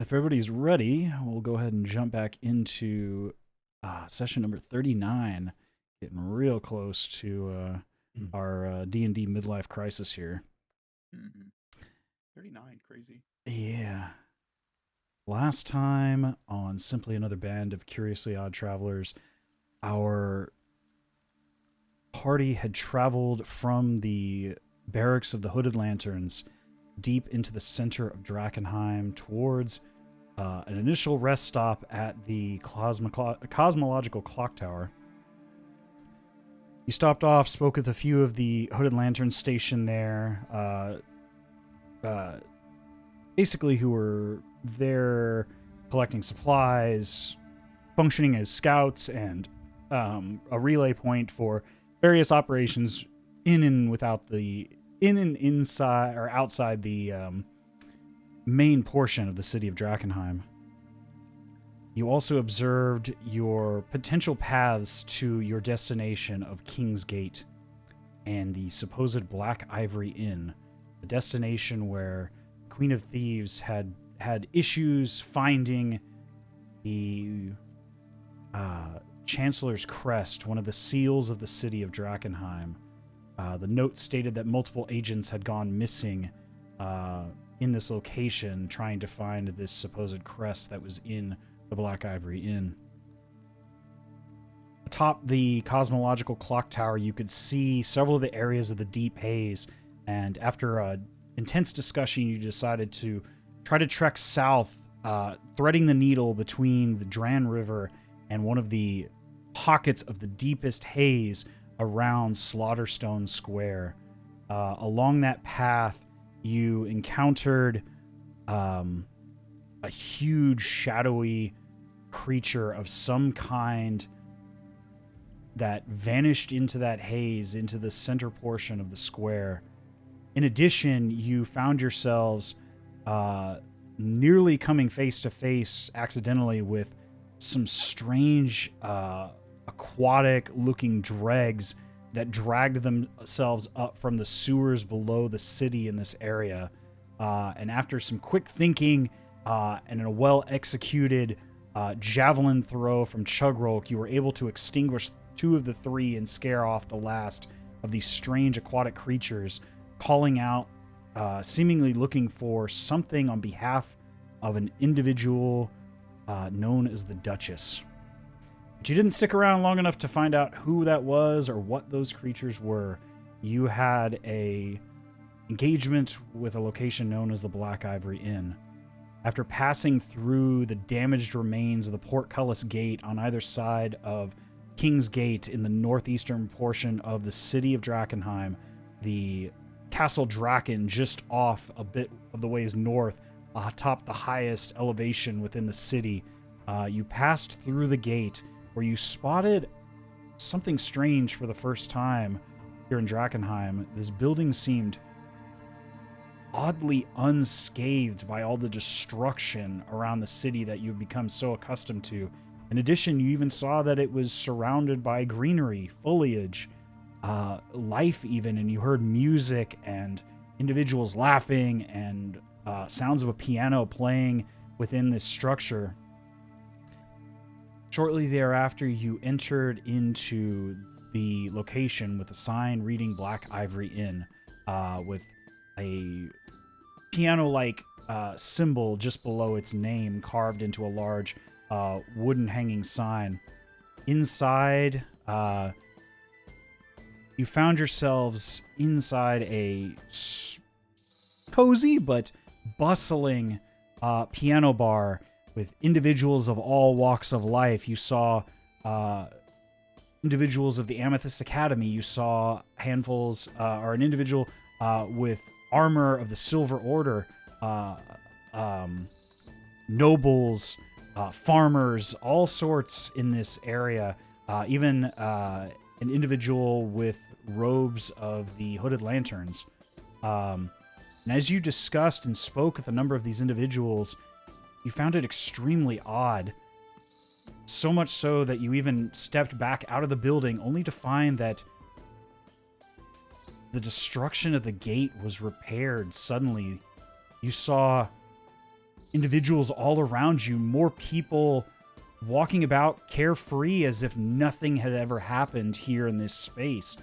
If everybody's ready, we'll go ahead and jump back into session number 39. Getting real close to our D&D midlife crisis here. 39, crazy. Yeah. Last time on Simply Another Band of Curiously Odd Travelers, our party had traveled from the barracks of the Hooded Lanterns deep into the center of Drakenheim towards an initial rest stop at the Cosmological Clock Tower. You stopped off, spoke with a few of the Hooded Lanterns stationed there, basically who were there collecting supplies, functioning as scouts, and a relay point for various operations in and inside or outside the main portion of the city of Drakenheim. You also observed your potential paths to your destination of King's Gate and the supposed Black Ivory Inn, the destination where Queen of Thieves had issues finding the Chancellor's Crest, one of the seals of the city of Drakenheim. The note stated that multiple agents had gone missing in this location trying to find this supposed crest that was in the Black Ivory Inn. Atop the Cosmological Clock Tower, you could see several of the areas of the deep haze, and after an intense discussion, you decided to try to trek south, threading the needle between the Dran River and one of the pockets of the deepest haze around Slaughterstone Square. Along that path, you encountered a huge shadowy creature of some kind that vanished into that haze, into the center portion of the square. In addition, you found yourselves nearly coming face to face accidentally with some strange aquatic-looking dregs that dragged themselves up from the sewers below the city in this area. And after some quick thinking and a well-executed javelin throw from Chugrulk, you were able to extinguish two of the three and scare off the last of these strange aquatic creatures, calling out, seemingly looking for something on behalf of an individual known as the Duchess. But you didn't stick around long enough to find out who that was or what those creatures were. You had a engagement with a location known as the Black Ivory Inn. After passing through the damaged remains of the Portcullis Gate on either side of King's Gate in the northeastern portion of the city of Drakenheim, the Castle Draken just off a bit of the ways north, atop the highest elevation within the city, you passed through the gate where you spotted something strange for the first time here in Drakenheim. This building seemed oddly unscathed by all the destruction around the city that you've become so accustomed to. In addition, you even saw that it was surrounded by greenery, foliage, life even, and you heard music and individuals laughing and sounds of a piano playing within this structure. Shortly thereafter, you entered into the location with a sign reading Black Ivory Inn, with a piano-like symbol just below its name carved into a large wooden hanging sign. Inside, you found yourselves inside a cozy but bustling piano bar with individuals of all walks of life. You saw individuals of the Amethyst Academy. You saw handfuls, or an individual with armor of the Silver Order, nobles, farmers, all sorts in this area. Even an individual with robes of the Hooded Lanterns. And as you discussed and spoke with a number of these individuals, you found it extremely odd. So much so that you even stepped back out of the building only to find that the destruction of the gate was repaired suddenly. You saw individuals all around you, more people walking about carefree as if nothing had ever happened here in this space.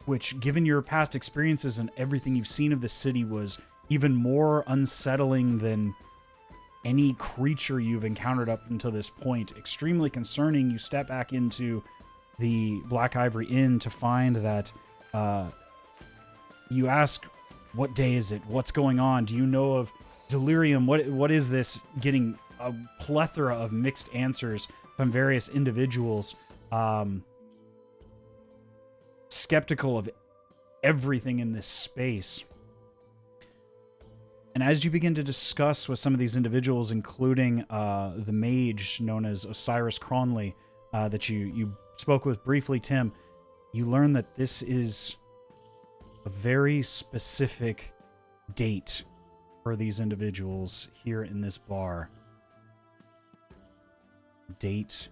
Which, given your past experiences and everything you've seen of the city, was even more unsettling than any creature you've encountered up until this point. Extremely concerning. You step back into the Black Ivory Inn to find that you ask, what day is it? What's going on? Do you know of delirium? What is this? Getting a plethora of mixed answers from various individuals. Skeptical of everything in this space. And as you begin to discuss with some of these individuals, including the mage known as Osiris Cronley, that you spoke with briefly, Tim, you learn that this is a very specific date for these individuals here in this bar. Date,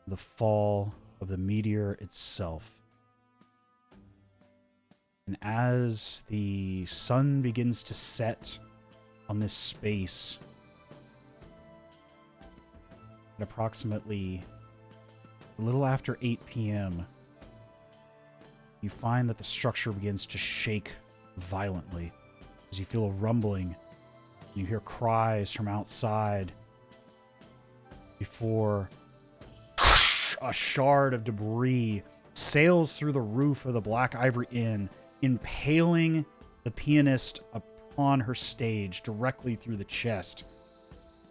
the fall of the meteor itself. And as the sun begins to set on this space, at approximately a little after 8 p.m., you find that the structure begins to shake violently as you feel a rumbling. You hear cries from outside before a shard of debris sails through the roof of the Black Ivory Inn, impaling the pianist upon her stage directly through the chest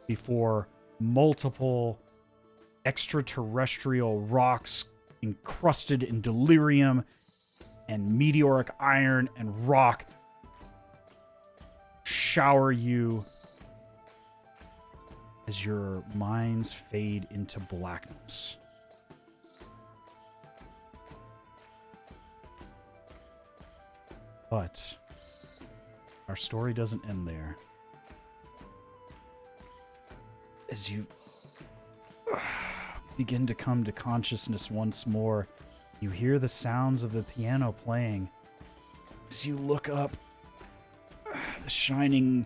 before multiple extraterrestrial rocks encrusted in delirium and meteoric iron and rock shower you as your minds fade into blackness. But our story doesn't end there. As you begin to come to consciousness once more, you hear the sounds of the piano playing. As you look up, the shining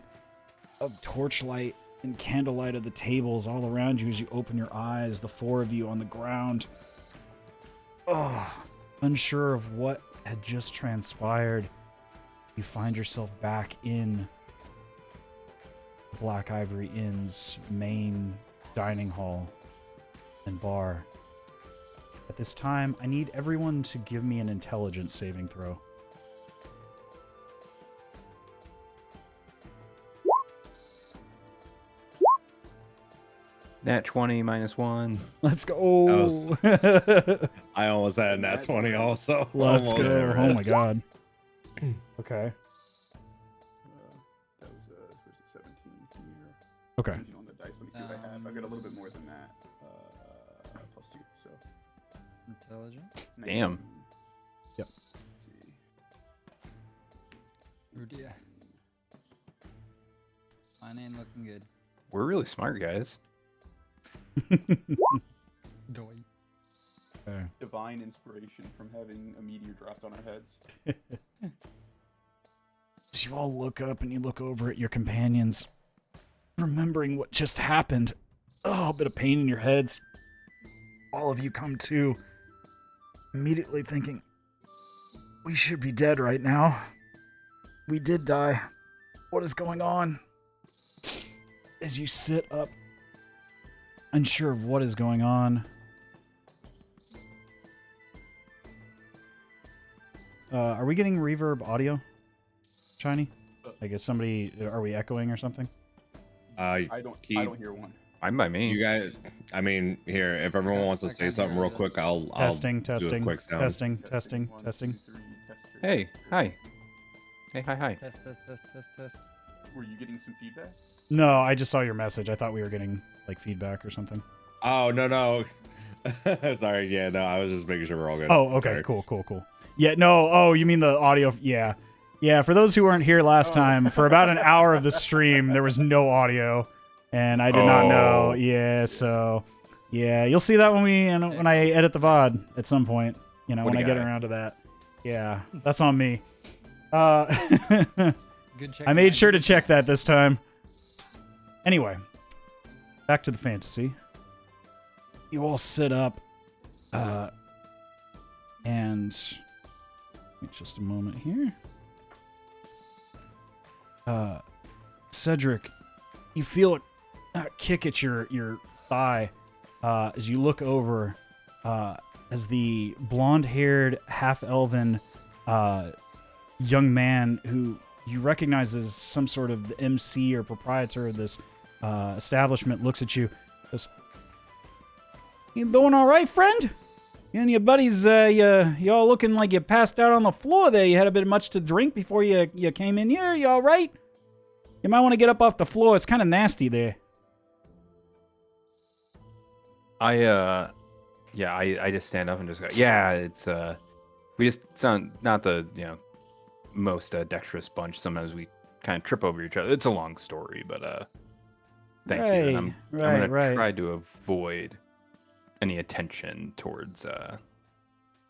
of torchlight and candlelight of the tables all around you as you open your eyes, the four of you on the ground. Unsure of what had just transpired, you find yourself back in Black Ivory Inn's main dining hall and bar. At this time, I need everyone to give me an intelligence saving throw. Nat 20 -1. Let's go. I almost had a nat 20 also. Let's go. Oh my god. Okay. That was versus 17 here. Okay. On the dice, let me see what I have. I got a little bit more than that. +2, so. Intelligence. Damn. Yep. Let's see. Oh dear. Mine ain't looking good. We're really smart, guys. Doy. Okay. Divine inspiration from having a meteor dropped on our heads. As you all look up and you look over at your companions, remembering what just happened. Oh, a bit of pain in your heads. All of you come to, immediately thinking, we should be dead right now. We did die. What is going on? As you sit up, unsure of what is going on, are we getting reverb audio, Shiny? I guess somebody, are we echoing or something? I don't hear one. Fine by me. You guys, I mean, here, if everyone wants to say something real quick, I'll Testing, do a testing, quick sound. testing. One, two, three, test, Hey, hi. Hey, hi. Test. Were you getting some feedback? No, I just saw your message. I thought we were getting like feedback or something. Oh, no. Sorry, yeah, no, I was just making sure we're all good. Oh, okay, Sorry. cool. Yeah, no, oh, you mean the audio? Yeah. Yeah, for those who weren't here last time, for about an hour of the stream, there was no audio, and I did not know. Yeah, so, yeah, you'll see that when I edit the VOD at some point, when I get around to that. Yeah, that's on me. Good check. I made sure to check that this time. Anyway, back to the fantasy. You all sit up, and wait just a moment here. Cedric, you feel a kick at your thigh as you look over as the blonde-haired, half-elven young man who you recognize as some sort of the MC or proprietor of this establishment looks at you. Goes, "You doing all right, friend? You and your buddies, you all looking like you passed out on the floor there. You had a bit much to drink before you came in here. You all right? You might want to get up off the floor. It's kind of nasty there." I just stand up and just go, yeah, it's we just sound not the most dexterous bunch. Sometimes we kind of trip over each other. It's a long story, but thank you. And I'm gonna try to avoid any attention towards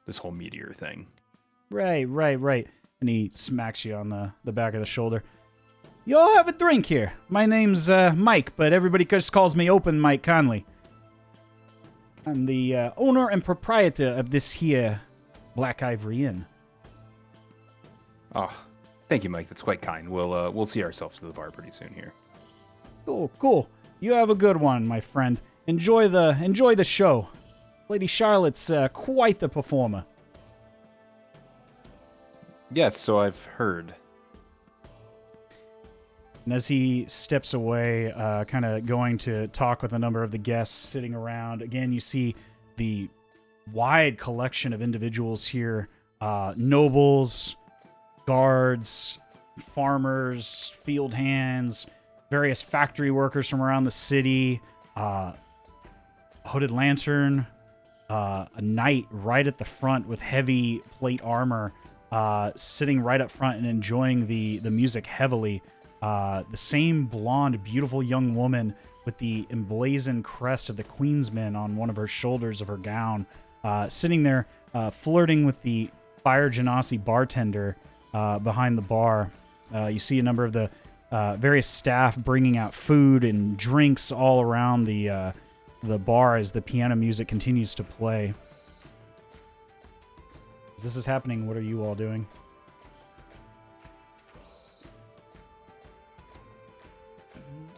this whole meteor thing. Right. And he smacks you on the back of the shoulder. You all have a drink here. My name's Mike, but everybody just calls me Open Mike Conley. I'm the owner and proprietor of this here Black Ivory Inn. Oh, thank you, Mike. That's quite kind. We'll see ourselves to the bar pretty soon here. Cool. You have a good one, my friend. Enjoy the show. Lady Charlotte's quite the performer. Yes, so I've heard. And as he steps away, kind of going to talk with a number of the guests sitting around, again, you see the wide collection of individuals here. Nobles, guards, farmers, field hands, various factory workers from around the city, hooded lantern, a knight right at the front with heavy plate armor, sitting right up front and enjoying the music heavily. The same blonde, beautiful young woman with the emblazoned crest of the Queensmen on one of her shoulders of her gown, sitting there flirting with the Fire Genasi bartender behind the bar. You see a number of the various staff bringing out food and drinks all around the bar as the piano music continues to play. As this is happening, what are you all doing?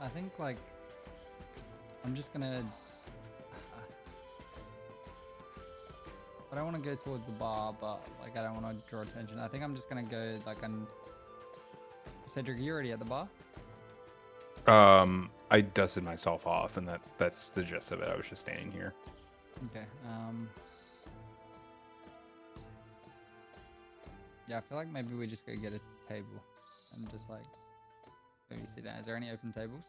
I think, like, I'm just gonna... I don't want to go towards the bar, but, like, I don't want to draw attention. I think I'm just gonna go, like, Cedric, are you already at the bar? I dusted myself off, and that's the gist of it. I was just standing here. Okay, yeah, I feel like maybe we just go get a table and just, like, maybe sit down. Is there any open tables?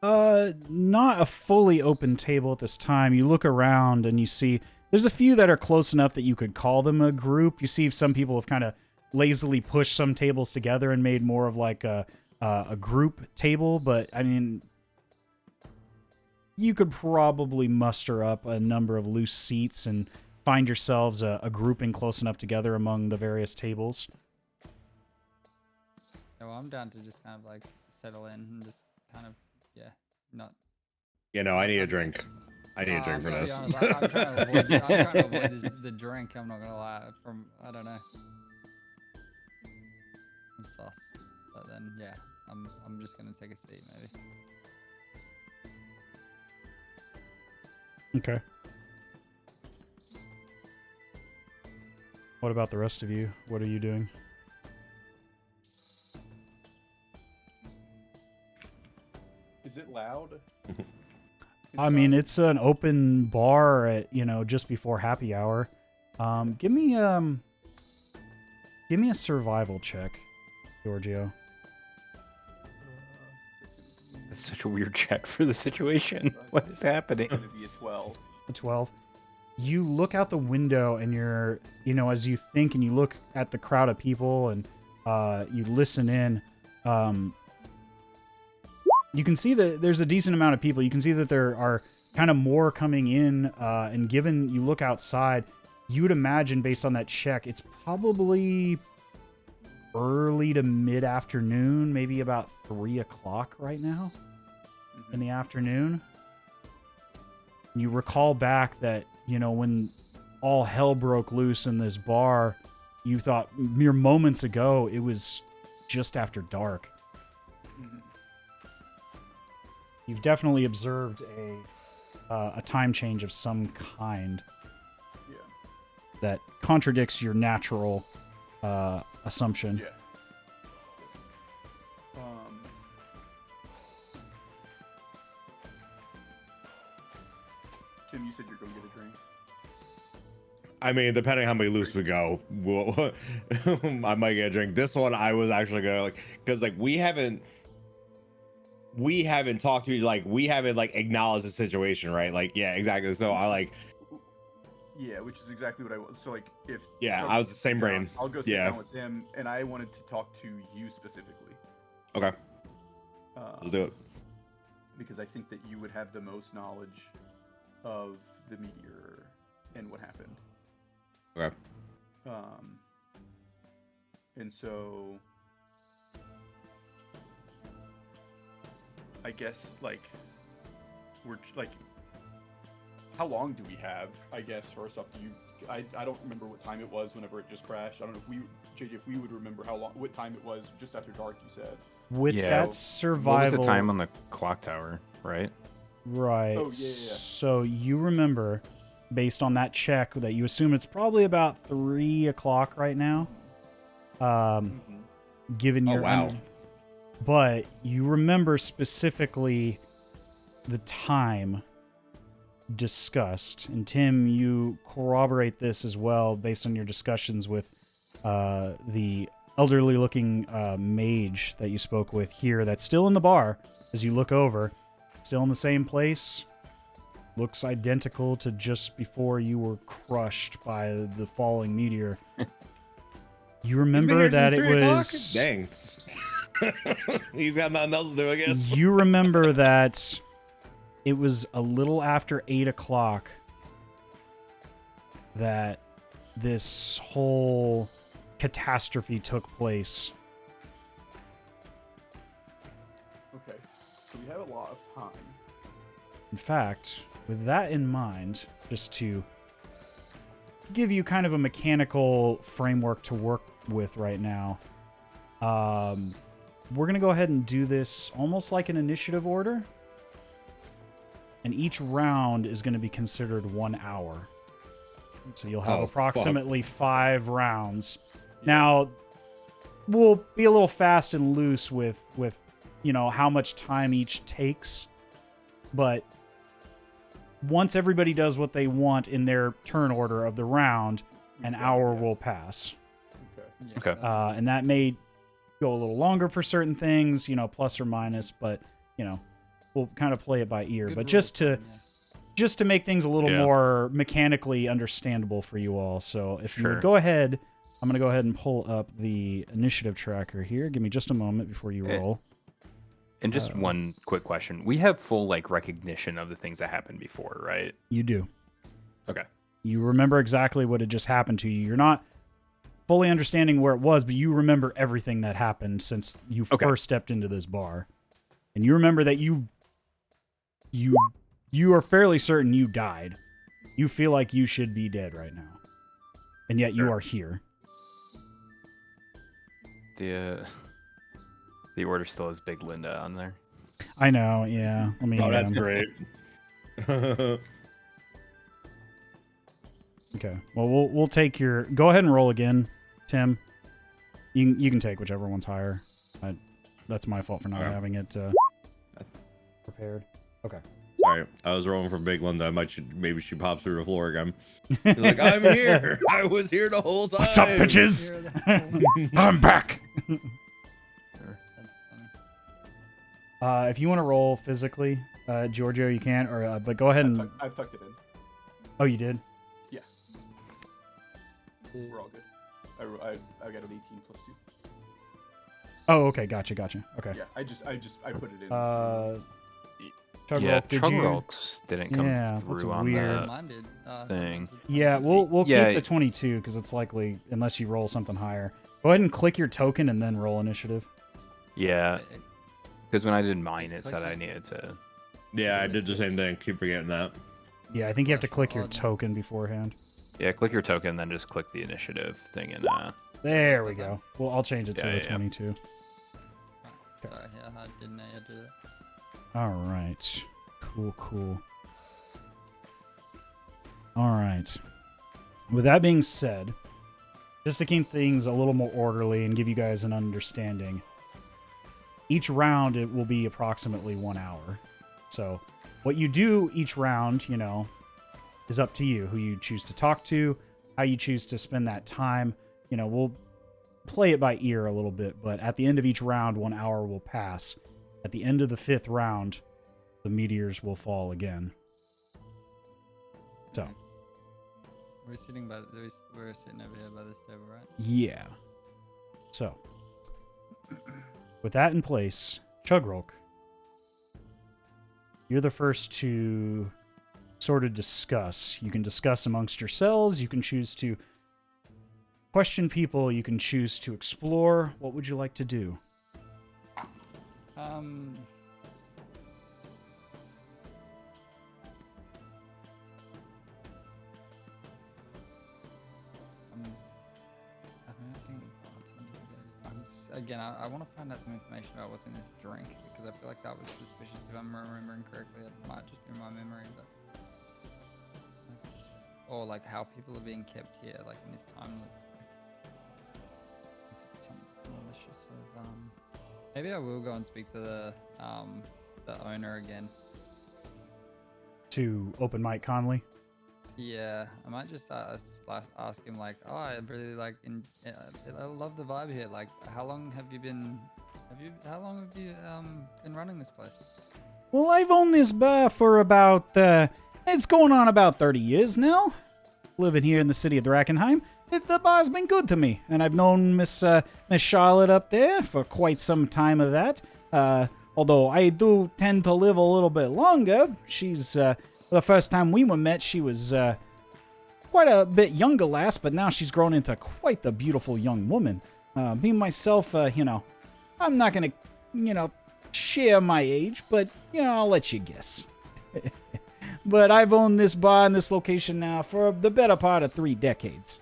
Not a fully open table at this time. You look around and you see there's a few that are close enough that you could call them a group. You see some people have kind of lazily pushed some tables together and made more of like a group table, but I mean, you could probably muster up a number of loose seats and find yourselves a grouping close enough together among the various tables. No, I'm down to just kind of like settle in and just kind of, yeah, not. I need a drink. I need a drink for this. I'm trying to avoid the drink. I'm not gonna lie. I don't know. I'm sus, but then yeah, I'm just gonna take a seat maybe. Okay. What about the rest of you? What are you doing? Is it loud? I mean, it's an open bar at, just before happy hour. Give me a survival check, Georgio. That's such a weird check for the situation. What is happening? It's gonna be a 12. A 12. You look out the window and you're, as you think and you look at the crowd of people and you listen in, you can see that there's a decent amount of people. You can see that there are kind of more coming in, and given you look outside, you would imagine based on that check, it's probably early to mid-afternoon, maybe about 3 o'clock right now. in the afternoon. You recall back that, when all hell broke loose in this bar, you thought mere moments ago it was just after dark. Mhm. You've definitely observed a time change of some kind Yeah. that contradicts your natural assumption. Yeah. Tim, you said you're going to get a drink. I mean, depending how many loops we go, I might get a drink. This one, I was actually gonna because we haven't talked to you, we haven't acknowledged the situation, right? Yeah, exactly. So Yeah, which is exactly what I was. So if I was the same brain. I'll go sit down with him, and I wanted to talk to you specifically. Okay, let's do it. Because I think that you would have the most knowledge of the meteor and what happened. Okay. And so I guess we're how long do we have? I guess first off, I don't remember what time it was whenever it just crashed. I don't know if we would remember what time it was just after dark, you said. With that survival, what was the time on the clock tower, right? Right. Oh, yeah. So you remember, based on that check, that you assume it's probably about 3 o'clock right now. Given your wow. But you remember specifically the time discussed, and Tim, you corroborate this as well based on your discussions with the elderly-looking mage that you spoke with here. That's still in the bar as you look over. Still in the same place. Looks identical to just before you were crushed by the falling meteor. You remember that it was... Dang. He's got nothing else to do, I guess. You remember that it was a little after 8 o'clock that this whole catastrophe took place. Okay. So we have a lot of time. In fact, with that in mind, just to give you kind of a mechanical framework to work with right now, we're going to go ahead and do this almost like an initiative order. And each round is going to be considered 1 hour. So you'll have approximately 5 rounds. Now, we'll be a little fast and loose with how much time each takes. But once everybody does what they want in their turn order of the round, an hour will pass. Okay. Okay. And that may go a little longer for certain things, plus or minus, but, we'll kind of play it by ear. But just to make things a little more mechanically understandable for you all. So if you would go ahead, I'm going to go ahead and pull up the initiative tracker here. Give me just a moment before you roll. And just one quick question. We have full recognition of the things that happened before, right? You do. Okay. You remember exactly what had just happened to you. You're not fully understanding where it was, but you remember everything that happened since you first stepped into this bar. And you remember that you are fairly certain you died. You feel like you should be dead right now. And yet you are here. The order still has Big Linda on there. I know, yeah. Let me that's great. Okay. Well, we'll take your... Go ahead and roll again, Tim. You can take whichever one's higher. That's my fault for not having it prepared. Okay. Sorry, I was rolling for Big Linda. Maybe she pops through the floor again. She's like, I'm here. I was here the whole time. What's up, bitches? I'm back. If you want to roll physically, Giorgio, you can. But go ahead and... I've tucked it in. Oh, you did? Yeah. We're all good. I got an 18 plus 2. Oh, okay. Gotcha. Okay. Yeah, I put it in. Chugrulk, did Chugrulks didn't come that's through on weird. the thing. Yeah, we'll keep the 22 because it's likely, unless you roll something higher. Go ahead and click your token and then roll initiative. Yeah, because when I did mine, it said I needed to Yeah, I did the same thing. Keep forgetting that. Yeah, I think you have to That's click your odd. token beforehand. Yeah, click your token, then just click the initiative thing and There we Okay. go. Well, I'll change it to Yeah, a yeah, yeah. 22. Sorry, yeah, I didn't know you had to do that. All right. Cool. All right. With that being said, just to keep things a little more orderly and give you guys an understanding, each round it will be approximately 1 hour. So what you do each round, is up to you. Who you choose to talk to, how you choose to spend that time. We'll play it by ear a little bit, but at the end of each round, 1 hour will pass. At the end of the 5th round, the meteors will fall again. So, We're sitting over here by this table, right? yeah. So, with that in place, Chugrulk, you're the first to sort of discuss. You can discuss amongst yourselves. You can choose to question people. You can choose to explore. What would you like to do? I don't think the bartender's good. Again, I want to find out some information about what's in this drink because I feel like that was suspicious. If I'm remembering correctly, it might just be my memory, but or like how people are being kept here, like in this time loop. Something malicious of maybe I will go and speak to the owner again. To open Mike Conley? Yeah, I might just ask him like, oh, I really like, I love the vibe here. Like, how long have you been running this place? Well, I've owned this bar for about, it's going on about 30 years now. Living here in the city of Drakenheim. The bar's been good to me, and I've known Miss Charlotte up there for quite some time of that. Although I do tend to live a little bit longer. She's, the first time we were met, she was quite a bit younger last, but now she's grown into quite the beautiful young woman. Me myself, I'm not going to, share my age, but, I'll let you guess. But I've owned this bar and this location now for the better part of 3 decades.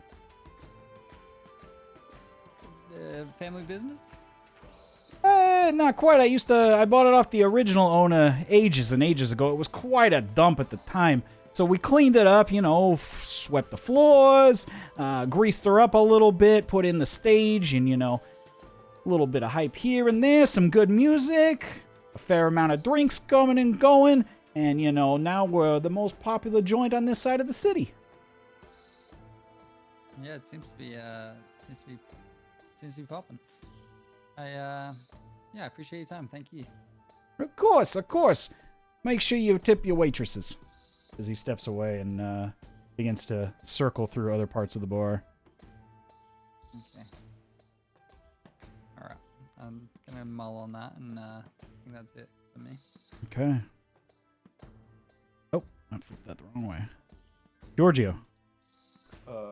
Family business? Not quite. I bought it off the original owner ages and ages ago. It was quite a dump at the time. So we cleaned it up, swept the floors, greased her up a little bit, put in the stage, and, a little bit of hype here and there, some good music, a fair amount of drinks coming and going, and, now we're the most popular joint on this side of the city. Yeah, it seems to be popping. I appreciate your time. Thank you. Of course. Make sure you tip your waitresses. As he steps away and begins to circle through other parts of the bar. Okay. All right. I'm gonna mull on that, and I think that's it for me. Okay. Oh, I flipped that the wrong way. Giorgio, I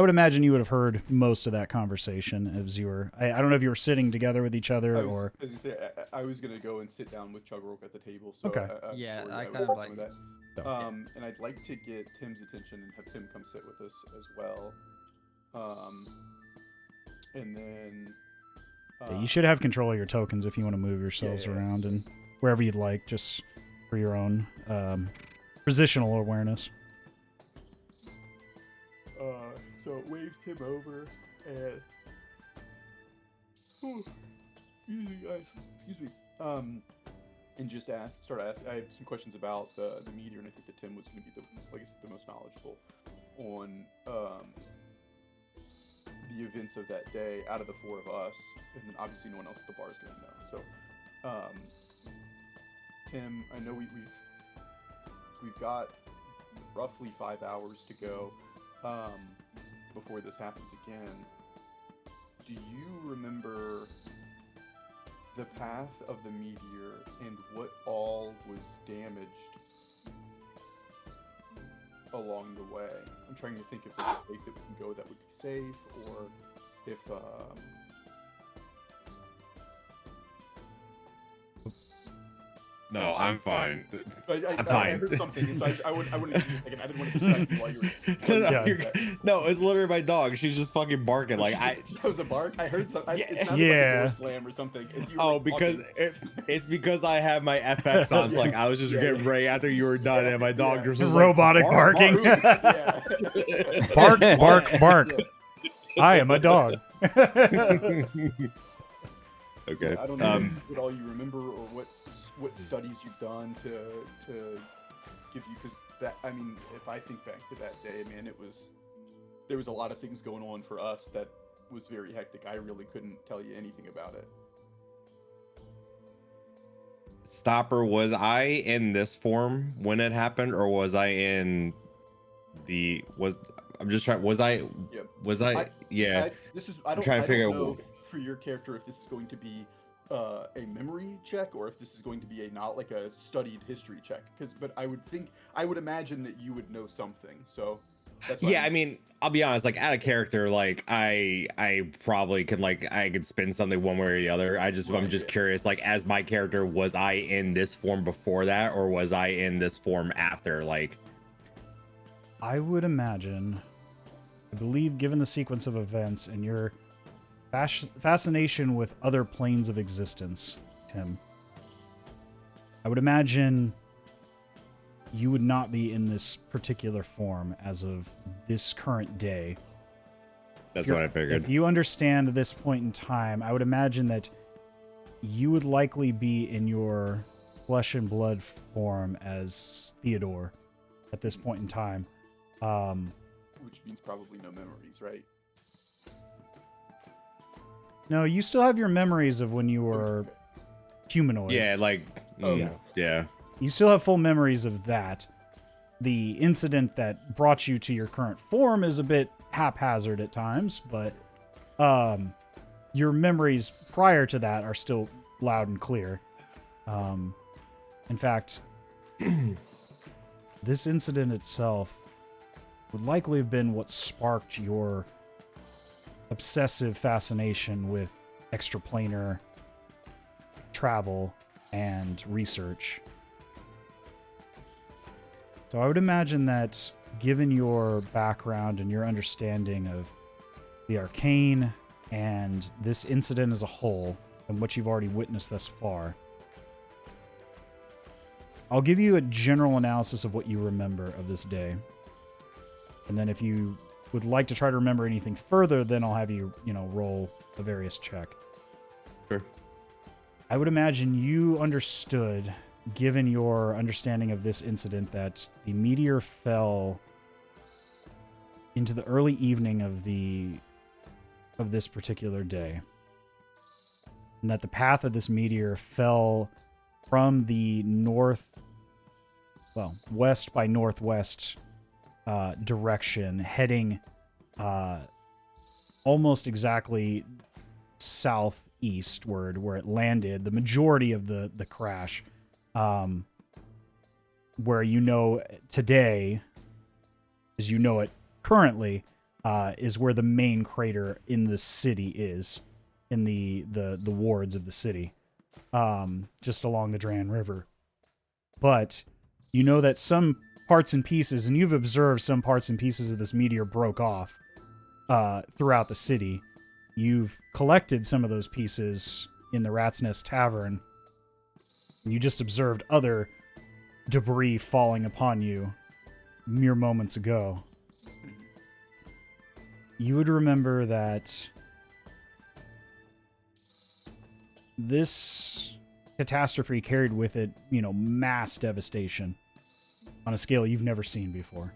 would imagine you would have heard most of that conversation as you were. I don't know if you were sitting together with each other or. As you say, I was gonna go and sit down with Chugrulk at the table. So Okay. Yeah, sure, I would kind of want like- some that. So, And I'd like to get Tim's attention and have Tim come sit with us as well. And then. yeah, you should have control of your tokens if you want to move yourselves Yeah. around and wherever you'd like, just for your own positional awareness. So wave Tim over and. Oh, excuse me, guys. Excuse me. And just start asking. I have some questions about the meteor, and I think that Tim was going to be the most knowledgeable on the events of that day out of the 4 of us, and then obviously no one else at the bar is going to know. So, Tim, I know we've got roughly 5 hours to go before this happens again. Do you remember the path of the meteor and what all was damaged along the way? I'm trying to think if there's a place that we can go that would be safe, or if No, I'm fine. I'm I fine. heard something, and so I wanted to take a second. I didn't want to distract you while you were. No, it's literally my dog. She's just fucking barking. Like That was a bark. I heard something. Yeah. It sounded like a door slam or something. And you were, like, because talking. it's because I have my FX on. So like I was just getting ready after you were done, and my dog just was robotic like, barking. Yeah. Bark, bark, bark. I am a dog. Okay. I don't know what all you remember or what studies you've done to give you, because that, I mean, if I think back to that day, man, there was a lot of things going on for us that was very hectic. I really couldn't tell you anything about it. Stopper, was I in this form when it happened, or was I in the I'm just trying. Was I? Yep. Was I? Yeah. I don't figure know for your character if this is going to be a memory check or if this is going to be like a studied history check. But I would imagine that you would know something. So. That's Yeah, I mean, I'll be honest. Like, out of character, like I probably could I could spin something one way or the other. I'm just curious. Like, as my character, was I in this form before that, or was I in this form after? Like, I would imagine. I believe, given the sequence of events and your fascination with other planes of existence, Tim, I would imagine you would not be in this particular form as of this current day. That's what I figured. If you understand at this point in time, I would imagine that you would likely be in your flesh and blood form as Theodore at this point in time. Which means probably no memories, right? No, you still have your memories of when you were humanoid. Yeah, like, yeah. You still have full memories of that. The incident that brought you to your current form is a bit haphazard at times, but your memories prior to that are still loud and clear. In fact, this incident itself would likely have been what sparked your obsessive fascination with extraplanar travel and research. So I would imagine that, given your background and your understanding of the arcane and this incident as a whole, and what you've already witnessed thus far, I'll give you a general analysis of what you remember of this day. And then if you would like to try to remember anything further, then I'll have you, roll a various check. Sure. I would imagine you understood, given your understanding of this incident, that the meteor fell into the early evening of this particular day. And that the path of this meteor fell from the west by northwest direction, heading almost exactly southeastward, where it landed the majority of the crash. Where today, as you know it currently, is where the main crater in the city is, in the wards of the city, just along the Dran River. But you know that some parts and pieces, and you've observed some parts and pieces of this meteor broke off throughout the city. You've collected some of those pieces in the Rat's Nest Tavern. You just observed other debris falling upon you mere moments ago. You would remember that this catastrophe carried with it, mass devastation on a scale you've never seen before.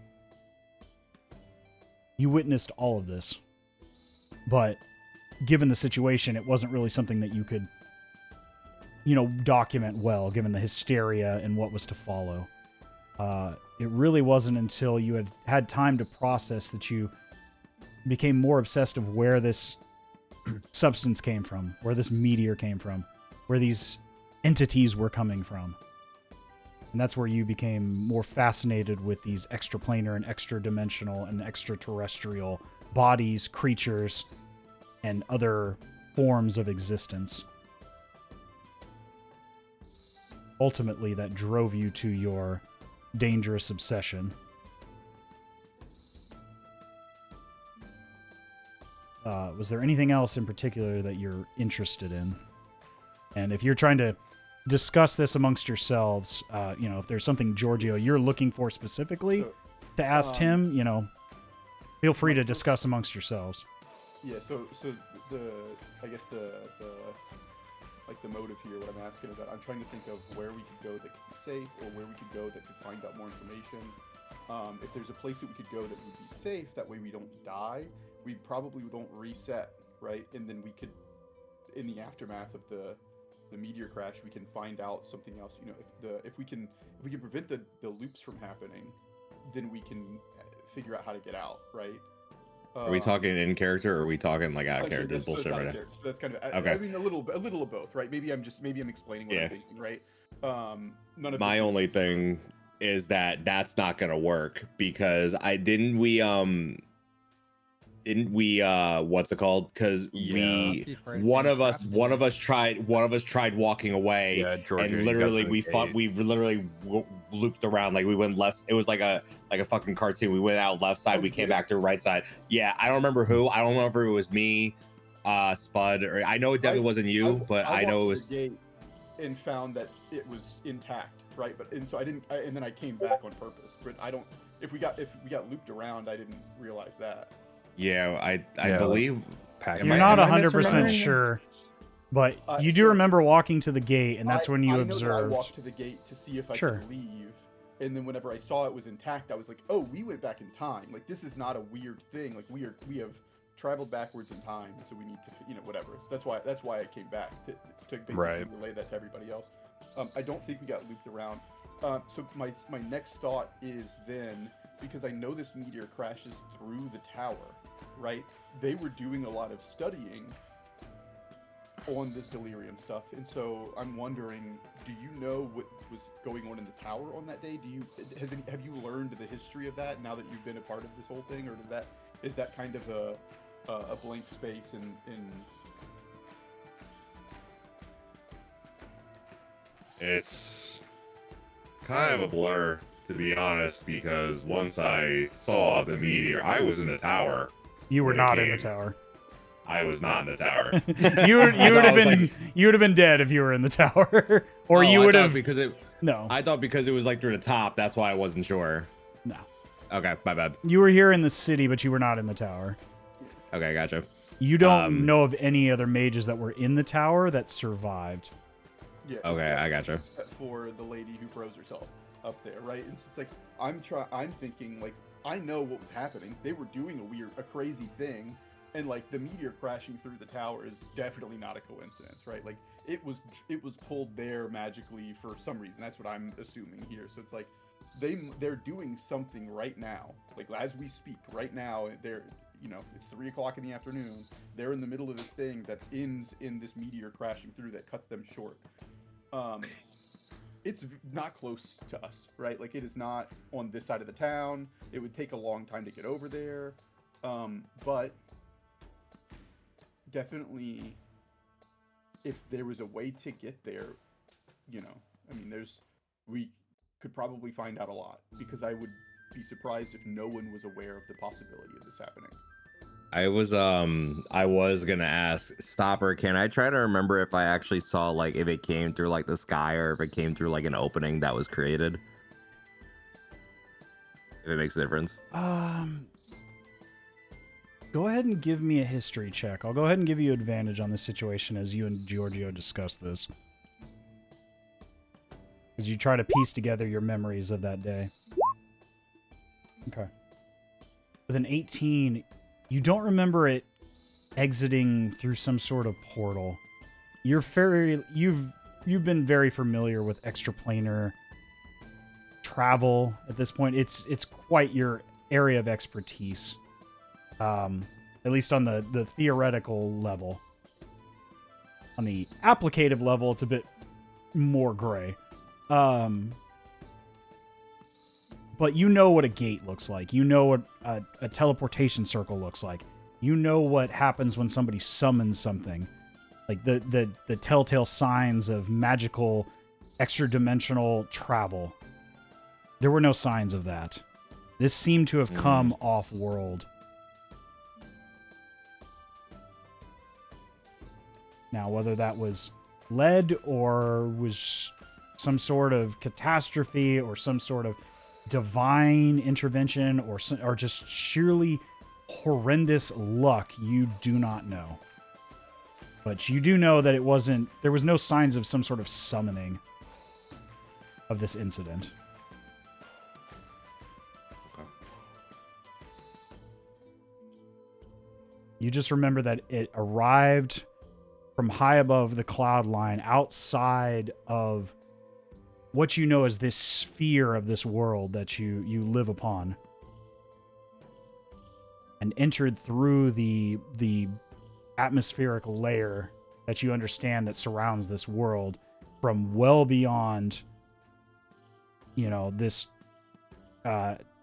You witnessed all of this, but given the situation, it wasn't really something that you could document well, given the hysteria and what was to follow. It really wasn't until you had time to process that you became more obsessed of where this substance came from, where this meteor came from, where these entities were coming from. And that's where you became more fascinated with these extraplanar and extra-dimensional and extraterrestrial bodies, creatures, and other forms of existence. ultimately that drove you to your dangerous obsession. Was there anything else in particular that you're interested in? And if you're trying to discuss this amongst yourselves, if there's something, Giorgio, you're looking for specifically to ask Tim, feel free to discuss amongst yourselves. Yeah, so I guess the motive here, what I'm asking about, I'm trying to think of where we could go that could be safe, or where we could go that could find out more information. If there's a place that we could go that would be safe, that way we don't die, we probably don't reset, right? And then we could, in the aftermath of the meteor crash, we can find out something else. If we can prevent the loops from happening, then we can figure out how to get out, right? Are we talking in character, or are we talking like out of character? So Bullshit right now. So that's kind of okay. I mean, a little of both, right? Maybe I'm explaining what I'm thinking, right? None of my only thing is that that's not gonna work, because what's it called? Because one of us tried walking away, and literally we literally looped around, like we went left. It was like a fucking cartoon. We went out left side, we came back to the right side. Yeah, I don't remember who. I don't remember if it was me, Spud, or I know it definitely wasn't you, but I know it was. The gate and found that it was intact, right? So I didn't, and then I came back on purpose. But I don't. If we got looped around, I didn't realize that. Yeah, I believe. You're not 100% sure, but you do remember walking to the gate, and that's when you observed. I walked to the gate to see if I could leave, and then whenever I saw it was intact, I was like, "Oh, we went back in time. Like, this is not a weird thing. Like, we have traveled backwards in time, so we need to, whatever." So that's why I came back to basically relay that to everybody else. I don't think we got looped around. So my next thought is then, because I know this meteor crashes through the tower, right? They were doing a lot of studying on this delirium stuff, and so I'm wondering, do you know what was going on in the tower on that day? Have you learned the history of that now that you've been a part of this whole thing, or is that kind of a blank space in It's kind of a blur, to be honest, because once I saw the meteor, I was in the tower. You were not in the tower. I was not in the tower. you would have been dead if you were in the tower, or you would have. No, I thought because it was like through the top. That's why I wasn't sure. No. Okay, my bad. You were here in the city, but you were not in the tower. Okay, gotcha. You don't know of any other mages that were in the tower that survived. Yeah. Okay, I gotcha. Except for the lady who froze herself up there, right? And so it's like I'm thinking, like, I know what was happening. They were doing a crazy thing, and like the meteor crashing through the tower is definitely not a coincidence, right? Like it was pulled there magically for some reason. That's what I'm assuming here. So it's like they're doing something right now, like as we speak right now. They're it's 3:00 in the afternoon. They're in the middle of this thing that ends in this meteor crashing through that cuts them short. It's not close to us, right? Like, it is not on this side of the town. It would take a long time to get over there. But definitely, if there was a way to get there, we could probably find out a lot, because I would be surprised if no one was aware of the possibility of this happening. I was gonna ask Stopper, can I try to remember if I actually saw, like, if it came through like the sky, or if it came through like an opening that was created? If it makes a difference. Go ahead and give me a history check. I'll go ahead and give you advantage on this situation as you and Giorgio discuss this. As you try to piece together your memories of that day. Okay. With an 18, you don't remember it exiting through some sort of portal. You've been very familiar with extraplanar travel at this point. It's quite your area of expertise. At least on the theoretical level. On the applicative level, it's a bit more gray. But you know what a gate looks like. You know what a teleportation circle looks like. You know what happens when somebody summons something. Like the telltale signs of magical extra-dimensional travel. There were no signs of that. This seemed to have come off-world. Now, whether that was lead or was some sort of catastrophe or some sort of divine intervention or just sheerly horrendous luck, you do not know. But you do know that there was no signs of some sort of summoning of this incident. Okay. You just remember that it arrived from high above the cloud line outside of what you know as this sphere of this world that you live upon, and entered through the atmospheric layer that you understand that surrounds this world from well beyond, this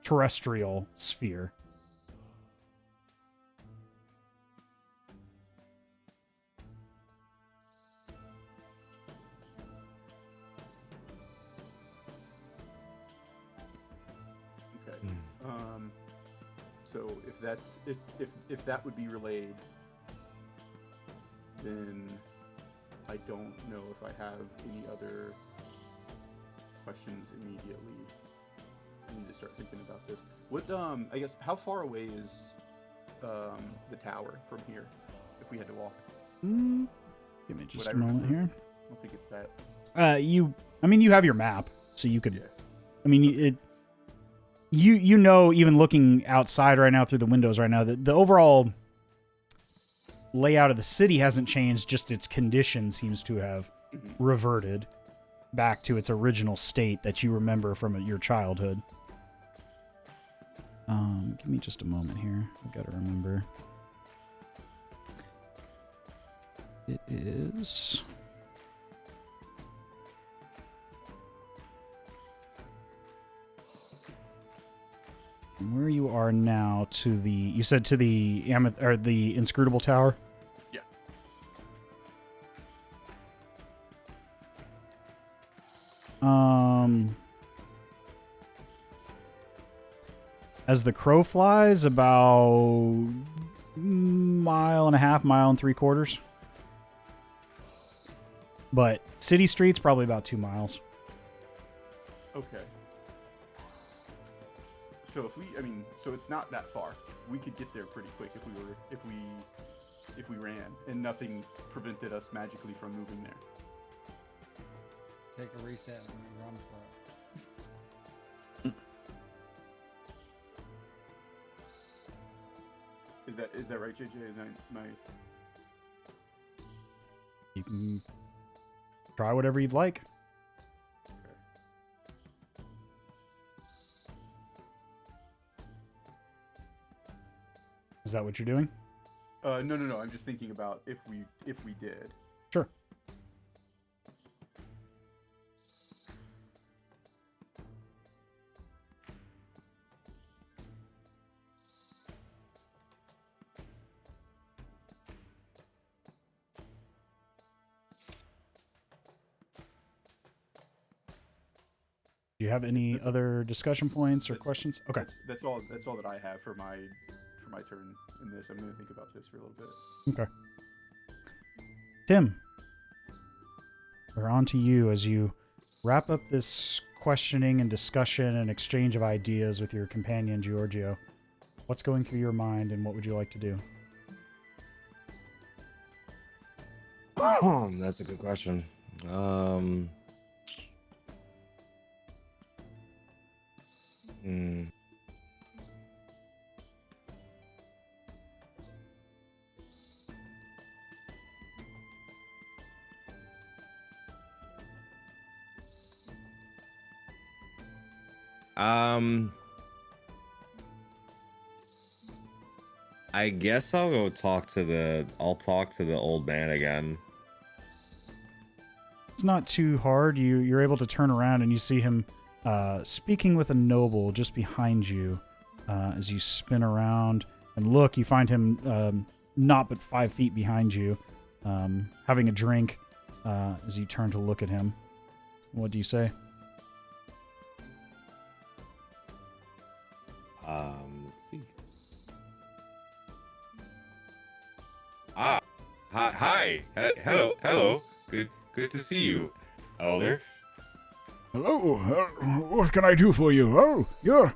terrestrial sphere. So if that would be relayed, then I don't know if I have any other questions immediately. I need to start thinking about this. What I guess how far away is the tower from here if we had to walk? Give me just a moment here. I don't think it's that. You have your map, so you could. Yeah. You know, even looking outside right now through the windows right now, the overall layout of the city hasn't changed, just its condition seems to have reverted back to its original state that you remember from your childhood. Give me just a moment here. I've got to remember. It is... where you are now to the... You said to the the inscrutable tower? Yeah. As the crow flies, about mile and a half, mile and 3/4. But city streets, probably about 2 miles. Okay. So so it's not that far. We could get there pretty quick if we ran, and nothing prevented us magically from moving there. Take a reset and we run for it. Is that right, JJ? You can try whatever you'd like. Is that what you're doing? No. I'm just thinking about if we did. Sure. Do you have any other discussion points or questions? Okay. That's all that I have for my turn in this. I'm going to think about this for a little bit. Okay. Tim, we're on to you as you wrap up this questioning and discussion and exchange of ideas with your companion, Georgio. What's going through your mind and what would you like to do? That's a good question. I guess I'll talk to the old man again. It's not too hard. You're able to turn around and you see him speaking with a noble just behind you. As you spin around and look, you find him not but 5 feet behind you, having a drink as you turn to look at him. What do you say? Let's see. Hi. Hello. Good to see you, Elder. Hello, what can I do for you? Oh, you're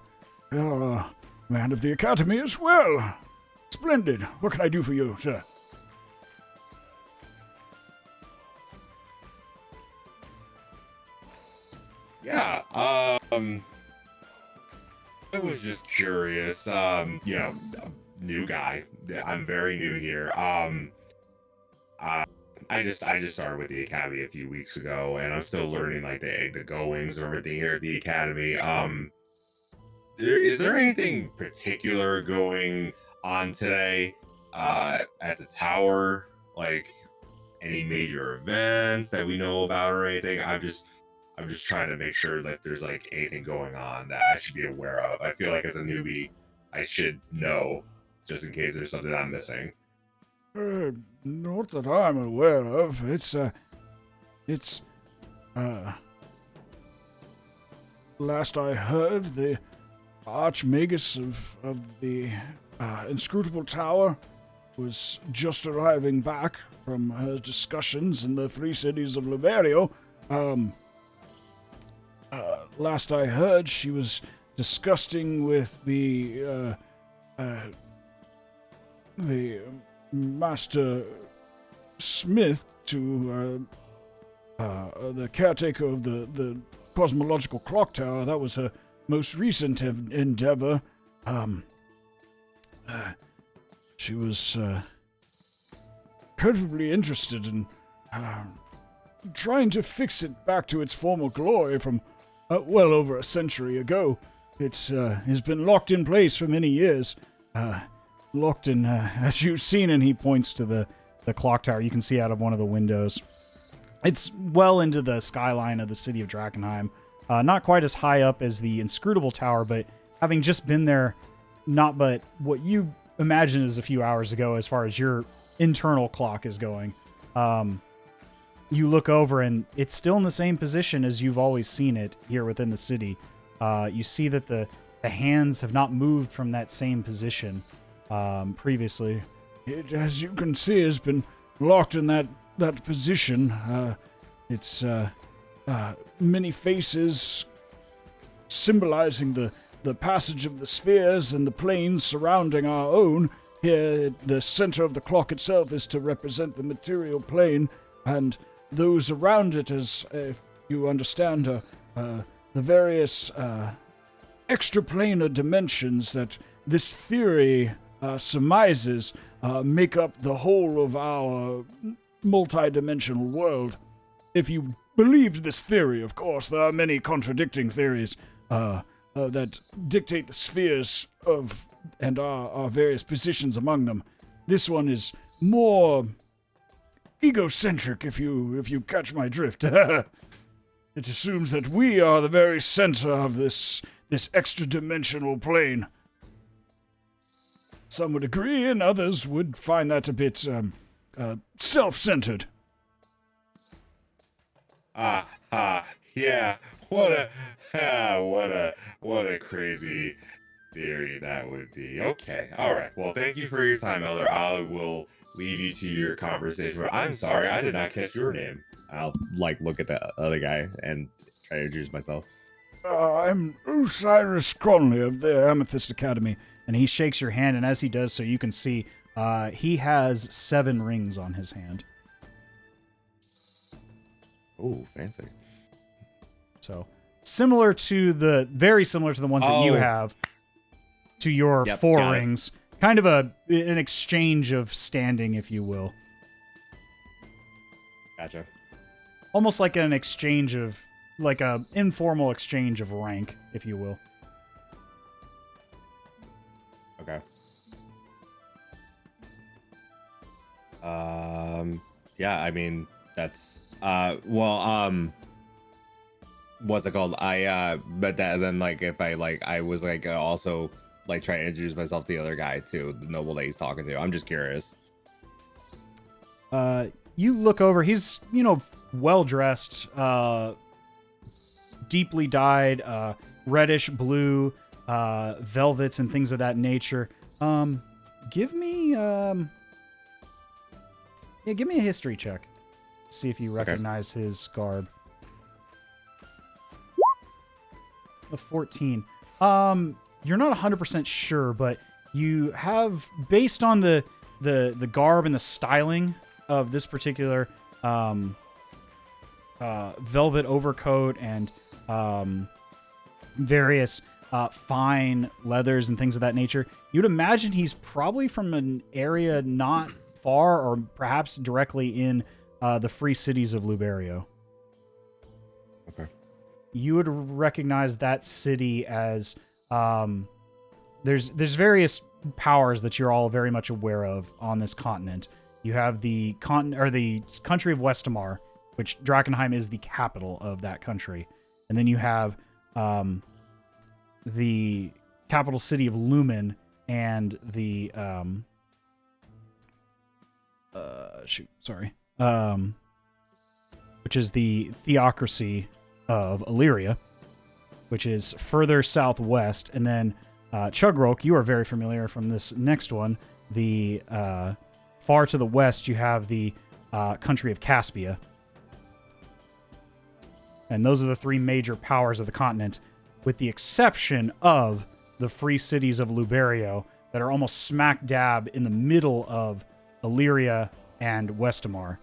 a man of the Academy as well. Splendid. What can I do for you, sir? Yeah, I was just curious. New guy. I'm very new here. I just started with the academy a few weeks ago, and I'm still learning like the goings and everything here at the academy. Is there anything particular going on today at the tower? Like any major events that we know about or anything? I'm just trying to make sure that there's like anything going on that I should be aware of. I feel like as a newbie, I should know just in case there's something I'm missing. Not that I'm aware of. Last I heard, the Archmagus of the Inscrutable Tower was just arriving back from her discussions in the 3 cities of Liberio. Last I heard, she was discussing with the Master Smith to the caretaker of the cosmological clock tower. That was her most recent endeavor. She was incredibly interested in trying to fix it back to its former glory from well over a century ago. It has been locked in place for many years. Locked in, as you've seen, and he points to the clock tower you can see out of one of the windows. It's well into the skyline of the city of Drakenheim. Not quite as high up as the Inscrutable Tower, but having just been there, not but what you imagine is a few hours ago as far as your internal clock is going. You look over and it's still in the same position as you've always seen it here within the city. You see that the hands have not moved from that same position previously. It, as you can see, has been locked in that position. It's many faces symbolizing the passage of the spheres and the planes surrounding our own. Here, the center of the clock itself is to represent the material plane, and those around it, as if you understand, the various extraplanar dimensions that this theory surmises make up the whole of our multidimensional world. If you believed this theory, of course, there are many contradicting theories that dictate the spheres of and our various positions among them. This one is more egocentric, if you catch my drift. It assumes that we are the very center of this extra-dimensional plane. Some would agree, and others would find that a bit self-centered. Yeah. What a crazy theory that would be. Okay. All right. Well, thank you for your time, Elder. I will leave you to your conversation. But I'm sorry, I did not catch your name. I'll look at the other guy and try to introduce myself. I'm Osiris Cronley of the Amethyst Academy. And he shakes your hand, and as he does so, you can see he has 7 rings on his hand. Oh, fancy. So, very similar to the ones that you have, to your 4 rings. Kind of an exchange of standing, if you will. Gotcha. Almost like an exchange of, like a informal exchange of rank, if you will. Okay. Yeah, I mean, that's, what's it called? But then, like, if I was, also, trying to introduce myself to the other guy, too, the noble that he's talking to. I'm just curious. You look over, he's, well-dressed, deeply dyed, reddish blue velvets and things of that nature. Give me give me a history check. See if you recognize his garb. A 14. You're not 100% sure, but you have, based on the garb and the styling of this particular velvet overcoat and various fine leathers and things of that nature, you'd imagine he's probably from an area not far or perhaps directly in the free cities of Luberio. Okay. You would recognize that city as there's various powers that you're all very much aware of on this continent. You have the country of Westamar, which Drakenheim is the capital of that country, and then you have the capital city of Lumen and the which is the theocracy of Illyria, which is further southwest, and then Chugrulk, you are very familiar from this next one. The far to the west, you have the country of Caspia. And those are the three major powers of the continent, with the exception of the free cities of Luberio that are almost smack dab in the middle of Illyria and Westamar.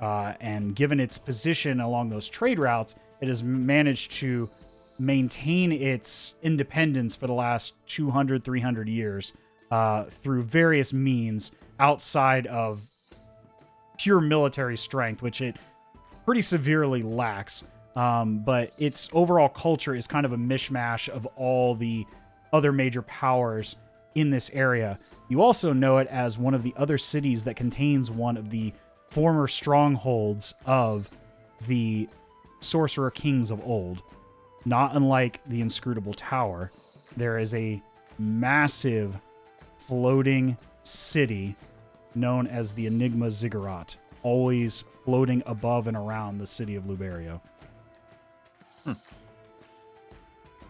And given its position along those trade routes, it has managed to maintain its independence for the last 200, 300 years through various means outside of pure military strength, which it pretty severely lacks. But its overall culture is kind of a mishmash of all the other major powers in this area. You also know it as one of the other cities that contains one of the former strongholds of the Sorcerer Kings of old. Not unlike the Inscrutable Tower, there is a massive floating city known as the Enigma Ziggurat, always floating above and around the city of Luberio.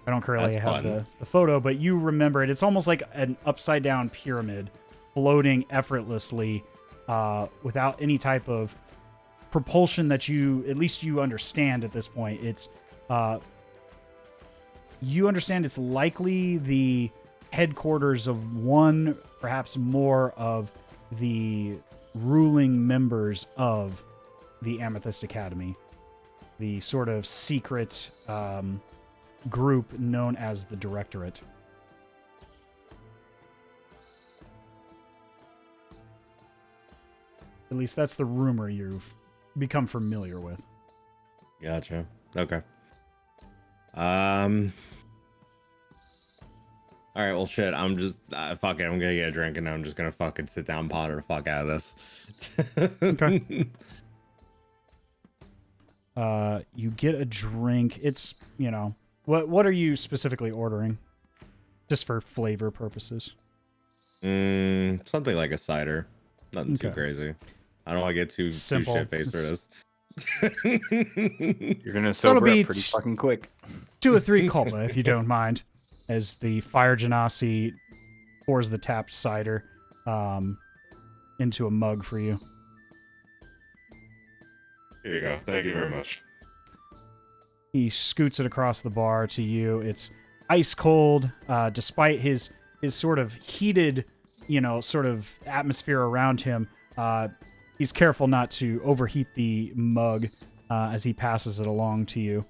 I don't currently have the photo, but you remember it. It's almost like an upside-down pyramid floating effortlessly without any type of propulsion that at least you understand at this point. It's you understand it's likely the headquarters of one, perhaps more, of the ruling members of the Amethyst Academy, the sort of secret group known as the Directorate. At least that's the rumor you've become familiar with. Gotcha. Okay. All right, well, shit. I'm just fuck it. I'm gonna get a drink and I'm just gonna fucking sit down, and ponder the fuck out of this. Okay. You get a drink. It's, what are you specifically ordering? Just for flavor purposes. Something like a cider. Nothing too crazy. I don't want to get too shit faced for this. You're gonna sober be up pretty fucking quick. 2 or 3 copa, if you don't mind, as the Fire Genasi pours the tapped cider into a mug for you. Here you go. Thank you very much. He scoots it across the bar to you. It's ice cold, despite his sort of heated, sort of atmosphere around him. He's careful not to overheat the mug as he passes it along to you.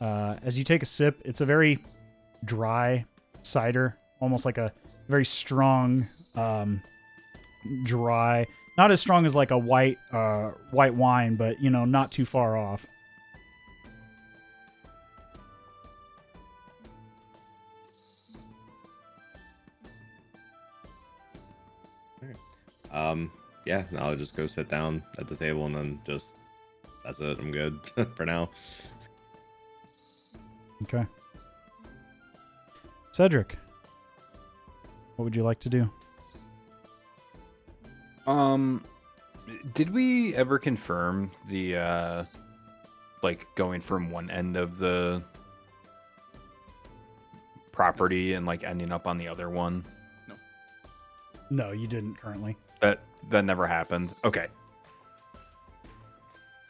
As you take a sip, it's a very dry cider, almost like a very strong, dry. Not as strong as like a white wine, but not too far off. Yeah, I'll just go sit down at the table and then that's it. I'm good for now. Okay. Cedric, what would you like to do? Did we ever confirm the like going from one end of the property and like ending up on the other one? No, you didn't currently. That never happened. Okay.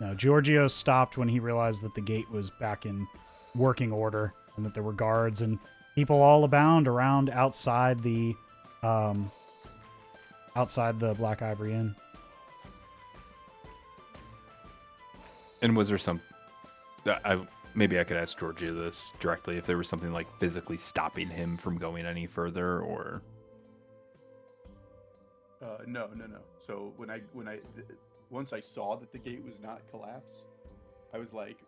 No, Giorgio stopped when he realized that the gate was back in working order and that there were guards and people all abound around outside the Black Ivory Inn. And was there some? Maybe I could ask Georgia this directly. If there was something like physically stopping him from going any further, or No. So once I saw that the gate was not collapsed, I was like,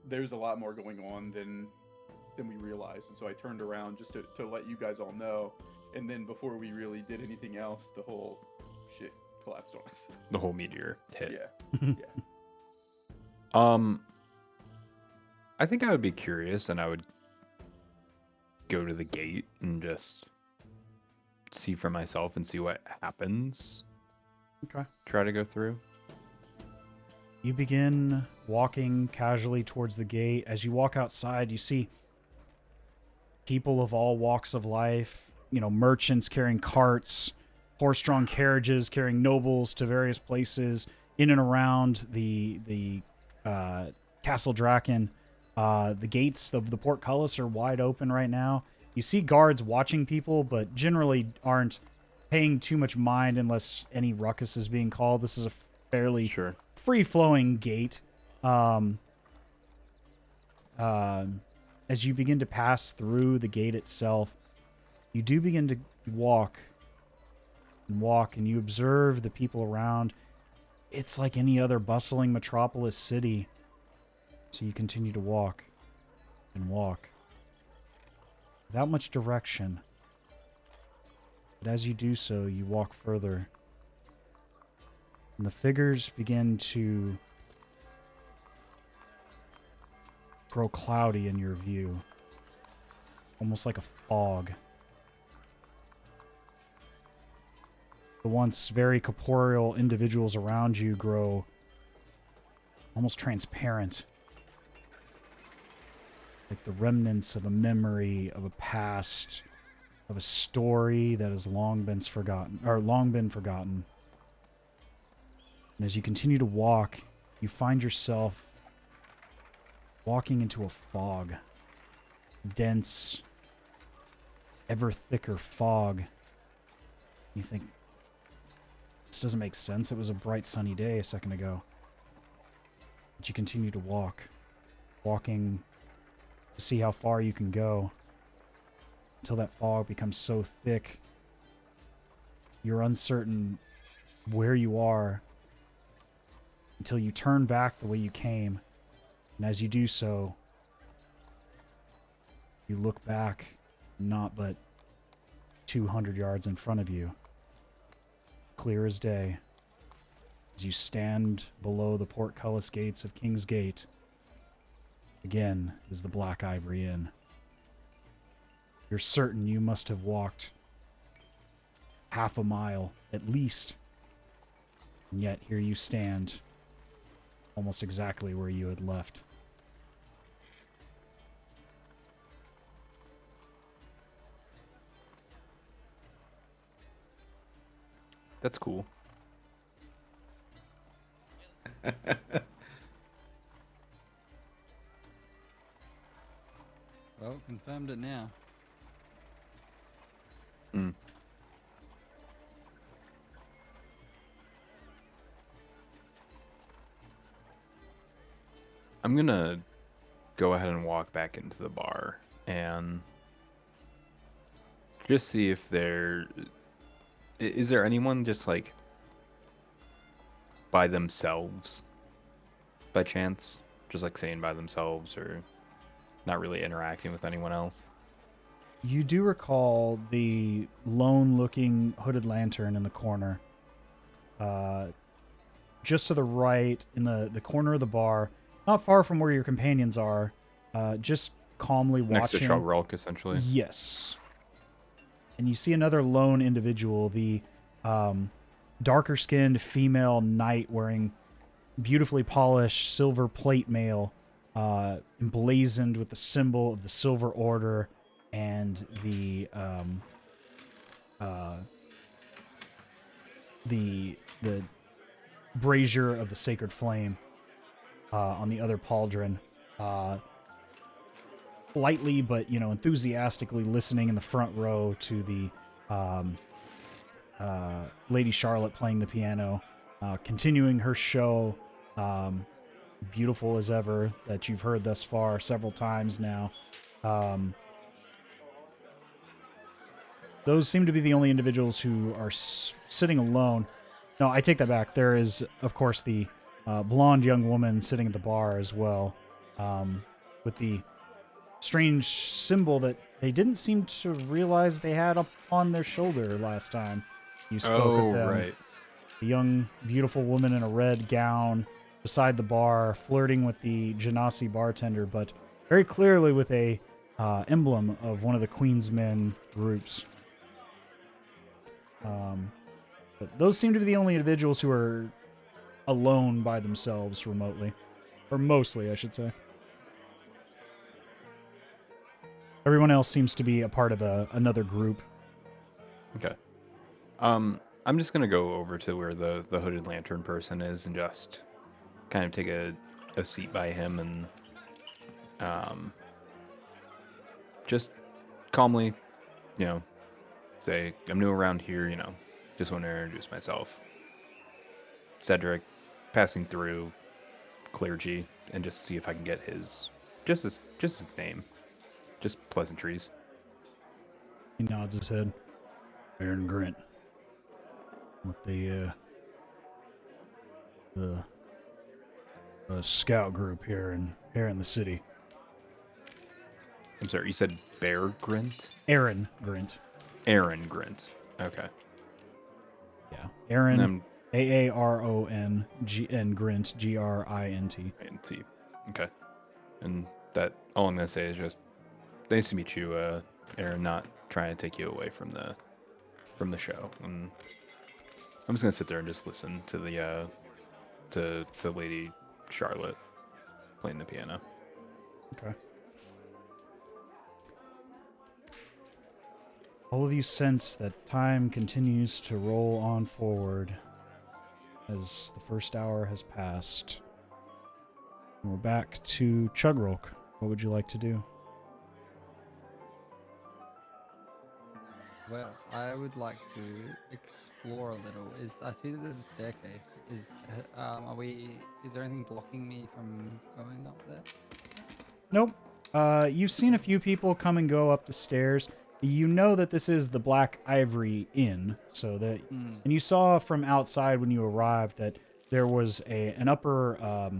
"There's a lot more going on than we realized." And so I turned around just to let you guys all know. And then before we really did anything else, the whole shit collapsed on us. the whole meteor hit? Yeah. I think I would be curious, and I would go to the gate and just see for myself and see what happens. Okay. Try to go through. You begin walking casually towards the gate. As you walk outside, you see people of all walks of life, merchants carrying carts, horse-drawn carriages carrying nobles to various places in and around the Castle Draken. The gates of the portcullis are wide open right now. You see guards watching people, but generally aren't paying too much mind unless any ruckus is being called. This is a fairly free-flowing gate. As you begin to pass through the gate itself, you do begin to walk, and you observe the people around. It's like any other bustling metropolis city. So you continue to walk and walk without much direction. But as you do so, you walk further. And the figures begin to grow cloudy in your view. Almost like a fog. The once very corporeal individuals around you grow almost transparent. Like the remnants of a memory, of a past, of a story that has long been forgotten. And as you continue to walk, you find yourself walking into a fog. Dense, ever thicker fog. You think, this doesn't make sense. It was a bright sunny day a second ago. But you continue to walk. Walking to see how far you can go until that fog becomes so thick you're uncertain where you are until you turn back the way you came. And as you do so, you look back, not but 200 yards in front of you, clear as day, as you stand below the portcullis gates of King's Gate. Again is the Black Ivory Inn. You're certain you must have walked half a mile, at least. And yet here you stand, almost exactly where you had left. That's cool. Well, confirmed it now. I'm gonna go ahead and walk back into the bar and just see if is there anyone just like by themselves by chance, just like saying by themselves or not really interacting with anyone else. You do recall the lone-looking hooded lantern in the corner. Just to the right, in the corner of the bar, not far from where your companions are, just calmly watching. Next to Chugrulk, essentially. Yes. And you see another lone individual, the darker skinned female knight wearing beautifully polished silver plate mail, emblazoned with the symbol of the Silver Order and the brazier of the Sacred Flame on the other pauldron. Lightly but enthusiastically listening in the front row to the Lady Charlotte playing the piano, continuing her show, beautiful as ever, that you've heard thus far several times now. Those seem to be the only individuals who are sitting alone. No, I take that back. There is, of course, the blonde young woman sitting at the bar as well, with the strange symbol that they didn't seem to realize they had up on their shoulder last time you spoke of them. Right. The young, beautiful woman in a red gown beside the bar, flirting with the Genasi bartender, but very clearly with a emblem of one of the Queen's Men groups. But those seem to be the only individuals who are alone by themselves remotely. Or mostly, I should say. Everyone else seems to be a part of another group. Okay. I'm just gonna go over to where the hooded lantern person is and just kind of take a seat by him and just calmly, say, I'm new around here, just want to introduce myself. Cedric, passing through clergy, and just see if I can get his name. Just pleasantries. He nods his head. Aaron Grint. With the scout group here in the city. I'm sorry, you said Bear Grint? Aaron Grint. Aaron Grint. Okay. Yeah. Aaron, And Aaron and Grint, Grint. INT. Okay. And that, all I'm going to say is just, nice to meet you, Aaron, not trying to take you away from the show. And I'm just going to sit there and just listen to the, to Lady Charlotte playing the piano. Okay. All of you sense that time continues to roll on forward as the first hour has passed. And we're back to Chugrulk. What would you like to do? Well, I would like to explore a little. I see that there's a staircase. Is there anything blocking me from going up there? Nope. You've seen a few people come and go up the stairs. You know that this is the Black Ivory Inn, so that, and you saw from outside when you arrived that there was an upper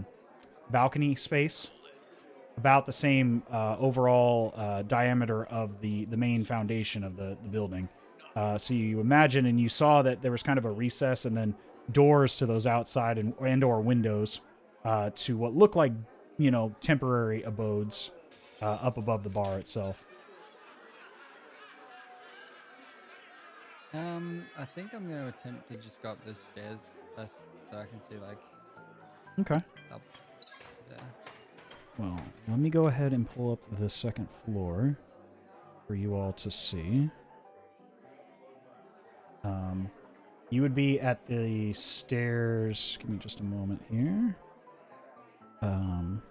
balcony space, about the same overall diameter of the main foundation of the building. So you imagine, and you saw that there was kind of a recess, and then doors to those outside and or windows to what look like temporary abodes up above the bar itself. I think I'm going to attempt to just go up those stairs that I can see, like, Okay. up there. Well, let me go ahead and pull up the second floor for you all to see. You would be at the stairs. Give me just a moment here. I don't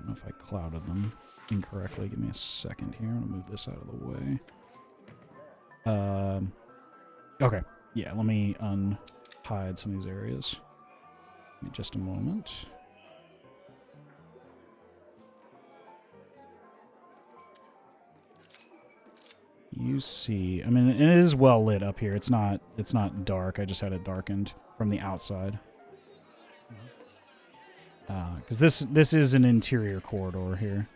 know if I clouded them incorrectly. Give me a second here. I'm going to move this out of the way. Okay. Yeah, let me unhide some of these areas. Give me just a moment. You see, I mean, it is well lit up here. It's not dark. I just had it darkened from the outside. Because this is an interior corridor here.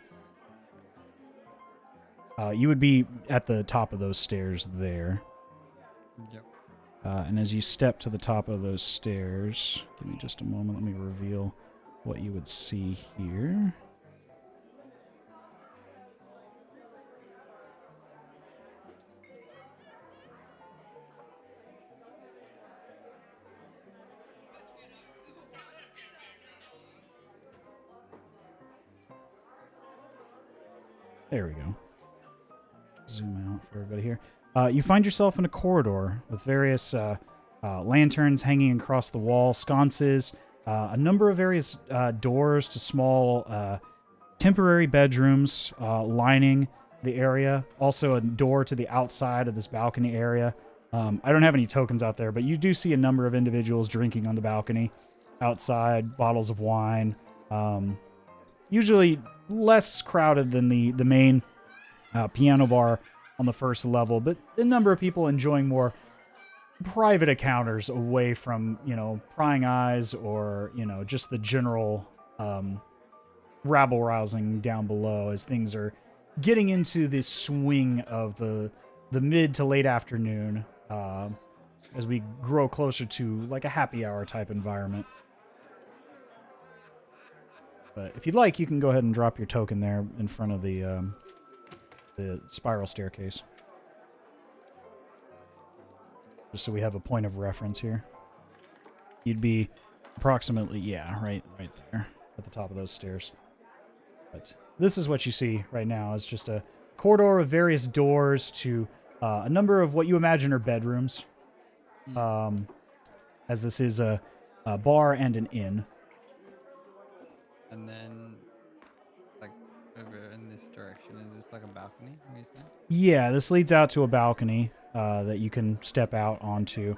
You would be at the top of those stairs there. Yep. And as you step to the top of those stairs, give me just a moment. Let me reveal what you would see here. There we go. Zoom out for everybody here. You find yourself in a corridor with various lanterns hanging across the wall, sconces, a number of various doors to small temporary bedrooms lining the area. Also a door to the outside of this balcony area. I don't have any tokens out there, but you do see a number of individuals drinking on the balcony outside, bottles of wine. Usually less crowded than the main piano bar on the first level, but a number of people enjoying more private encounters away from, prying eyes or, just the general rabble-rousing down below as things are getting into this swing of the mid to late afternoon as we grow closer to like a happy hour type environment. But if you'd like, you can go ahead and drop your token there in front of the spiral staircase. Just so we have a point of reference here. You'd be approximately, right there at the top of those stairs. But this is what you see right now. It's just a corridor with various doors to a number of what you imagine are bedrooms. As this is a bar and an inn. And then, like, over in this direction, is this like a balcony? Yeah, this leads out to a balcony that you can step out onto.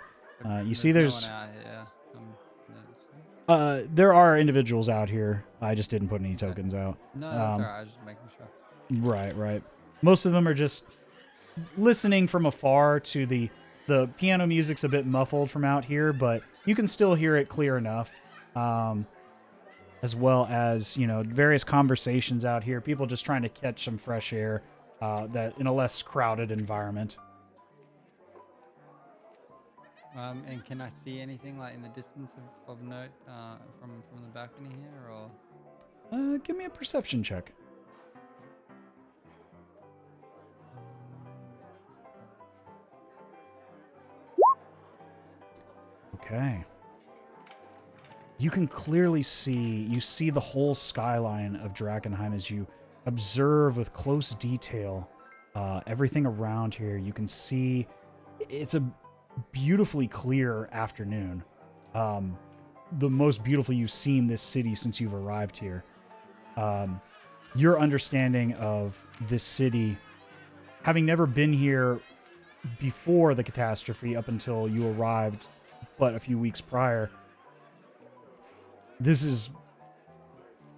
You see there's... No one out here, I'm noticing. There are individuals out here. I just didn't put any tokens out. No, that's alright. I was just making sure. Right. Most of them are just listening from afar to the piano music's a bit muffled from out here, but you can still hear it clear enough. As well as, various conversations out here. People just trying to catch some fresh air that in a less crowded environment. And can I see anything like in the distance of note from the balcony here, or? Give me a perception check. Okay. You can clearly see the whole skyline of Drakenheim as you observe with close detail everything around here. You can see it's a beautifully clear afternoon. The most beautiful you've seen this city since you've arrived here. Your understanding of this city, having never been here before the catastrophe up until you arrived but a few weeks prior, this is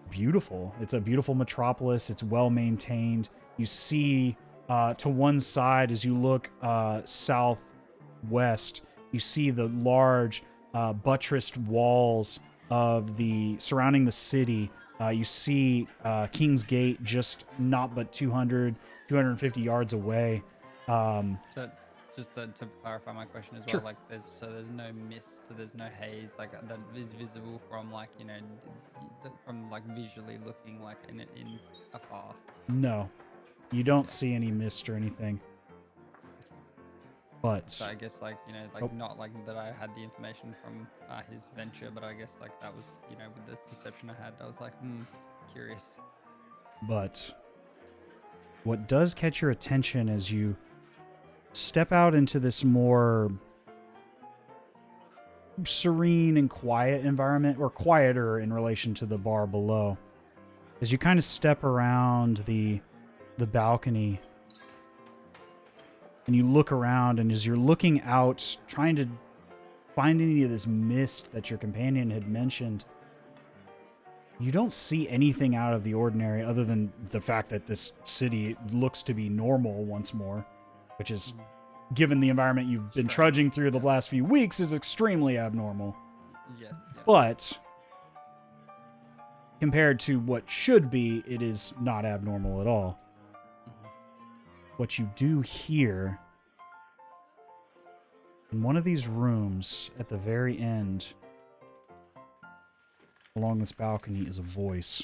beautiful. It's a beautiful metropolis. It's well maintained. You see to one side as you look southwest, you see the large buttressed walls of the surrounding the city. You see King's Gate just not but 250 yards away. So just to clarify my question as well, Sure. like there's no mist, there's no haze like that is visible from like from like visually looking like in afar. No, you don't see any mist or anything. But So I guess not like that I had the information from his venture, but I guess like that was with the perception I had, I was like curious. But what does catch your attention as you step out into this more serene and quiet environment, or quieter in relation to the bar below, as you kind of step around the balcony and you look around, and as you're looking out trying to find any of this mist that your companion had mentioned, you don't see anything out of the ordinary other than the fact that this city looks to be normal once more, which is, given the environment you've been trudging through the last few weeks, is extremely abnormal. Yes. Yeah. But compared to what should be, it is not abnormal at all. What you do hear in one of these rooms at the very end along this balcony is a voice.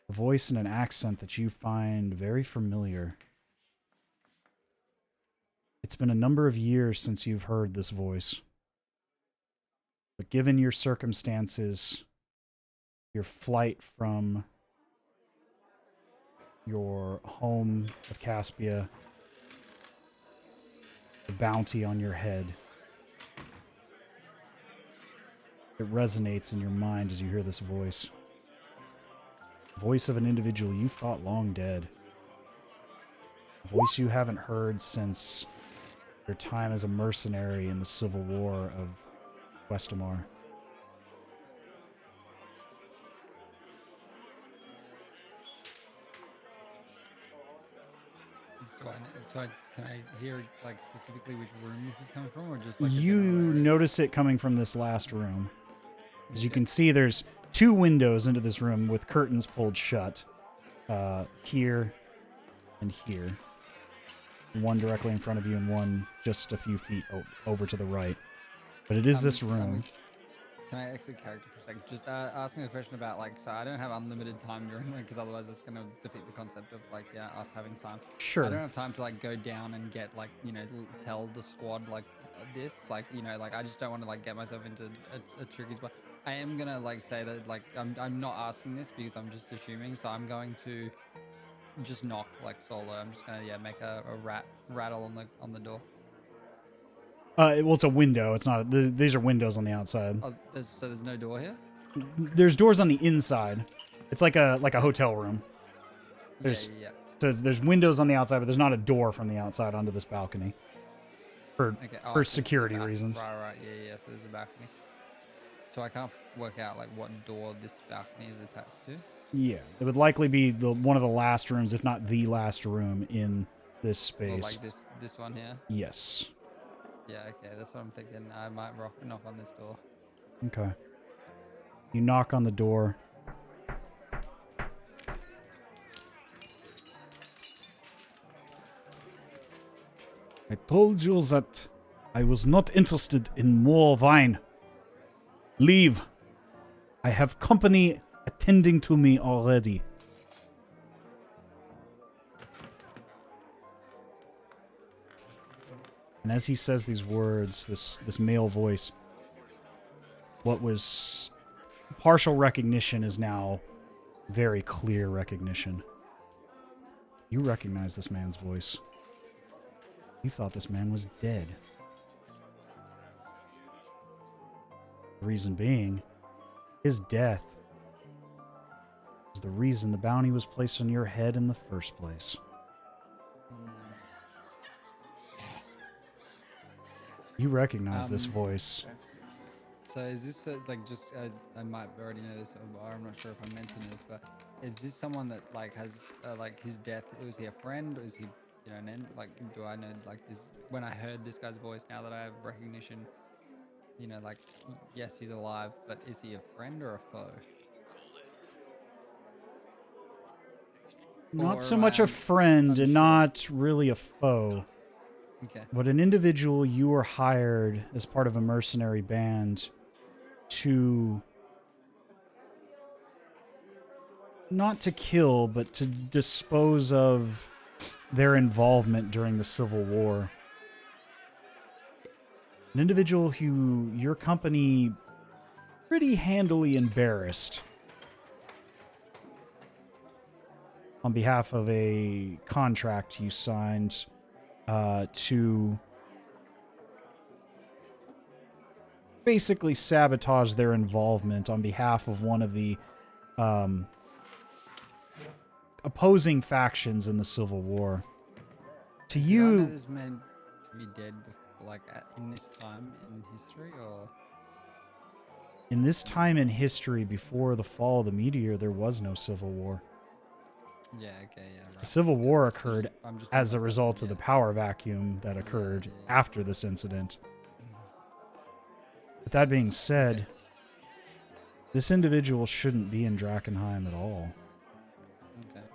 A voice in an accent that you find very familiar. It's been a number of years since you've heard this voice. But given your circumstances, your flight from your home of Caspia, the bounty on your head. It resonates in your mind as you hear this voice. Voice of an individual you thought long dead. A voice you haven't heard since your time as a mercenary in the Civil War of Westamar. Can I hear like specifically which room this is coming from, or just like You notice it coming from this last room. As you can see, there's 2 windows into this room with curtains pulled shut. Here and here. One directly in front of you and one just a few feet over to the right. But it is this room. Can I exit character for a second? Just asking a question about like, so I don't have unlimited time during it because otherwise it's going to defeat the concept of like, yeah, us having time. Sure. I don't have time to like go down and get like, you know, tell the squad like this, like, you know, like I just don't want to like get myself into a tricky spot. I am going to like say that like, I'm not asking this because I'm just assuming. So I'm going to just knock like solo. I'm just going to, make a rattle on the door. Well, it's a window. It's not. These are windows on the outside. Oh, there's no door here? There's doors on the inside. It's like a hotel room. There's So there's windows on the outside, but there's not a door from the outside onto this balcony. For security reasons. Right. Yeah. So there's a balcony. So I can't work out like what door this balcony is attached to. Yeah, it would likely be one of the last rooms, if not the last room in this space. Well, like this one here. Yes. Yeah, okay, that's what I'm thinking. I might knock on this door. Okay. You knock on the door. I told you that I was not interested in more wine. Leave. I have company attending to me already. And as he says these words, this male voice, what was partial recognition is now very clear recognition. You recognize this man's voice. You thought this man was dead. The reason being, his death is the reason the bounty was placed on your head in the first place. You recognize this voice. So is this like just I might already know this, or I'm not sure if I'm mentioning this, but is this someone that like has like his death? Was he a friend? Or is he, you know, like do I know like this? When I heard this guy's voice, now that I have recognition, you know, like yes, he's alive, but is he a friend or a foe? Not so much a friend and not really a foe. Okay. But an individual you were hired as part of a mercenary band to not to kill, but to dispose of their involvement during the Civil War. An individual who your company pretty handily embarrassed on behalf of a contract you signed to basically sabotage their involvement on behalf of one of the opposing factions in the Civil War. To Do I you, know this man to be dead before, like in this time in history, or in this time in history before the fall of the meteor, there was no Civil War. yeah, okay, yeah, right. The Civil War occurred I'm just as a myself, result of the yeah. power vacuum that occurred yeah. after this incident. With that being said, this individual shouldn't be in Drakenheim at all. Okay.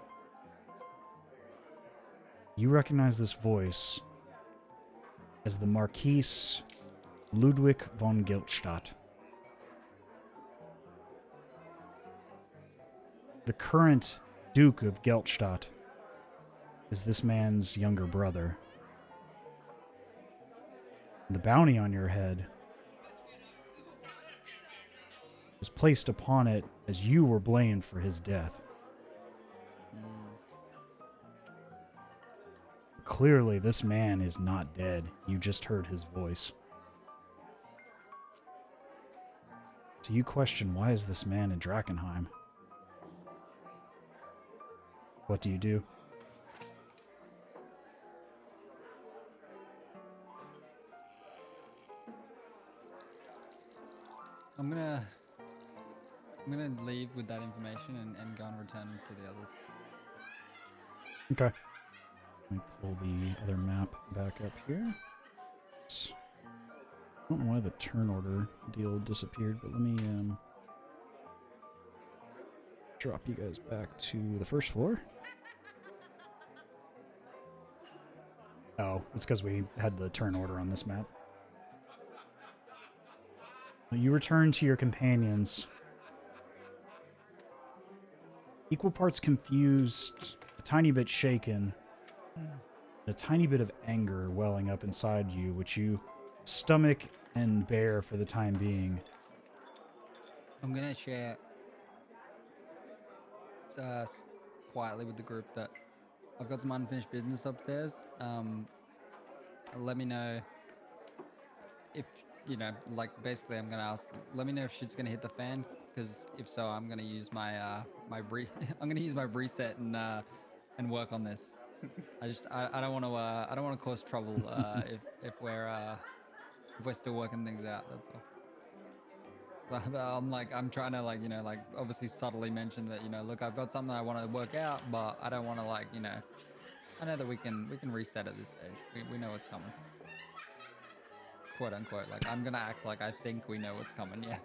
You recognize this voice as the Marquis Ludwig von Geltstadt. The current Duke of Geltstadt is this man's younger brother. The bounty on your head was placed upon it as you were blamed for his death. clearly this man is not dead. You just heard his voice. So you question, why is this man in Drakenheim? What do you do? I'm gonna leave with that information and go and return to the others. Okay. Let me pull the other map back up here. I don't know why the turn order deal disappeared, but let me drop you guys back to the first floor. Oh, it's because we had the turn order on this map. You return to your companions. Equal parts confused, a tiny bit shaken, a tiny bit of anger welling up inside you, which you stomach and bear for the time being. I'm gonna share quietly with the group that I've got some unfinished business upstairs. Let me know if, you know, like basically I'm gonna ask, let me know if shit's gonna hit the fan, because if so, I'm gonna use my I'm gonna use my reset and work on this. I don't want to cause trouble if we're still working things out. That's all. So I'm trying to, like, you know, like obviously subtly mention that, you know, look, I've got something I want to work out, but I don't want to, like, you know, I know that we can reset at this stage. We know what's coming. Quote unquote. Like, I'm gonna act like I think we know what's coming. Yeah.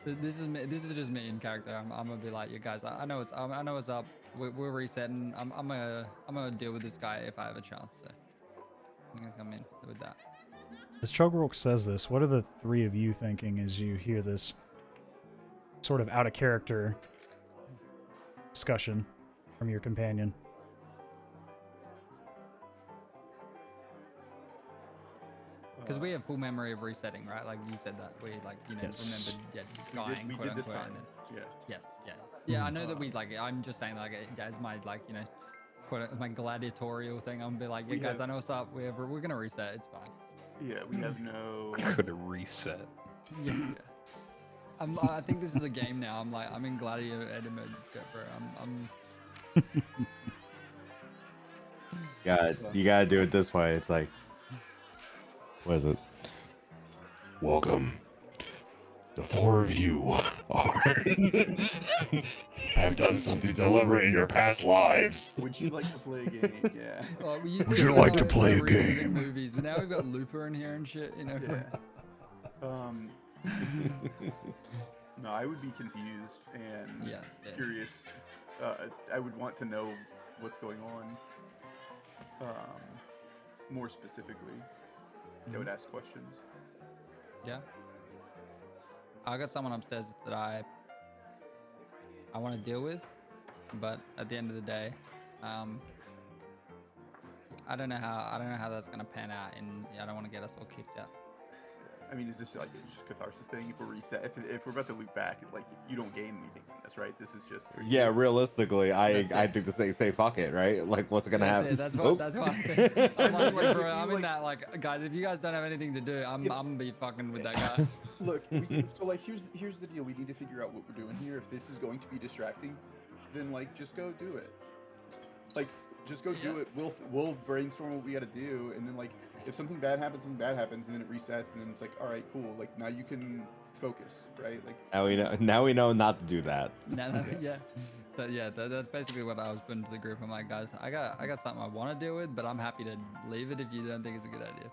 This is me. This is just me in character. I'm gonna be like, you guys. I know what's up. We're resetting. I'm gonna deal with this guy if I have a chance. So I'm gonna come in with that. As Chugrulk says this, what are the three of you thinking as you hear this sort of out of character discussion from your companion? Because we have full memory of resetting, right? Like you said that we, like, you know, Yes. remembered dying, we quote did this unquote. time. And then, Yeah. yes, yeah. I know that we, like. I'm just saying, like, as my, like, you know, quote, my gladiatorial thing. I'm gonna be like, yeah, We guys, have- I know what's up. We're gonna reset. It's fine. Yeah, we have no. Could have reset. Yeah. I think this is a game now. I'm in gladiator mode, bro. You gotta do it this way. It's like, what is it? Welcome. The four of you have done something deliberate in your past lives. Would you like to play a game? Yeah. We used Would to you do like that to with, play a revisiting game? movies, but now we've got Looper in here and shit. You know. Yeah. No, I would be confused and Yeah. curious. I would want to know what's going on. More specifically, I would ask questions. Yeah. I got someone upstairs that I want to deal with, but at the end of the day, I don't know how that's gonna pan out, and I don't want to get us all kicked out. I mean, is this like just catharsis thing? If we're reset, if we're about to loop back, like you don't gain anything from this, right? This is just Yeah, realistically, I That's it. think to say fuck it, right? Like, what's gonna happen? That's Oop. what I think. I'm like, Like, bro, if I'm you, in like- that, like, guys, if you guys don't have anything to do, I'm gonna be fucking with that guy. Look, so like here's the deal. We need to figure out what we're doing here. If this is going to be distracting, then like just go do it. Like just go do it. We'll brainstorm what we got to do, and then like if something bad happens, and then it resets, and then it's like, all right, cool. Like now you can focus, right? Like Now we know not to do that. No, yeah. So yeah, that's basically what I was putting to the group. I'm like, guys, I got something I want to deal with, but I'm happy to leave it if you don't think it's a good idea.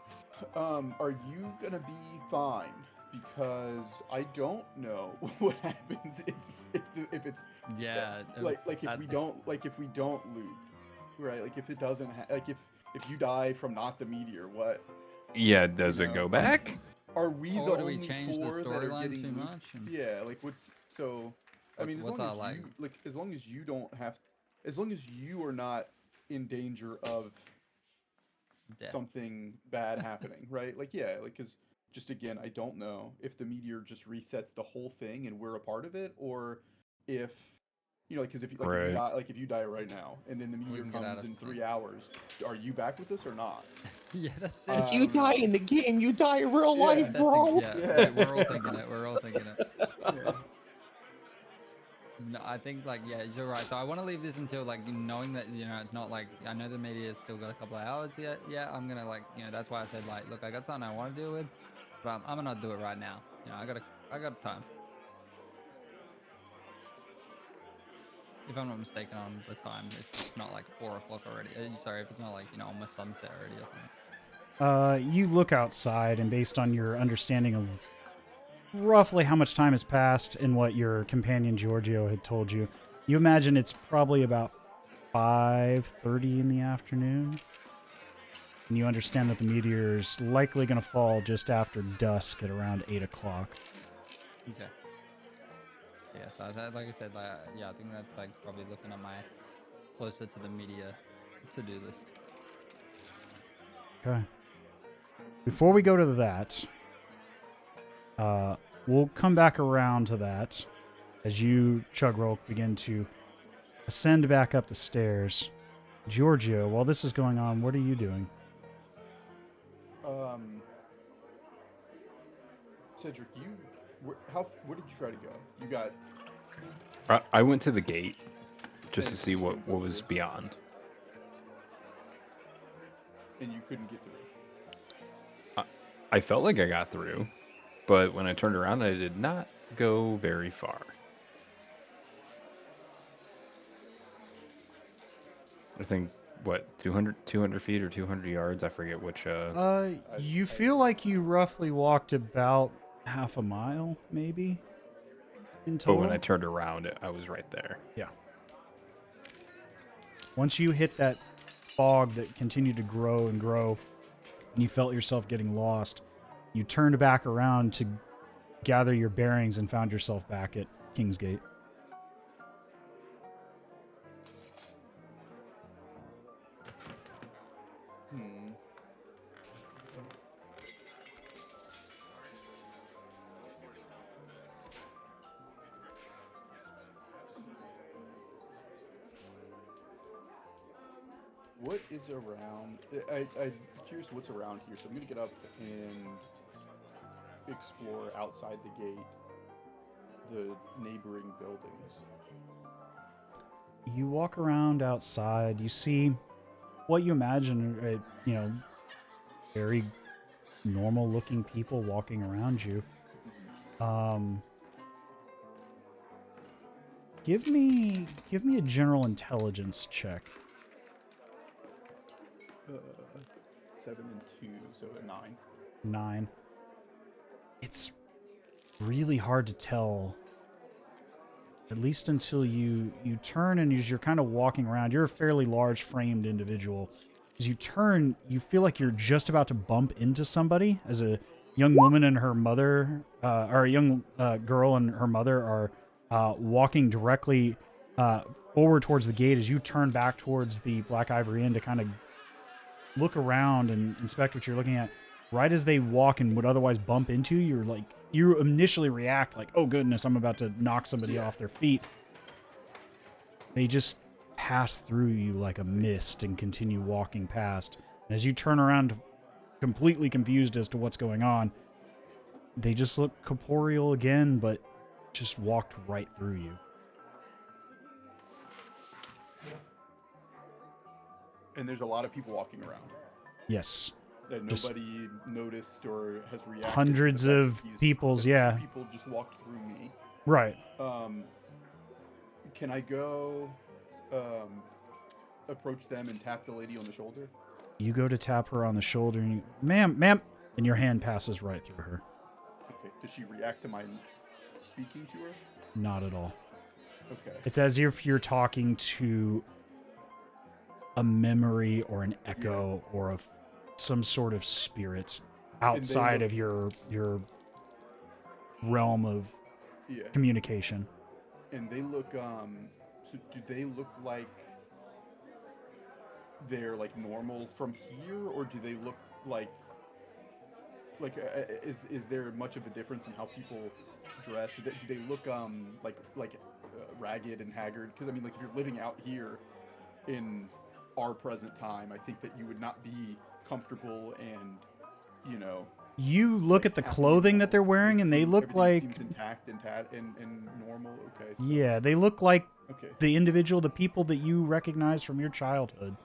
are you gonna be fine? Because I don't know what happens if it's Yeah. like if we don't loop, right? Like if it doesn't like if you die from not the meteor, what Yeah, does it know. go back? are we Or the do we only change the four that are storyline getting too looped? much? And Yeah, like what's so I mean, as what's long our, as like- you like as long as you don't have as long as you are not in danger of death. something bad happening, right? Like yeah, like cuz just again, I don't know if the meteor just resets the whole thing and we're a part of it, or if You know, like because if you Right. if you die right now, and then the meteor can get out comes of in sync. 3 hours, are you back with us or not? Yeah, that's Uh, it. You die in the game, you die in real Yeah. life, That's bro. yeah. We're all thinking it. We're all thinking it. Yeah. No, I think like yeah, you're right. So I want to leave this until like knowing that it's not like I know the media's still got a couple of hours yet. Yeah, I'm gonna like that's why I said like look, I got something I want to deal with, but I'm gonna not do it right now. I got time. If I'm not mistaken on the time, if it's not like 4 o'clock already. Sorry, if it's not like almost sunset already or something. You look outside, and based on your understanding of roughly how much time has passed and what your companion Giorgio had told you, you imagine it's probably about 5:30 in the afternoon. And you understand that the meteor's likely going to fall just after dusk at around 8 o'clock. Okay. Yeah, so like I said, I think that's like probably looking at my closer to the media to-do list. Okay. Before we go to that, we'll come back around to that as you, Chugrulk, begin to ascend back up the stairs. Giorgio, while this is going on, what are you doing? Cedric, where did you try to go? You got I went to the gate just to And see you what couldn't go was through? beyond. and you couldn't get through. I felt like I got through, but when I turned around, I did not go very far. I think, what, 200 feet or 200 yards? I forget which. You feel like you roughly walked about half a mile, maybe, in But total. when I turned around, I was right there. Yeah. Once you hit that fog that continued to grow and grow, and you felt yourself getting lost, you turned back around to gather your bearings and found yourself back at Kingsgate. What is around? I'm curious what's around here, so I'm gonna get up and explore outside the gate, the neighboring buildings. You walk around outside. You see what you imagine, very normal-looking people walking around you. Give me a general intelligence check. 7 and 2, so a 9. 9. It's really hard to tell, at least until you turn, and as you're kind of walking around, you're a fairly large framed individual. As you turn, you feel like you're just about to bump into somebody, as a young woman and her mother, or a young girl and her mother are walking directly forward towards the gate as you turn back towards the Black Ivory Inn to kind of look around and inspect what you're looking at. Right as they walk and would otherwise bump into you, you initially react like, oh goodness, I'm about to knock somebody off their feet. They just pass through you like a mist and continue walking past. And as you turn around, completely confused as to what's going on, they just look corporeal again, but just walked right through you. And there's a lot of people walking around. Yes. That Just nobody noticed or has reacted. hundreds to the fact of that these- peoples, that yeah. two people just walked through me. Right. Can I go approach them and tap the lady on the shoulder? You go to tap her on the shoulder, and you, ma'am, and your hand passes right through her. Okay. Does she react to my speaking to her? Not at all. Okay. It's as if you're talking to a memory or an echo or some sort of spirit outside of your realm of communication. And they look so do they look like they're like normal from here, or do they look like is there much of a difference in how people dress? Do they look ragged and haggard? Because I mean, like if you're living out here in our present time, I think that you would not be comfortable and, you know. You look at the clothing that they're wearing, and they look everything like seems intact and normal. Okay. So, yeah, they look like Okay. the people that you recognize from your childhood.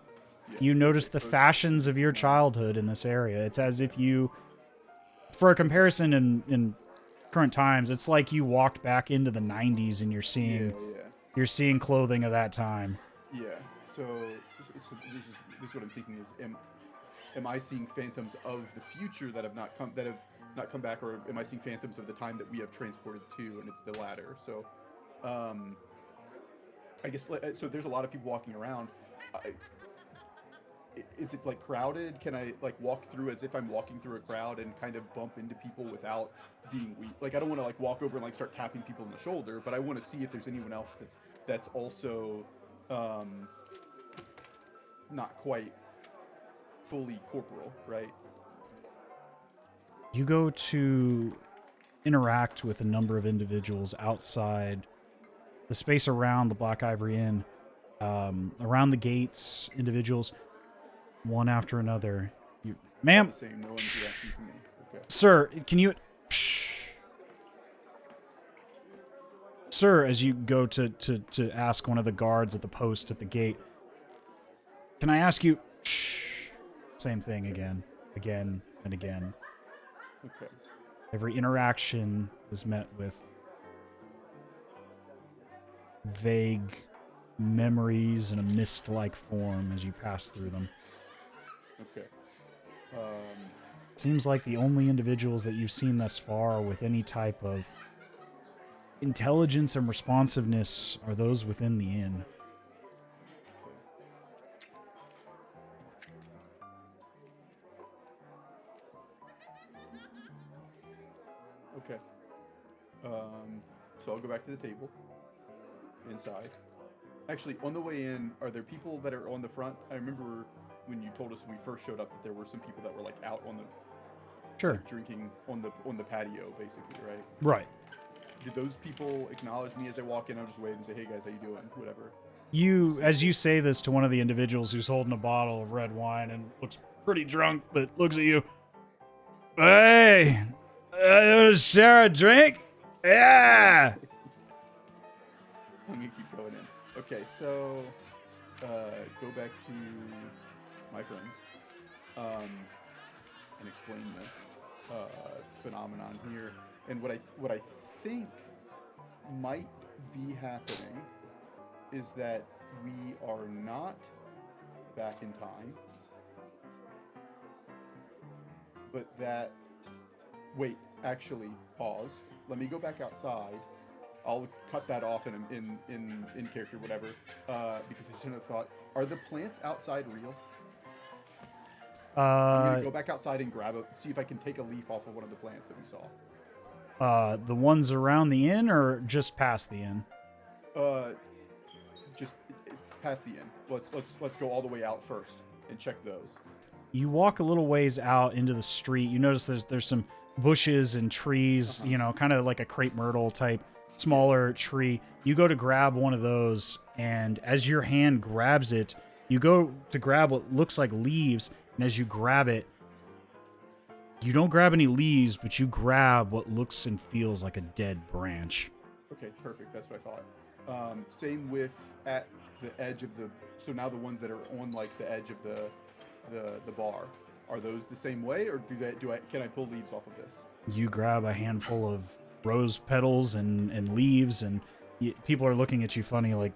Yeah, You notice okay, the so it's- fashions of your it's not- childhood in this area. It's as if you, for a comparison in current times, it's like you walked back into the 90s and you're seeing clothing of that time. Yeah. So this is what I'm thinking is am I seeing phantoms of the future that have not come back, or am I seeing phantoms of the time that we have transported to, and it's the latter? So, I guess so. There's a lot of people walking around. Is it like crowded? Can I like walk through as if I'm walking through a crowd and kind of bump into people without being weak? Like I don't want to like walk over and like start tapping people on the shoulder, but I want to see if there's anyone else that's also not quite fully corporal, right? You go to interact with a number of individuals outside the space around the Black Ivory Inn, around the gates, individuals, one after another. Ma'am, Saying no one's reacting to me. Okay. sir, can you... Sir, as you go to ask one of the guards at the post at the gate, can I ask you... Same thing again and again. Okay. Every interaction is met with vague memories in a mist-like form as you pass through them. Okay. It seems like the only individuals that you've seen thus far with any type of intelligence and responsiveness are those within the inn. Okay. So I'll go back to the table inside. Actually, on the way in, are there people that are on the front? I remember when you told us when we first showed up that there were some people that were like out on the Sure. drinking on the patio, basically, right? Right. Did those people acknowledge me as I walk in? I'll just wave and say, "Hey guys, how you doing?" Whatever. You, as you say this to one of the individuals who's holding a bottle of red wine and looks pretty drunk, but looks at you. Hey, share a drink? Yeah. I'm gonna keep going in. Okay, so go back to my friends and explain this phenomenon here. And what I think might be happening is that we are not back in time, but that actually pause. Let me go back outside. I'll cut that off in character, whatever, because I shouldn't have thought. Are the plants outside real? I'm gonna go back outside and see if I can take a leaf off of one of the plants that we saw. The ones around the inn or just past the inn? Just past the inn. Let's go all the way out first and check those. You walk a little ways out into the street. You notice there's some bushes and trees, you know, kind of like a crepe myrtle type smaller tree. You go to grab one of those, and as your hand grabs it, you go to grab what looks like leaves, and as you grab it, you don't grab any leaves, but you grab what looks and feels like a dead branch. Okay, perfect. That's what I thought. Same with at the edge of the. So now the ones that are on like the edge of the bar, are those the same way, or can I pull leaves off of this? You grab a handful of rose petals and leaves, and people are looking at you funny like,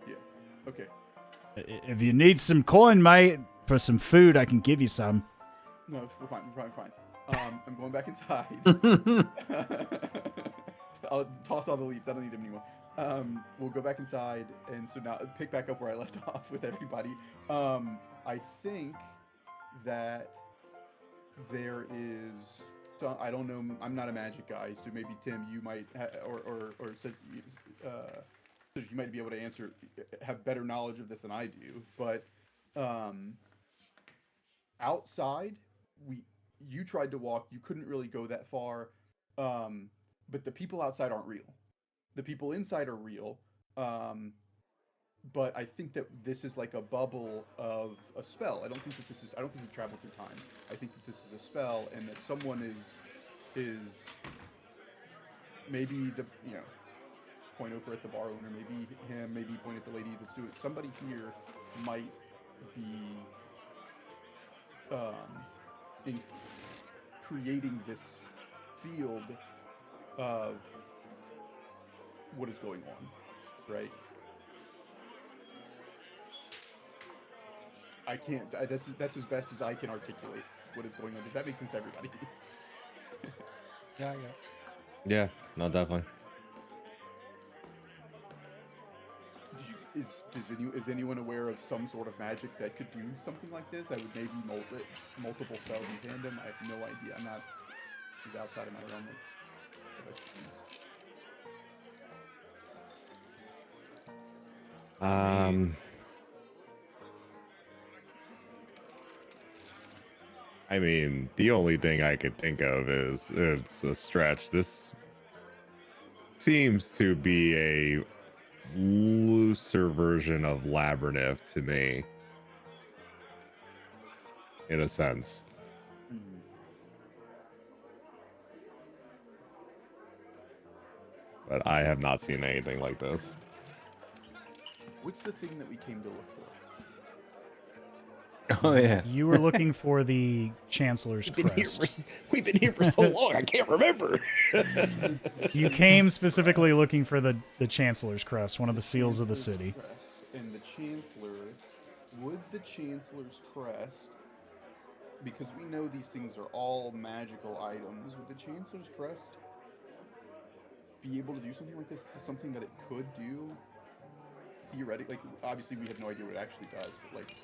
yeah, okay. If you need some coin, mate, for some food, I can give you some. No, we're fine. I'm going back inside. I'll toss all the leaves. I don't need them anymore. We'll go back inside, and so now pick back up where I left off with everybody. I think that there is. So I don't know. I'm not a magic guy, so maybe Tim, you might, or said, you might be able to have better knowledge of this than I do. But outside, you tried to walk. You couldn't really go that far. But the people outside aren't real. The people inside are real. But I think that this is like a bubble of a spell. I don't think we've traveled through time. I think that this is a spell, and that someone is maybe point over at the bar owner, maybe him, maybe point at the lady that's doing it. Somebody here might be in creating this field of what is going on, right? I can't. That's as best as I can articulate what is going on. Does that make sense to everybody? Yeah. Yeah, no, definitely. Is anyone aware of some sort of magic that could do something like this? I would maybe multiple spells in tandem. I have no idea. I'm not. This is outside of my realm of expertise. I mean, the only thing I could think of is it's a stretch. This seems to be a looser version of Labyrinth to me, in a sense. But I have not seen anything like this. What's the thing that we came to look for? Oh yeah. You were looking for the Chancellor's Crest. We've been here for so long, I can't remember. You came specifically looking for the Chancellor's Crest, one of the seals of the Chancellor's city. Crest. And the Chancellor, would the Chancellor's Crest, because we know these things are all magical items, would the Chancellor's Crest be able to do something like this? Something that it could do? Theoretically, like, obviously we have no idea what it actually does, but like,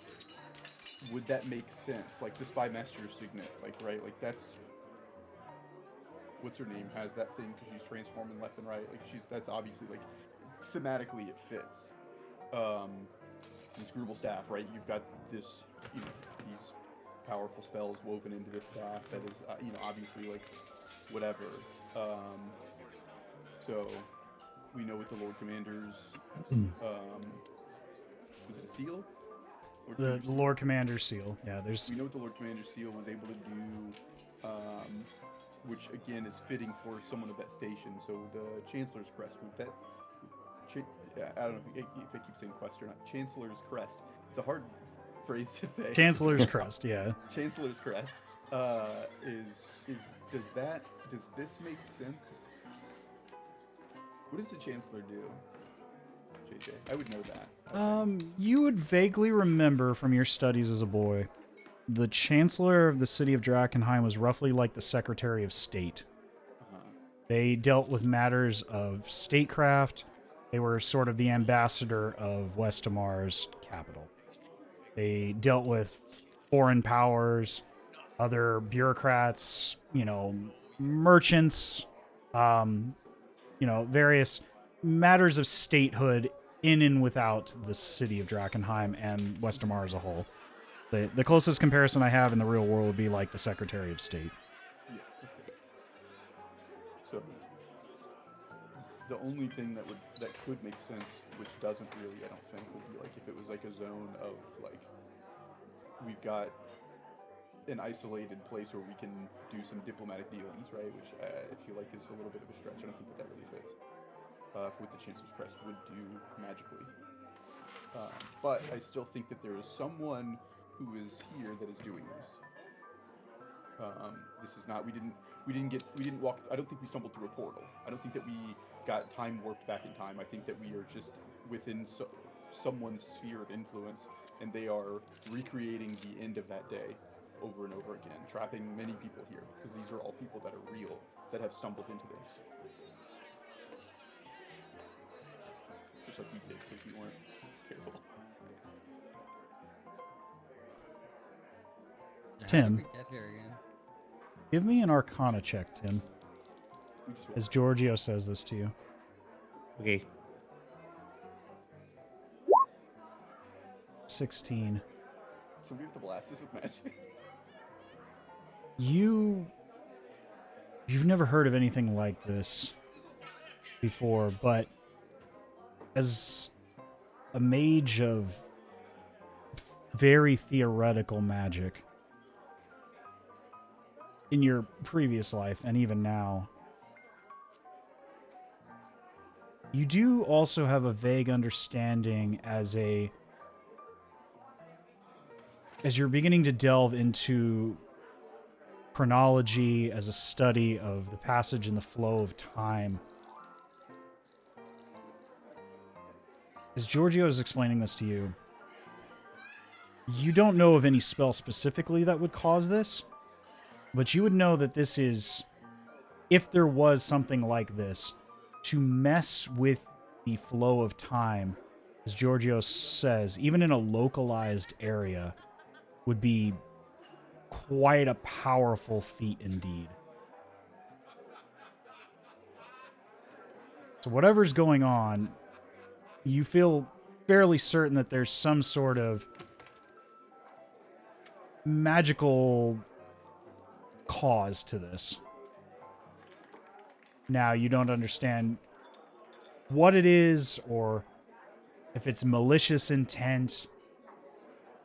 would that make sense? Like the Spy Master's Signet, like, right? Like that's, what's her name has that thing because she's transforming left and right. Like that's obviously like, thematically it fits. The Screwball Staff, right? You've got this, these powerful spells woven into this staff that is, obviously like, whatever. So we know with the Lord Commander's, was it a seal? The Lord Commander's seal. Yeah, there's. We know what the Lord Commander's seal was able to do, which again is fitting for someone of that station. So the Chancellor's Crest, would that? I don't know if I keep saying quest or not. Chancellor's Crest. It's a hard phrase to say. Chancellor's Crest. Yeah. Chancellor's Crest. Does this make sense? What does the Chancellor do? JJ, I would know that. You would vaguely remember from your studies as a boy, the Chancellor of the city of Drakenheim was roughly like the Secretary of State. They dealt with matters of statecraft. They were sort of the ambassador of Westamar's capital. They dealt with foreign powers, other bureaucrats, merchants, various matters of statehood in and without the city of Drakenheim and Westamar as a whole. The closest comparison I have in the real world would be like the Secretary of State. Yeah, okay. So the only thing that could make sense, which doesn't really, I don't think, would be like if it was like a zone of like, we've got an isolated place where we can do some diplomatic dealings, right? Which I feel like is a little bit of a stretch. I don't think that really fits. What the Chancellor's Crest would do magically. But I still think that there is someone who is here that is doing this. This is not, we didn't walk, I don't think we stumbled through a portal. I don't think that we got time warped back in time. I think that we are just within someone's sphere of influence, and they are recreating the end of that day over and over again, trapping many people here, because these are all people that are real, that have stumbled into this. Just like we did, because we weren't careful. Tim. How did we get here again? Give me an Arcana check, Tim. We just As Giorgio says this to you. Okay. 16. So we have to blast this with magic. You've never heard of anything like this before, but as a mage of very theoretical magic in your previous life and even now, you do also have a vague understanding as you're beginning to delve into chronology as a study of the passage and the flow of time. As Giorgio is explaining this to you, you don't know of any spell specifically that would cause this, but you would know that this is, if there was something like this, to mess with the flow of time, as Giorgio says, even in a localized area, would be quite a powerful feat indeed. So whatever's going on, you feel fairly certain that there's some sort of magical cause to this. Now, you don't understand what it is or if it's malicious intent.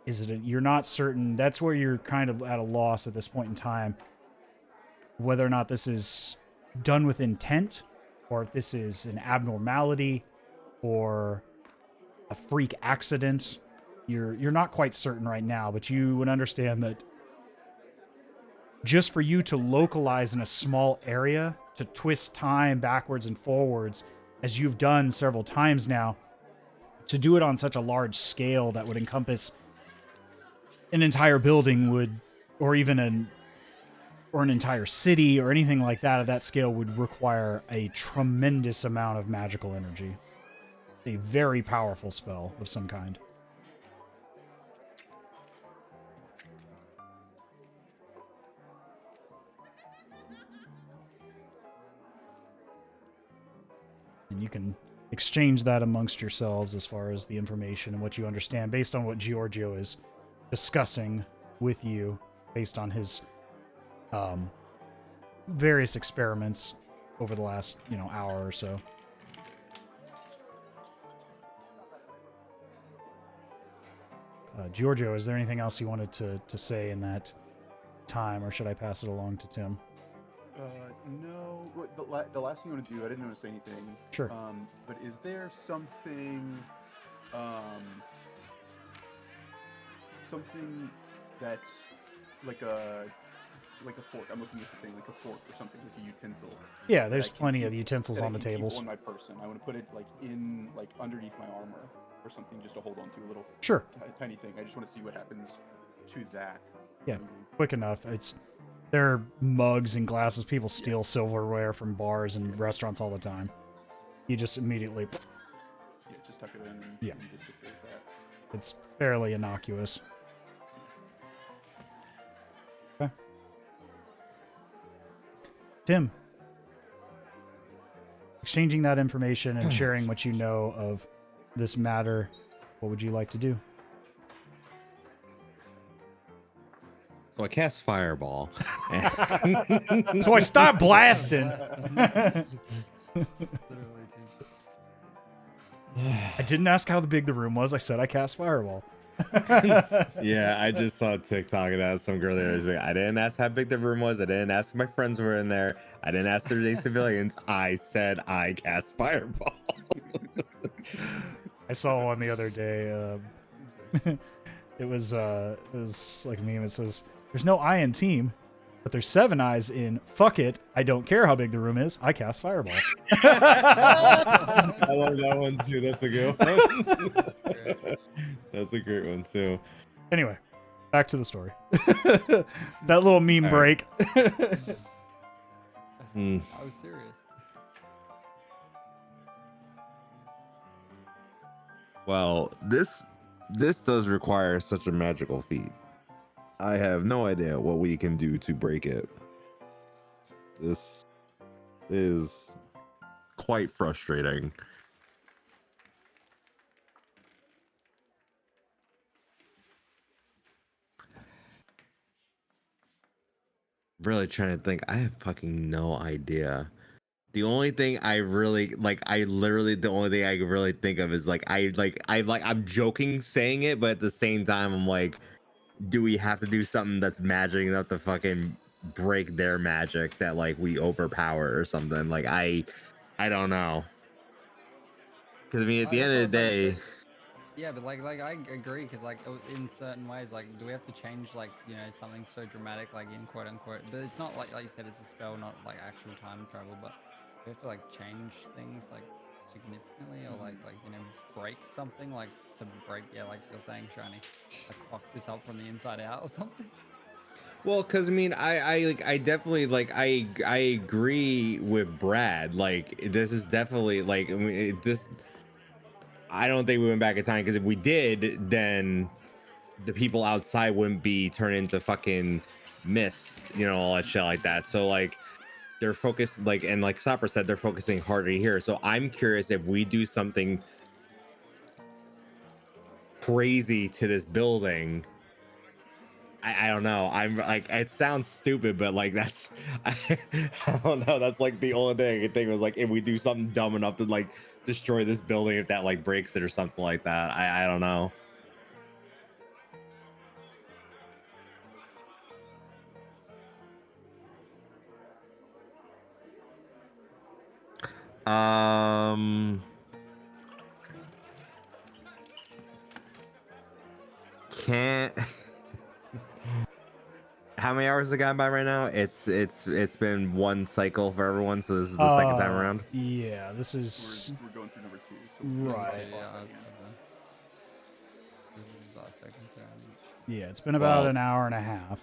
You're not certain. That's where you're kind of at a loss at this point in time. Whether or not this is done with intent, or if this is an abnormality, or a freak accident. You're not quite certain right now, but you would understand that just for you to localize in a small area, to twist time backwards and forwards, as you've done several times now, to do it on such a large scale that would encompass an entire building or even an entire city or anything like that of that scale would require a tremendous amount of magical energy. A very powerful spell of some kind. And you can exchange that amongst yourselves as far as the information and what you understand based on what Giorgio is discussing with you, based on his various experiments over the last, hour or so. Giorgio, is there anything else you wanted to say in that time, or should I pass it along to Tim? No. The last thing you want to do, I didn't want to say anything. Sure. But is there something that's like a fork? I'm looking at the thing, like a fork or something, like a utensil. Yeah, there's that I can plenty keep- of utensils that I on the can keep tables. on my person. I want to put it underneath my armor or something, just to hold on to a little Sure. tiny thing. I just want to see what happens to that. Yeah. Quick enough. There are mugs and glasses. People steal silverware from bars and restaurants all the time. You just immediately... Yeah, just tuck it in and, Yeah. and just sit there with that. It's fairly innocuous. Okay. Tim. Exchanging that information and sharing what you know of this matter, what would you like to do? So I cast Fireball. So I start blasting. Literally, dude. I didn't ask how big the room was. I said I cast Fireball. Yeah, I just saw TikTok and asked some girl there. Like, I didn't ask how big the room was. I didn't ask if my friends were in there. I didn't ask if there's any civilians. I said I cast Fireball. I saw one the other day. It was like a meme. It says, "There's no I in team, but there's 7 eyes in fuck it. I don't care how big the room is. I cast Fireball." I love that one too. That's a good one. That's a great one too. Anyway, back to the story. That little meme All break. Hmm. I was serious. Well, this does require such a magical feat. I have no idea what we can do to break it. This is quite frustrating. Really trying to think. I have fucking no idea. The only thing I really like, the only thing I can really think of is like, I'm joking saying it, but at the same time, I'm like, do we have to do something that's magic enough to fucking break their magic that like we overpower or something? Like, I don't know. Because I mean, at the That's end of the what, like, day, yeah, but like I agree because like in certain ways, like, do we have to change like something so dramatic like in quote unquote? But it's not like you said, it's a spell, not like actual time travel. But we have to like change things like significantly or like break something like to break. Yeah, like you're saying, Shiny, like fuck this up from the inside out or something. well, because I mean, I definitely like I agree with Brad. Like, this is definitely like, I mean, this. I don't think we went back in time, because if we did, then the people outside wouldn't be turned into fucking mist, all that shit like that. So like, they're focused, like, and like Stopper said, they're focusing harder here. So I'm curious if we do something crazy to this building. I don't know. I'm like, it sounds stupid, but like that's I don't know. That's like the only thing I could think was like, if we do something dumb enough to like destroy this building, if that like breaks it or something like that. I don't know. Can't. How many hours have gone by right now? It's been one cycle for everyone, so this is the second time around. Yeah, this is We're going through number 2. So right. Yeah, this is our second turn each. Yeah, it's been about an hour and a half.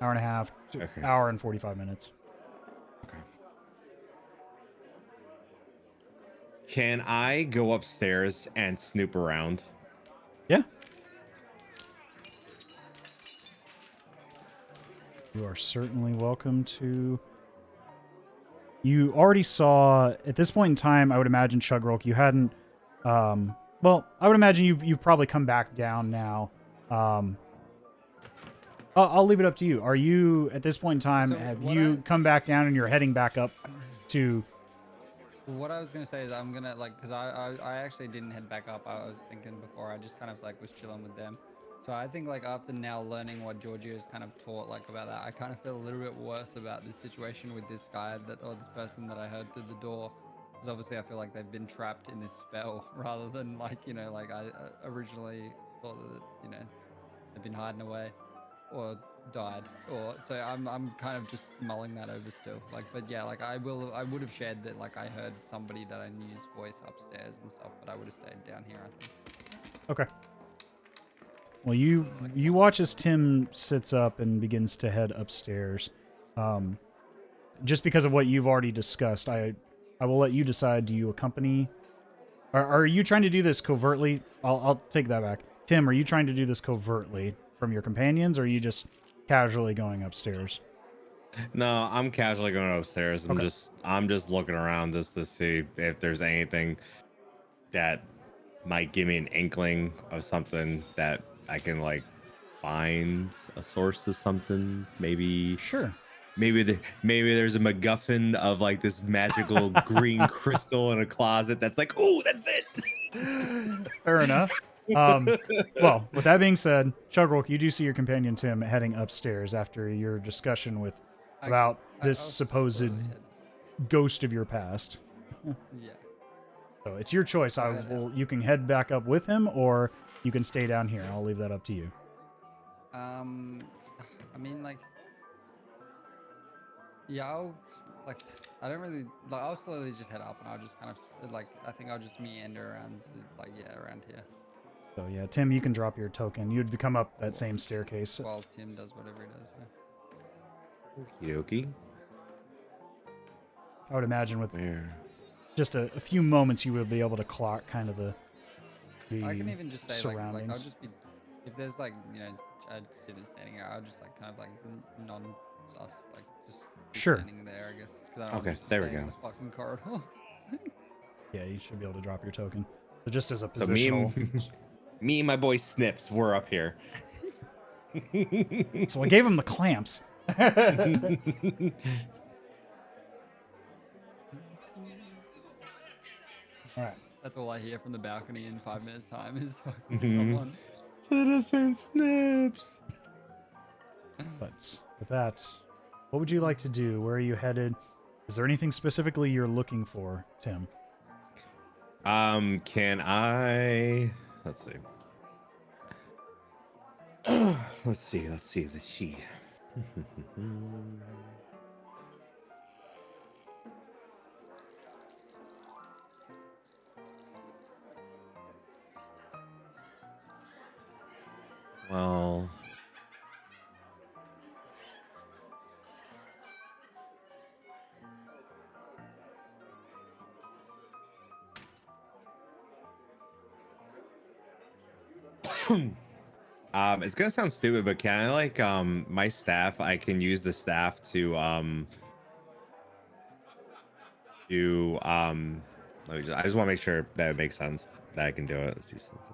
Hour and a half, Okay. hour and 45 minutes. Okay. Can I go upstairs and snoop around? Yeah. You are certainly welcome to. You already saw, at this point in time, I would imagine, Chugrulk, you hadn't, well, I would imagine you've probably come back down now. I'll leave it up to you. Are you, at this point in time, So have what you come back down and you're heading back up to... What I was gonna say is I'm gonna because I actually didn't head back up. I was thinking before, I just kind of like was chilling with them. So I think like after now learning what Georgio's kind of taught like about that, I kind of feel a little bit worse about this situation with this guy or this person that I heard through the door. Because obviously I feel like they've been trapped in this spell rather than like like I originally thought that they've been hiding away or died, or so I'm kind of just mulling that over still. Like, but yeah, like I would have shared that like I heard somebody that I knew's voice upstairs and stuff, but I would have stayed down here, I think. Okay. Well, you watch as Tim sits up and begins to head upstairs. Just because of what you've already discussed, I will let you decide. Do you accompany? Are you trying to do this covertly? I'll take that back. Tim, are you trying to do this covertly from your companions, or are you just casually going upstairs? No, I'm casually going upstairs. Okay. I'm just looking around just to see if there's anything that might give me an inkling of something that I can like find a source of something. Maybe Sure. maybe there's a MacGuffin of like this magical green crystal in a closet that's like, oh, that's it. Fair enough. Well, with that being said, Chugrulk, you do see your companion Tim heading upstairs after your discussion with about this I'll supposed slowly head. ghost of your past. Yeah. So it's your choice. You can head back up with him, or you can stay down here. I'll leave that up to you. I mean, like, yeah, I don't really, like, I'll slowly just head up and I'll just kind of, like, I think I'll just meander around, like, yeah, around here. So yeah, Tim, you can drop your token. You'd come up that same staircase. While Tim does whatever he does. Yeah. Okie dokie. I would imagine with Where? just a few moments, you will be able to clock kind of the I can even just say, like, surroundings. I'll just be, if there's, like, a student standing here, I'll just, like, kind of, like, non-sus, like, just be Sure. standing there, I guess. 'Cause I don't Okay, wanna just there we stay in go. the fucking corridor. Yeah, you should be able to drop your token. So just as a So positional. me and my boy Snips, we're up here. So I gave him the clamps. All right. That's all I hear from the balcony in 5 minutes' time is fucking Mhm. someone. Citizen Snips. But with that, what would you like to do? Where are you headed? Is there anything specifically you're looking for, Tim? Can I? Let's see. Let's see. The she. Well. It's gonna sound stupid, but can I like my staff? I can use the staff to Let me just. I just want to make sure that it makes sense that I can do it. Let's do something.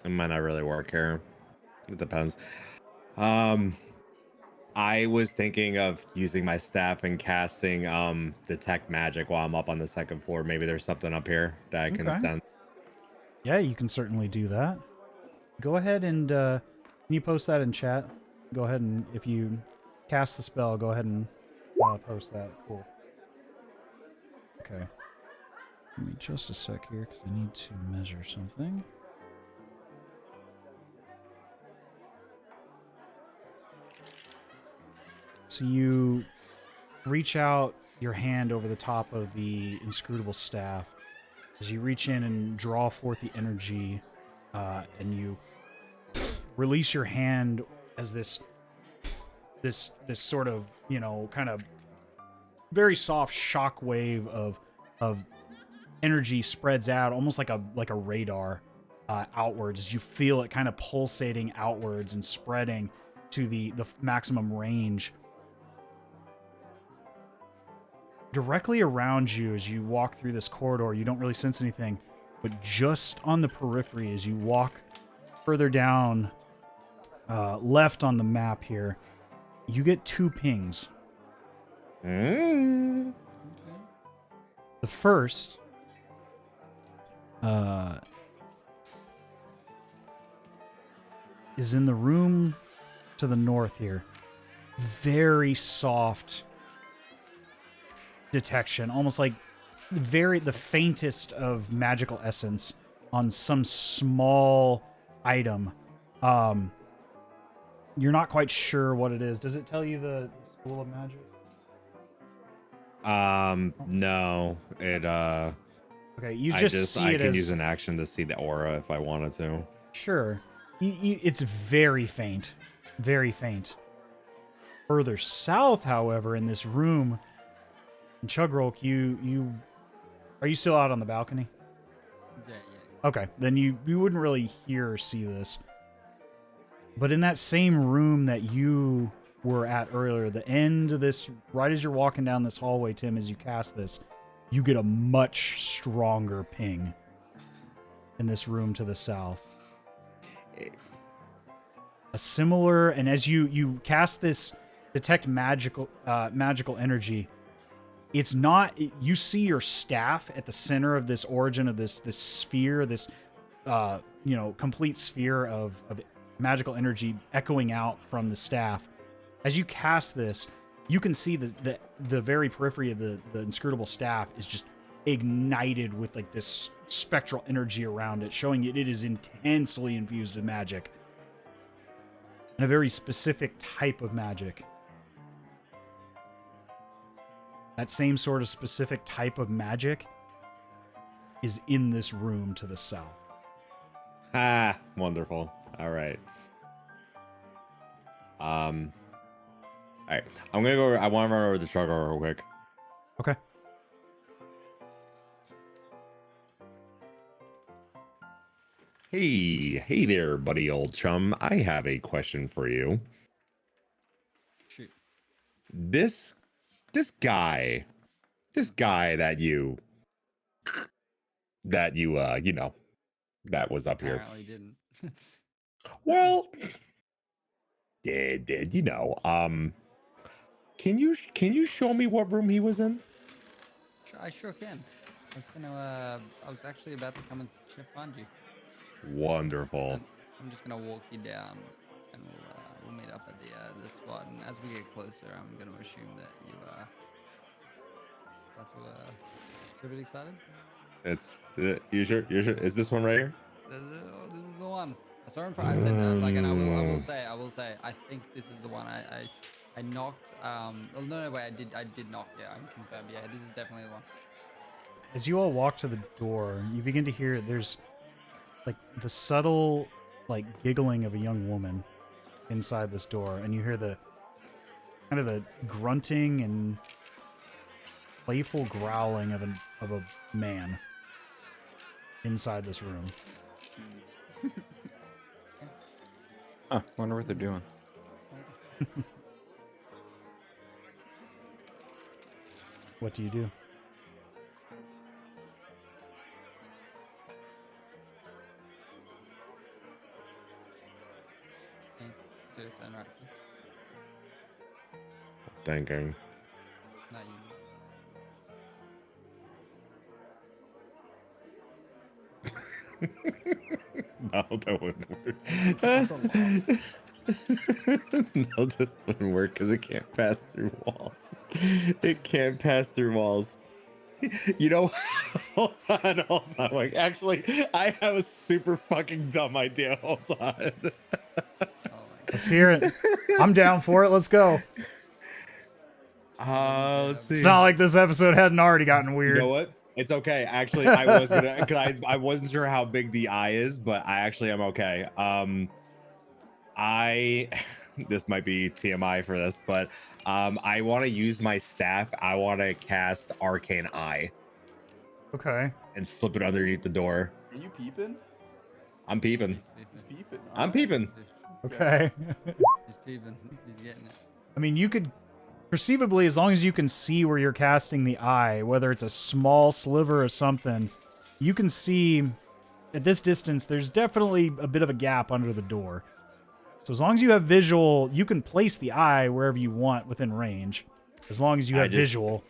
It might not really work here. It depends. I was thinking of using my staff and casting detect magic while I'm up on the second floor. Maybe there's something up here that I can Okay. send. Yeah, you can certainly do that. Go ahead and can you post that in chat? Go ahead and if you cast the spell, go ahead and post that. Cool. Okay. Give me just a sec here because I need to measure something. So you reach out your hand over the top of the inscrutable staff as you reach in and draw forth the energy, and you release your hand as this sort of, you know, kind of very soft shock wave of energy spreads out, almost like a radar, outwards, as you feel it kind of pulsating outwards and spreading to the maximum range. Directly around you as you walk through this corridor, you don't really sense anything, but just on the periphery as you walk further down left on the map here, you get 2 pings. Mm. The first is in the room to the north here. Very soft detection, almost like the faintest of magical essence on some small item. You're not quite sure what it is. Does it tell you the school of magic? No. It Okay, you I just see I it can as use an action to see the aura if I wanted to. sure. It's very faint, very faint. Further south, however, in this room, in Chugrulk, you are you still out on the balcony? Yeah. Okay, then you wouldn't really hear or see this. But in that same room that you were at earlier, the end of this, right as you're walking down this hallway, Tim, as you cast this, you get a much stronger ping in this room to the south. A similar, and as you cast this detect magical energy, it's not, you see your staff at the center of this origin of this sphere, this complete sphere of magical energy echoing out from the staff. As you cast this, you can see the very periphery of the inscrutable staff is just ignited with like this spectral energy around it, showing it is intensely infused with magic. And a very specific type of magic. That same sort of specific type of magic is in this room to the south. Ah, wonderful. All right. All right. I'm gonna go. I want to run over the truck real quick. Okay. Hey there, buddy, old chum. I have a question for you. Shoot. This guy that you that was up here. Apparently didn't. Well, did you know? Can you show me what room he was in? I sure can. I was actually about to come and find you. Wonderful. I'm just gonna walk you down, and we'll meet up at the spot. And as we get closer, I'm gonna assume that you you're a bit excited. It's you sure? Is this one right here? This is the one. I saw him. I said like, and I will say, I think this is the one. I knocked. Oh, no, wait. I did knock. Yeah, I'm confirmed. Yeah, this is definitely the one. As you all walk to the door, you begin to hear there's like the subtle like giggling of a young woman inside this door, and you hear the kind of the grunting and playful growling of a man inside this room. Huh, wonder what they're doing. What do you do? Thinking. Not you. No, that wouldn't work. No, this wouldn't work because it can't pass through walls. It can't pass through walls. You know, hold on. Like, actually, I have a super fucking dumb idea. Hold on. Let's hear it. I'm down for it. Let's go. Let's see. It's not like this episode hadn't already gotten weird. You know what? It's okay. Actually, I was gonna, because I wasn't sure how big the eye is, but I actually am okay. This might be TMI for this, but I want to use my staff. I want to cast Arcane Eye. Okay. And slip it underneath the door. Are you peeping? I'm peeping. He's peeping. I'm peeping. Okay. He's peeping. He's getting it. I mean, you could perceivably, as long as you can see where you're casting the eye, whether it's a small sliver or something, you can see at this distance, there's definitely a bit of a gap under the door. So as long as you have visual, you can place the eye wherever you want within range. As long as you have visual.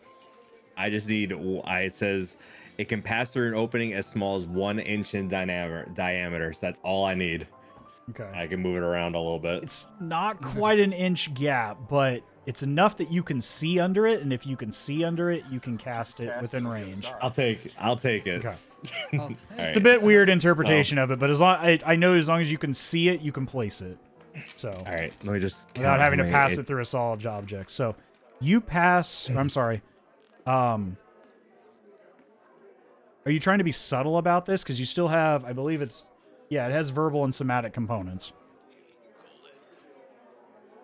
I just need, it says it can pass through an opening as small as 1 inch in diameter. So that's all I need. Okay. I can move it around a little bit. It's not quite an inch gap, but it's enough that you can see under it. And if you can see under it, you can cast it within range. I'll take it. Okay. It's a bit weird interpretation of it, but as long I know as long as you can see it, you can place it. So all right, let me just without having to pass it through a solid object. So you pass. I'm sorry. Are you trying to be subtle about this? Because you still have, I believe it's, yeah, it has verbal and somatic components.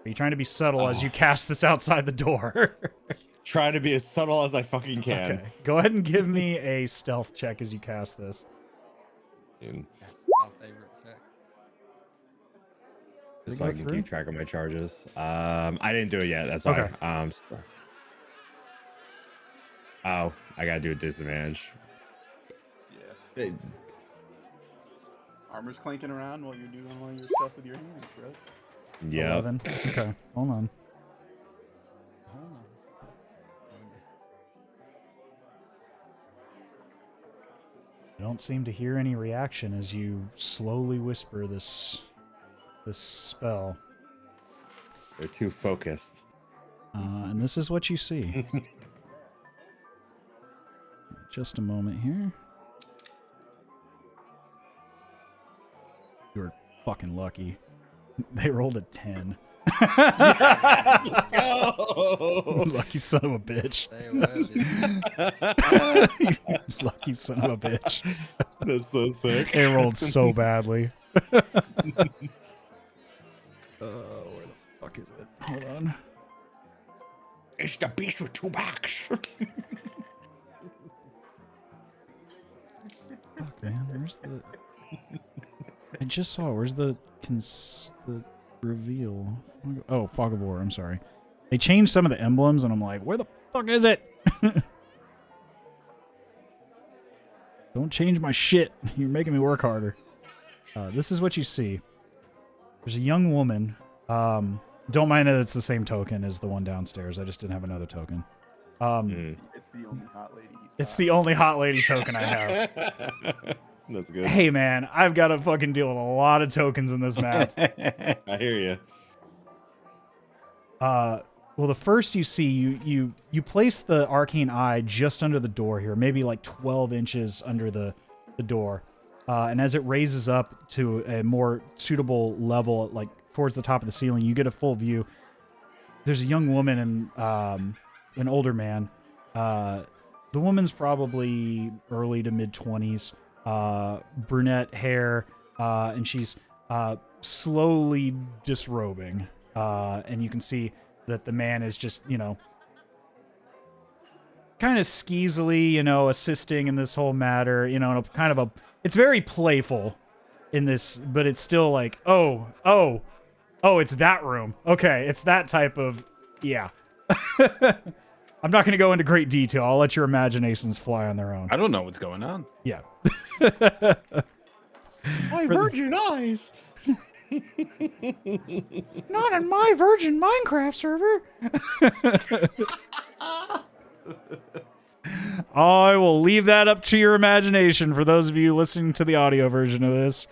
Are you trying to be subtle as you cast this outside the door? Try to be as subtle as I fucking can. Okay. Go ahead and give me a stealth check as you cast this. That's our favorite check. Just so I can keep track of my charges. I didn't do it yet. That's why. Okay. Oh, I gotta do a disadvantage. Yeah. Armor's clanking around while you're doing all your stuff with your hands, bro. Yeah. 11. Okay, hold on. I don't seem to hear any reaction as you slowly whisper this spell. They're too focused. And this is what you see. Just a moment here. You're fucking lucky. They rolled a 10. Yes, let's go! Lucky son of a bitch. Lucky son of a bitch. That's so sick. They rolled so badly. Where the fuck is it? Hold on. It's the beast with 2 backs. Fuck, man, where's the... I just saw, where's the reveal? Oh, Fog of War, I'm sorry. They changed some of the emblems, and I'm like, where the fuck is it? Don't change my shit. You're making me work harder. This is what you see. There's a young woman. Don't mind that it's the same token as the one downstairs. I just didn't have another token. It's the only hot lady. It's the only hot lady token I have. That's good. Hey, man, I've got to fucking deal with a lot of tokens in this map. I hear you. Well, the first you see, you place the arcane eye just under the door here, maybe like 12 inches under the door. And as it raises up to a more suitable level, like towards the top of the ceiling, you get a full view. There's a young woman and an older man. The woman's probably early to mid 20s, brunette hair, and she's slowly disrobing. And you can see that the man is just, kind of skeezily, assisting in this whole matter, in a kind of it's very playful in this, but it's still like, oh, it's that room. Okay, it's that type of, yeah. I'm not going to go into great detail. I'll let your imaginations fly on their own. I don't know what's going on. Yeah. My virgin eyes. Not on my virgin Minecraft server. I will leave that up to your imagination for those of you listening to the audio version of this.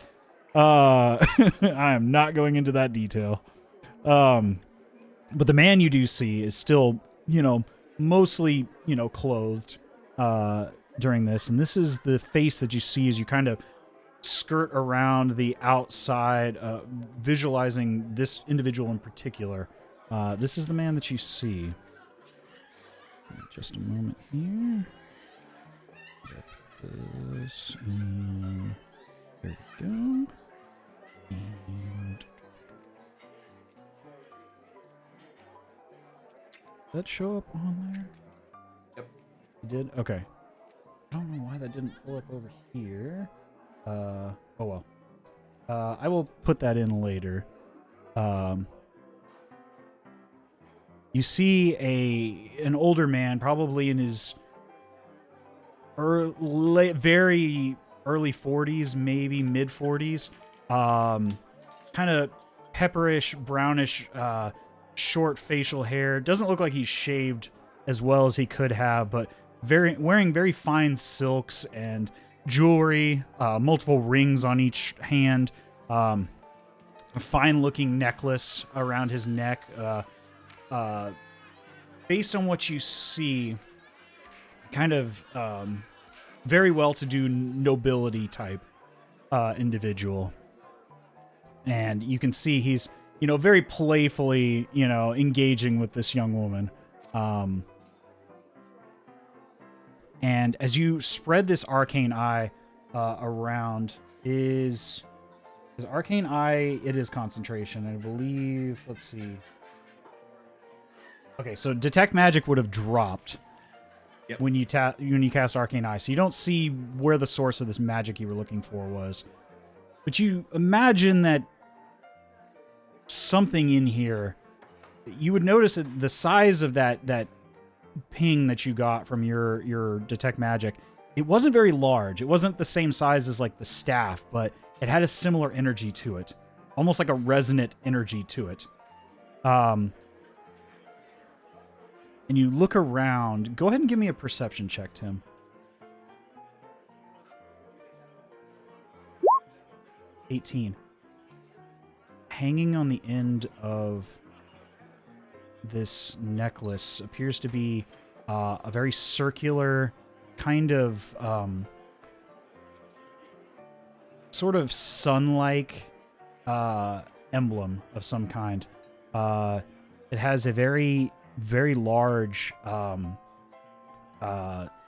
I am not going into that detail. But the man you do see is still, mostly, clothed during this. And this is the face that you see as you kind of skirt around the outside, visualizing this individual in particular. This is the man that you see. Just a moment here. This, and there we go. And did that show up on there? Yep. It did? Okay. I don't know why that didn't pull up over here. Oh well. I will put that in later. You see an older man, probably in his very early 40s, maybe mid 40s. Kind of pepperish, brownish, short facial hair. Doesn't look like he's shaved as well as he could have, but wearing very fine silks and jewelry, multiple rings on each hand, a fine-looking necklace around his neck. Based on what you see, kind of very well-to-do nobility type individual. And you can see he's, very playfully, engaging with this young woman. And as you spread this arcane eye around, is arcane eye, it is concentration, I believe. Let's see. Okay, so detect magic would have dropped when you cast arcane eye, so you don't see where the source of this magic you were looking for was. But you imagine that something in here, you would notice that the size of that ping that you got from your detect magic, it wasn't very large. It wasn't the same size as like the staff, but it had a similar energy to it, almost like a resonant energy to it. And you look around. Go ahead and give me a perception check, Tim. 18. Hanging on the end of this necklace appears to be a very circular kind of sort of sun-like emblem of some kind. It has a very, very large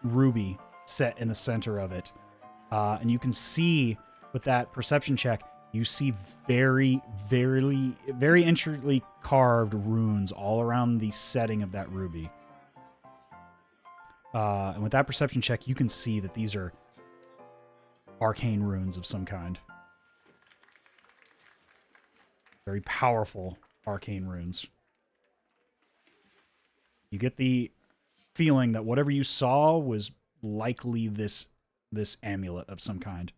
ruby set in the center of it. And you can see with that perception check, you see very, very, very intricately carved runes all around the setting of that ruby. And with that perception check, you can see that these are arcane runes of some kind. Very powerful arcane runes. You get the feeling that whatever you saw was likely this this amulet of some kind.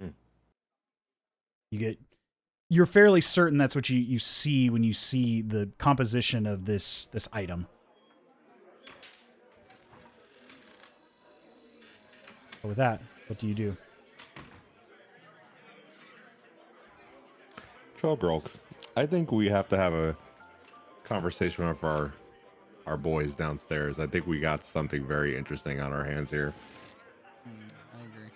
Hmm. You're fairly certain that's what you see when you see the composition of this item. But with that, what do you do? Chugrulk, I think we have to have a conversation with our boys downstairs. I think we got something very interesting on our hands here. I agree.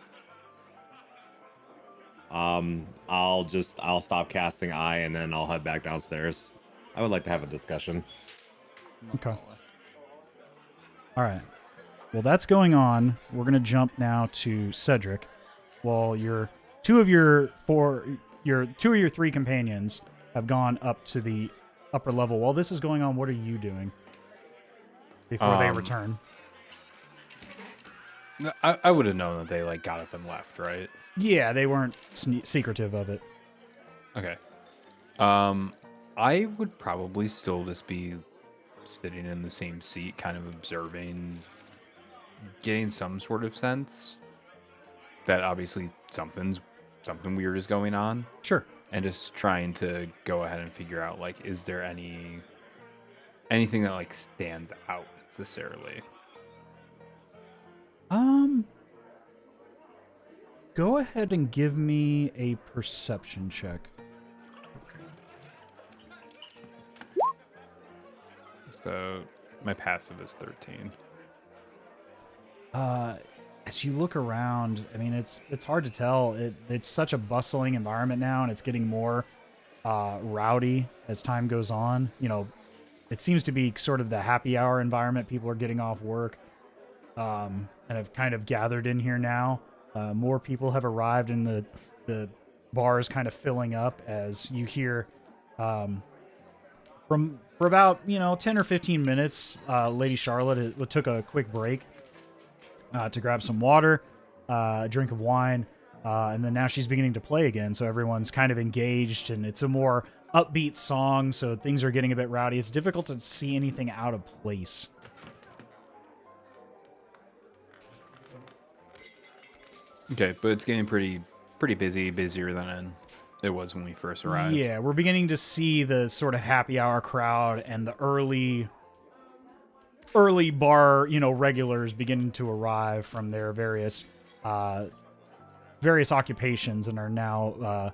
I'll stop casting eye and then I'll head back downstairs. I would like to have a discussion. Okay. All right. Well, that's going on. We're going to jump now to Cedric. While two of your three companions have gone up to the upper level. While this is going on, what are you doing before they return? I would have known that they like got up and left, right? Yeah, they weren't secretive of it. Okay. I would probably still just be sitting in the same seat, kind of observing, getting some sort of sense that obviously something weird is going on. Sure. And just trying to go ahead and figure out, like, is there anything that like stands out necessarily? Go ahead and give me a perception check. So my passive is 13. As you look around, I mean, it's hard to tell. It's such a bustling environment now, and it's getting more rowdy as time goes on. You know, it seems to be sort of the happy hour environment. People are getting off work and have kind of gathered in here now. More people have arrived, and the bar is kind of filling up as you hear for about 10 or 15 minutes. Lady Charlotte took a quick break to grab some water, a drink of wine, and then now she's beginning to play again. So everyone's kind of engaged, and it's a more upbeat song. So things are getting a bit rowdy. It's difficult to see anything out of place. Okay, but it's getting pretty busy, busier than it was when we first arrived. Yeah, we're beginning to see the sort of happy hour crowd and the early bar, regulars beginning to arrive from their various occupations and are now,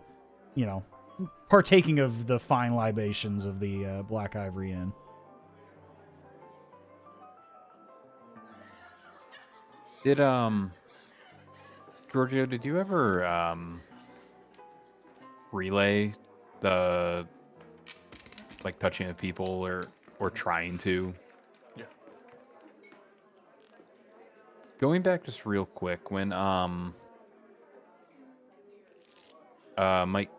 partaking of the fine libations of the Black Ivory Inn. Did Giorgio, did you ever relay the like touching of people or trying to? Yeah. Going back just real quick, when Mike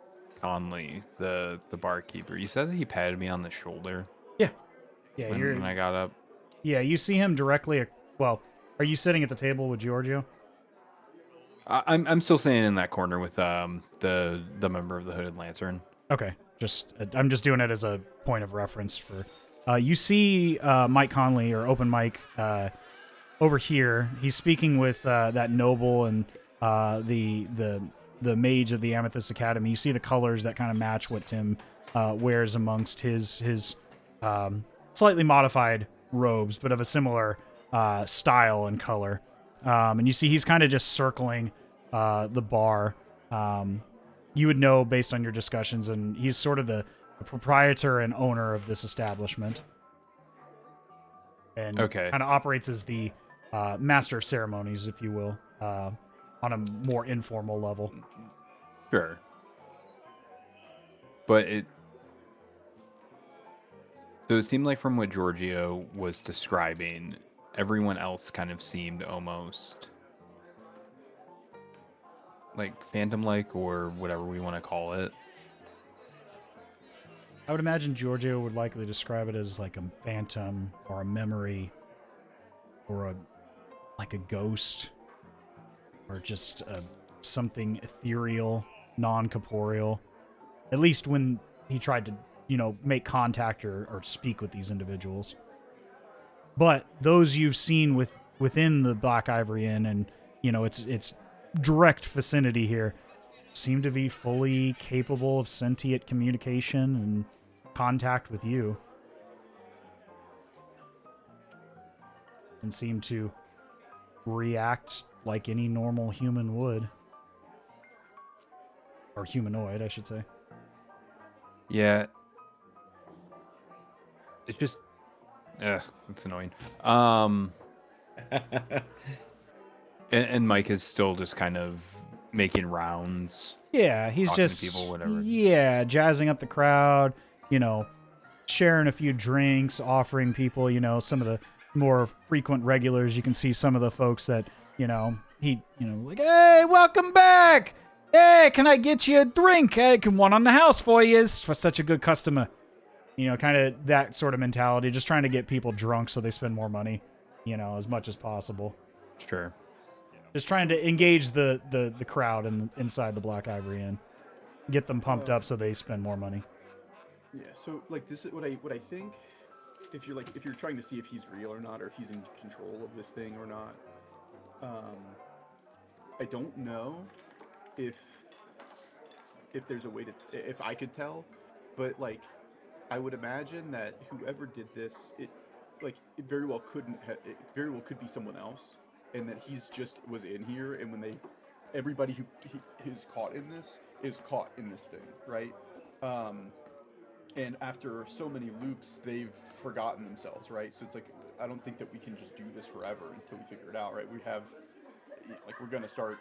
Conley, the barkeeper, you said that he patted me on the shoulder. Yeah, when I got up. Yeah, you see him directly. Well, are you sitting at the table with Giorgio? I'm still sitting in that corner with the member of the Hooded Lantern. Okay, I'm just doing it as a point of reference for. You see Mike Conley or Open Mike over here. He's speaking with that noble and the mage of the Amethyst Academy. You see the colors that kind of match what Tim wears amongst his slightly modified robes, but of a similar style and color. And you see he's kind of just circling the bar. You would know based on your discussions, and he's sort of the proprietor and owner of this establishment. And Okay. kind of operates as the master of ceremonies, if you will, on a more informal level. Sure. But so it seemed like from what Giorgio was describing, everyone else kind of seemed almost like phantom-like or whatever we want to call it. I would imagine Giorgio would likely describe it as like a phantom or a memory or like a ghost or just something ethereal, non-corporeal. At least when he tried to, make contact or speak with these individuals. But those you've seen within the Black Ivory Inn and, you know, its direct vicinity here, seem to be fully capable of sentient communication and contact with you. And seem to react like any normal human would. Or humanoid, I should say. Yeah. It's just, it's annoying. And Mike is still just kind of making rounds. Yeah, he's Talking to just people, whatever. Yeah, jazzing up the crowd, you know, sharing a few drinks, offering people, you know, some of the more frequent regulars. You can see some of the folks that, you know, like, hey, welcome back. Hey, can I get you a drink? I can one on the house for you. It's for such a good customer. You know, kind of that sort of mentality, just trying to get people drunk so they spend more money, you know, as much as possible. Sure. Just trying to engage the crowd inside the Black Ivory Inn. Get them pumped up so they spend more money. Yeah, so like this is what I think, if you're trying to see if he's real or not, or if he's in control of this thing or not. I don't know if there's a way to, if I could tell, but like I would imagine that whoever did this, it very well could be someone else, and that he's just was in here, and when everybody who is caught in this is caught in this thing, right? And after so many loops, they've forgotten themselves, right? So it's like, I don't think that we can just do this forever until we figure it out, right? We're gonna start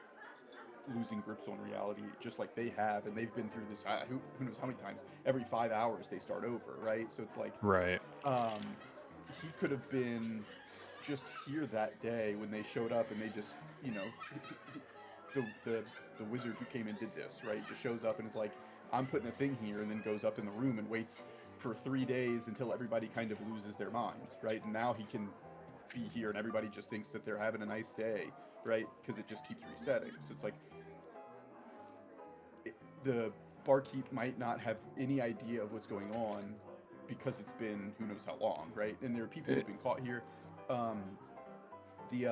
losing grips on reality just like they have, and they've been through this who knows how many times. Every 5 hours they start over, right? So it's like, right. He could have been just here that day when they showed up, and they just, you know, the wizard who came and did this, right, just shows up and is like, I'm putting a thing here, and then goes up in the room and waits for 3 days until everybody kind of loses their minds, right? And now he can be here, and everybody just thinks that they're having a nice day, right? Because it just keeps resetting. So it's like, the barkeep might not have any idea of what's going on because it's been who knows how long, right? And there are people who've been caught here. The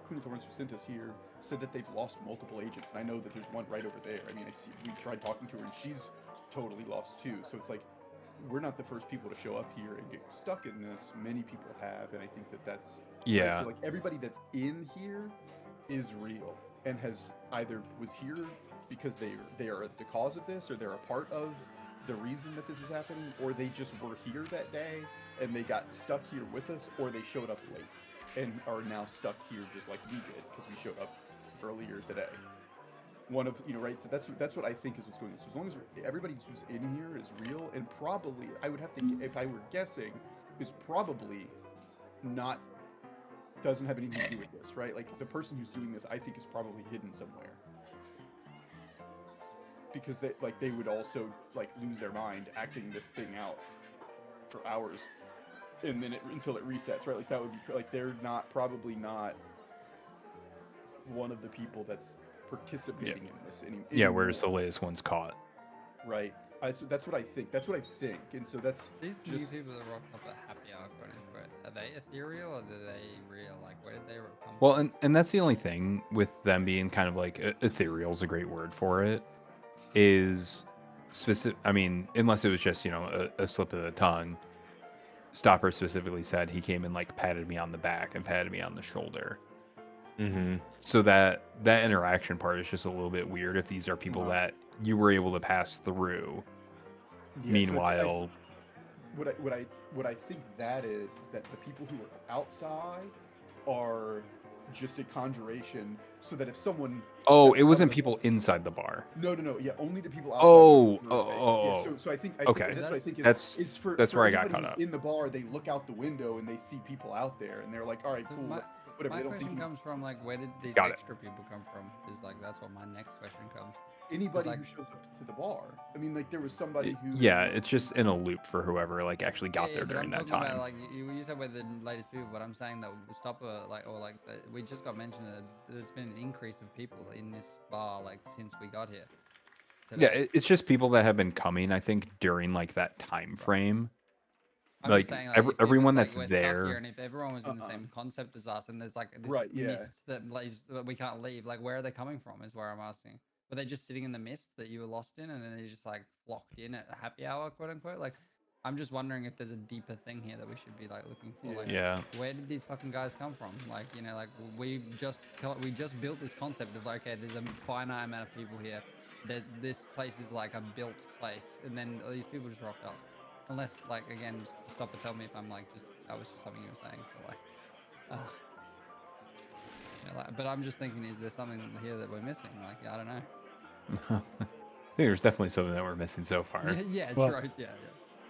Queen of Thorns who sent us here said that they've lost multiple agents, and I know that there's one right over there. I mean, we tried talking to her, and she's totally lost too. So it's like, we're not the first people to show up here and get stuck in this. Many people have, and I think that's Yeah. Right? So like, everybody that's in here is real and has either was here because they are the cause of this, or they're a part of the reason that this is happening, or they just were here that day and they got stuck here with us, or they showed up late and are now stuck here just like we did because we showed up earlier today. One of, you know, right? So that's what I think is what's going on. So as long as everybody who's in here is real, and probably, I would have to, if I were guessing, is probably not, doesn't have anything to do with this, right? Like, the person who's doing this, I think, is probably hidden somewhere. Because they would also like lose their mind acting this thing out for hours, and then until it resets, right? Like, that would be like, they're probably not one of the people that's participating in this anymore. Yeah, whereas the latest one's caught. Right. That's what I think. And so that's These just new people that rocked up at Happy Hour, quote unquote, are they ethereal or are they real? Like, where did they come Well, from? and that's the only thing with them being kind of like, ethereal is a great word for it, is specific. I mean, unless it was just, you know, a slip of the tongue. Stopper specifically said he came and like patted me on the back and patted me on the shoulder. Mm-hmm. So that interaction part is just a little bit weird if these are people that you were able to pass through. Yeah, Meanwhile, so what I think that is that the people who are outside are just a conjuration, so that if someone it wasn't people inside the bar. No, yeah, only the people outside. Oh. I think Okay. that's what I think That's for where I got anybody caught who's up. in the bar, they look out the window and they see people out there, and they're like, all right, So cool, my whatever. They don't question think comes from, like, where did these Got it. extra people come from? Is like, that's what my next question comes. anybody like- who shows up to the bar. I mean, like, there was somebody who Yeah, it's just in a loop for whoever like actually got there but during I'm that talking time. about, like, you said we're the latest people, but I'm saying that Stopper, like, or like, we just got mentioned that there's been an increase of people in this bar, like, since we got here. Yeah, today. it's just people that have been coming, I think, during like that time frame. I'm like just saying, everyone if it's, that's we're stuck here, there. and if everyone was in the same concept as us, and there's like this Right, yeah. mist that that we can't leave, like where are they coming from? Is where I'm asking. Were they just sitting in the mist that you were lost in, and then they just like flocked in at happy hour, quote unquote? Like, I'm just wondering if there's a deeper thing here that we should be like looking for. Like, Yeah. where did these fucking guys come from? Like, you know, like we just built this concept of like, okay, there's a finite amount of people here. This place is like a built place, and then these people just rocked up. Unless, like, again, stop and tell me if I'm like that was just something you were saying. But like, you know, like, but I'm just thinking, is there something here that we're missing? Like, I don't know. I think there's definitely something that we're missing so far. Yeah, Well, true. Yeah.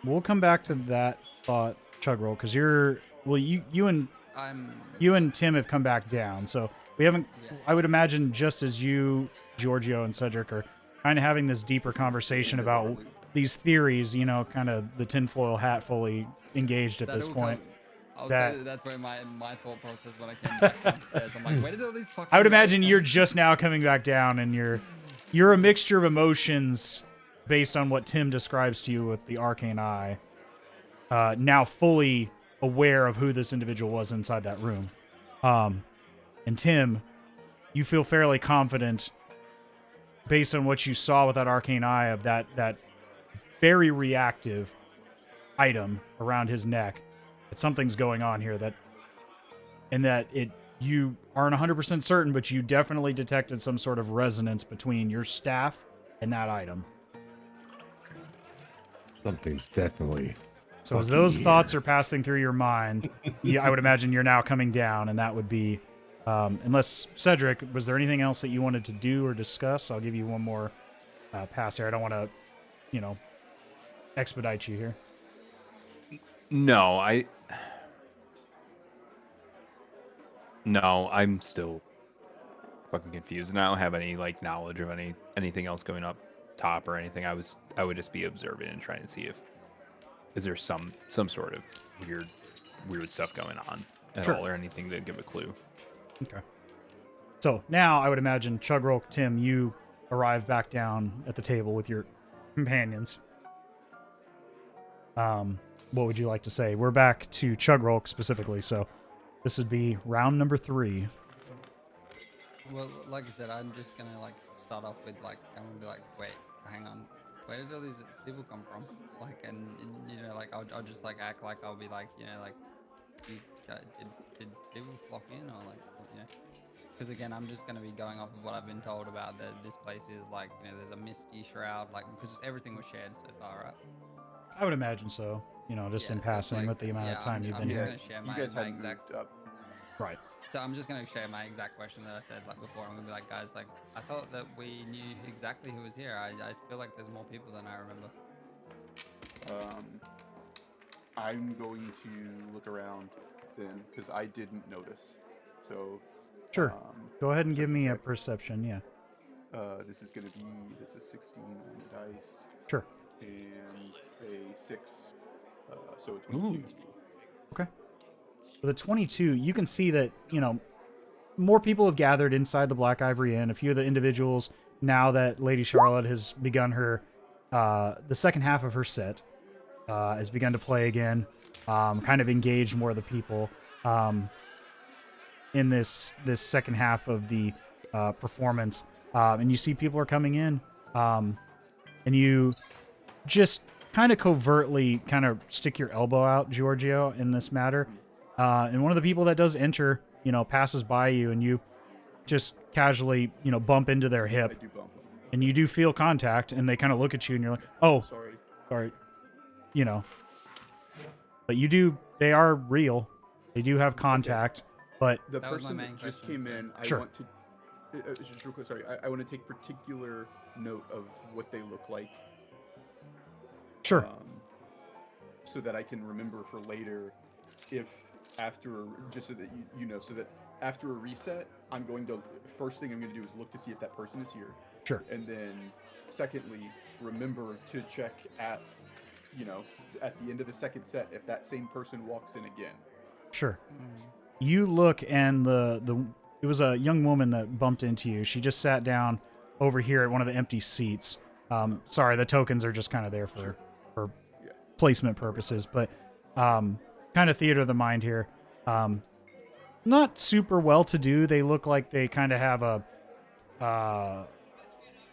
We'll come back to that thought, Chugrulk, because you and Tim have come back down, so we haven't. Yeah. I would imagine just as you, Giorgio, and Cedric are kind of having this deeper conversation about these theories, you know, kind of the tinfoil hat fully engaged at this point. I'll that- say that's where my thought process when I came back downstairs. I'm like, where did all these fucking I would guys imagine come you're from? just now coming back down, and you're a mixture of emotions based on what Tim describes to you with the arcane eye. Now fully aware of who this individual was inside that room. And Tim, you feel fairly confident based on what you saw with that arcane eye of that very reactive item around his neck, that something's going on here, you aren't 100% certain, but you definitely detected some sort of resonance between your staff and that item. Something's definitely. So as fucking those here. thoughts are passing through your mind, I would imagine you're now coming down, and that would be, unless Cedric, was there anything else that you wanted to do or discuss? I'll give you one more pass here. I don't want to, expedite you here. No, I'm still fucking confused, and I don't have any like knowledge of anything else going up top or anything. I would just be observing and trying to see if is there some sort of weird stuff going on at Sure. all, or anything that give a clue. Okay. So now I would imagine Chugrulk, Tim, you arrive back down at the table with your companions. What would you like to say? We're back to Chugrulk specifically, so this would be round number 3. Well, like I said, I'm just gonna like start off with like I'm gonna be like, wait, hang on, where did all these people come from? Like, and you know, like I'll just like act like I'll be like, you know, like, did people flock in or like, you know? Because again, I'm just gonna be going off of what I've been told about that this place is like, you know, there's a misty shroud, like because everything was shared so far, right? I would imagine so. Just Yeah, in so it's passing like- with the amount yeah, of time you've been I'm here. just gonna share You my, guys my hadn't exact. moved up. Right. So I'm just gonna share my exact question that I said like before. I'm gonna be like, guys, like I thought that we knew exactly who was here. I feel like there's more people than I remember. I'm going to look around then because I didn't notice. So Sure. Go ahead and give me a perception perception, yeah. this is going to be a 16 on the dice Sure. and a 6, so a Ooh. 22. Okay. For the 22, you can see that, more people have gathered inside the Black Ivory Inn. A few of the individuals, now that Lady Charlotte has begun her, the second half of her set, has begun to play again, kind of engage more of the people in this second half of the performance. And you see people are coming in, and you just kind of covertly kind of stick your elbow out, Giorgio, in this matter. And one of the people that does enter, passes by you, and you just casually, bump into their I hip, do bump them. and you do feel contact, and they kind of look at you, and you're like, oh, Sorry. But they are real. They do have contact, but The That was my person main that just question, came so- in, I Sure. want to. Just real quick, sorry. I want to take particular note of what they look like. sure. So that I can remember for later, if after, just so that so that after a reset, first thing I'm going to do is look to see if that person is here. Sure. And then, secondly, remember to check at the end of the second set if that same person walks in again. Sure. You look, and it was a young woman that bumped into you. She just sat down over here at one of the empty seats. Sorry, the tokens are just kind of there for Yeah. placement purposes, but Kind of theater of the mind here. Not super well-to-do. They look like they kind of have a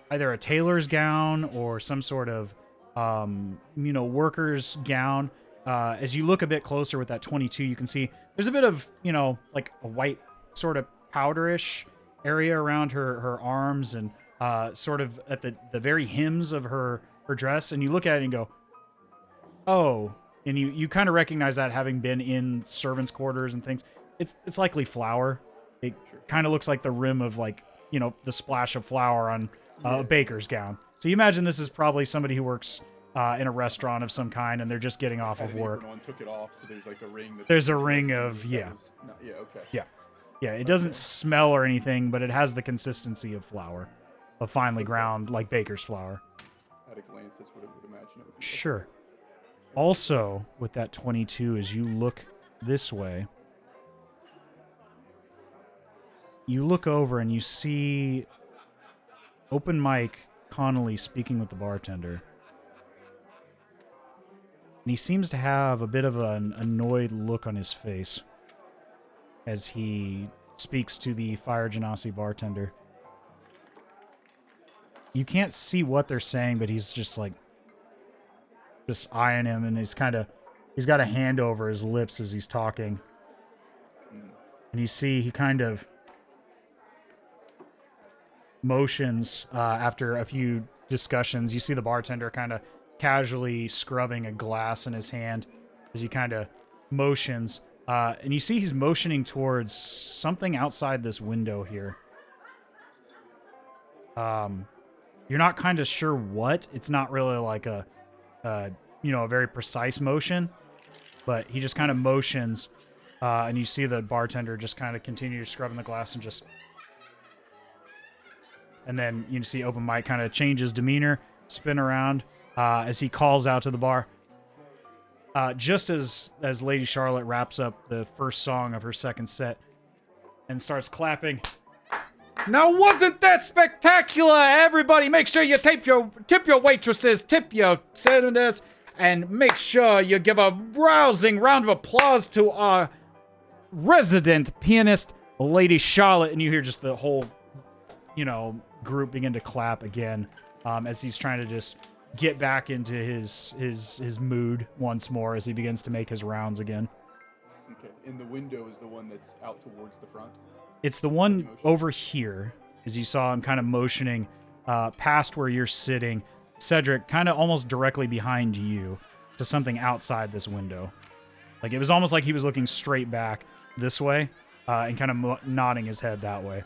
either a tailor's gown or some sort of worker's gown. As you look a bit closer with that 22, you can see there's a bit of like a white sort of powderish area around her arms and sort of at the very hems of her dress. And you look at it and go, oh, and you kind of recognize that having been in servants' quarters and things. It's likely flour. It kind of looks like the rim of like, the splash of flour on a baker's gown. So you imagine this is probably somebody who works in a restaurant of some kind, and they're just getting off of work. One took it off, so there's like a ring. There's a ring of, yeah. Okay. Yeah, it doesn't smell or anything, but it has the consistency of flour, of finely ground, like baker's flour. At a glance, that's what I would imagine it would be. Sure. Also, with that 22, as you look this way, you look over and you see Open Mike Connolly speaking with the bartender. And he seems to have a bit of an annoyed look on his face as he speaks to the Fire Genasi bartender. You can't see what they're saying, but he's just like, just eyeing him, and he's got a hand over his lips as he's talking. And you see he kind of motions after a few discussions. You see the bartender kind of casually scrubbing a glass in his hand as he kind of motions. And you see he's motioning towards something outside this window here. You're not kind of sure what. It's not really like a very precise motion, but he just kind of motions, and you see the bartender just kind of continue scrubbing the glass and then you see Open Mike kind of change his demeanor, spin around, as he calls out to the bar. Just as Lady Charlotte wraps up the first song of her second set and starts clapping. Now, wasn't that spectacular? Everybody, make sure you tip your waitresses, tip your servants, and make sure you give a rousing round of applause to our resident pianist, Lady Charlotte. And you hear just the whole, group begin to clap again, as he's trying to just get back into his mood once more as he begins to make his rounds again. Okay, and the window is the one that's out towards the front? It's the one over here, as you saw him kind of motioning past where you're sitting, Cedric, kind of almost directly behind you to something outside this window. Like, it was almost like he was looking straight back this way and kind of nodding his head that way.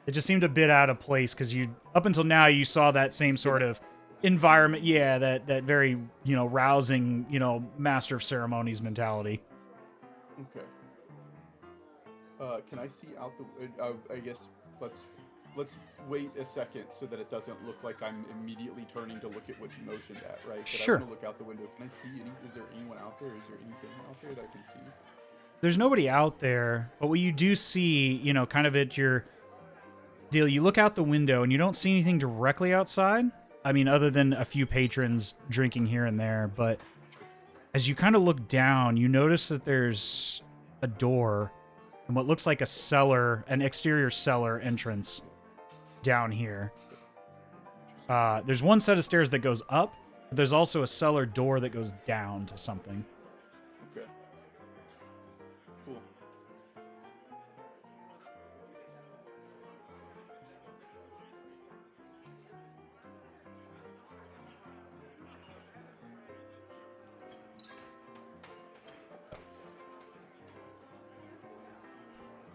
It just seemed a bit out of place because up until now, you saw that same sort of environment. Yeah, that very, rousing, master of ceremonies mentality. Okay. Can I see out the? I guess let's wait a second so that it doesn't look like I'm immediately turning to look at what he motioned at, right? But Sure. I want to look out the window. Can I see any? Is there anyone out there? Is there anything out there that I can see? There's nobody out there, but what you do see, kind of at your deal, you look out the window and you don't see anything directly outside. I mean, other than a few patrons drinking here and there, but as you kind of look down, you notice that there's a door and what looks like a cellar, an exterior cellar entrance down here. There's one set of stairs that goes up, but there's also a cellar door that goes down to something. Okay. Cool.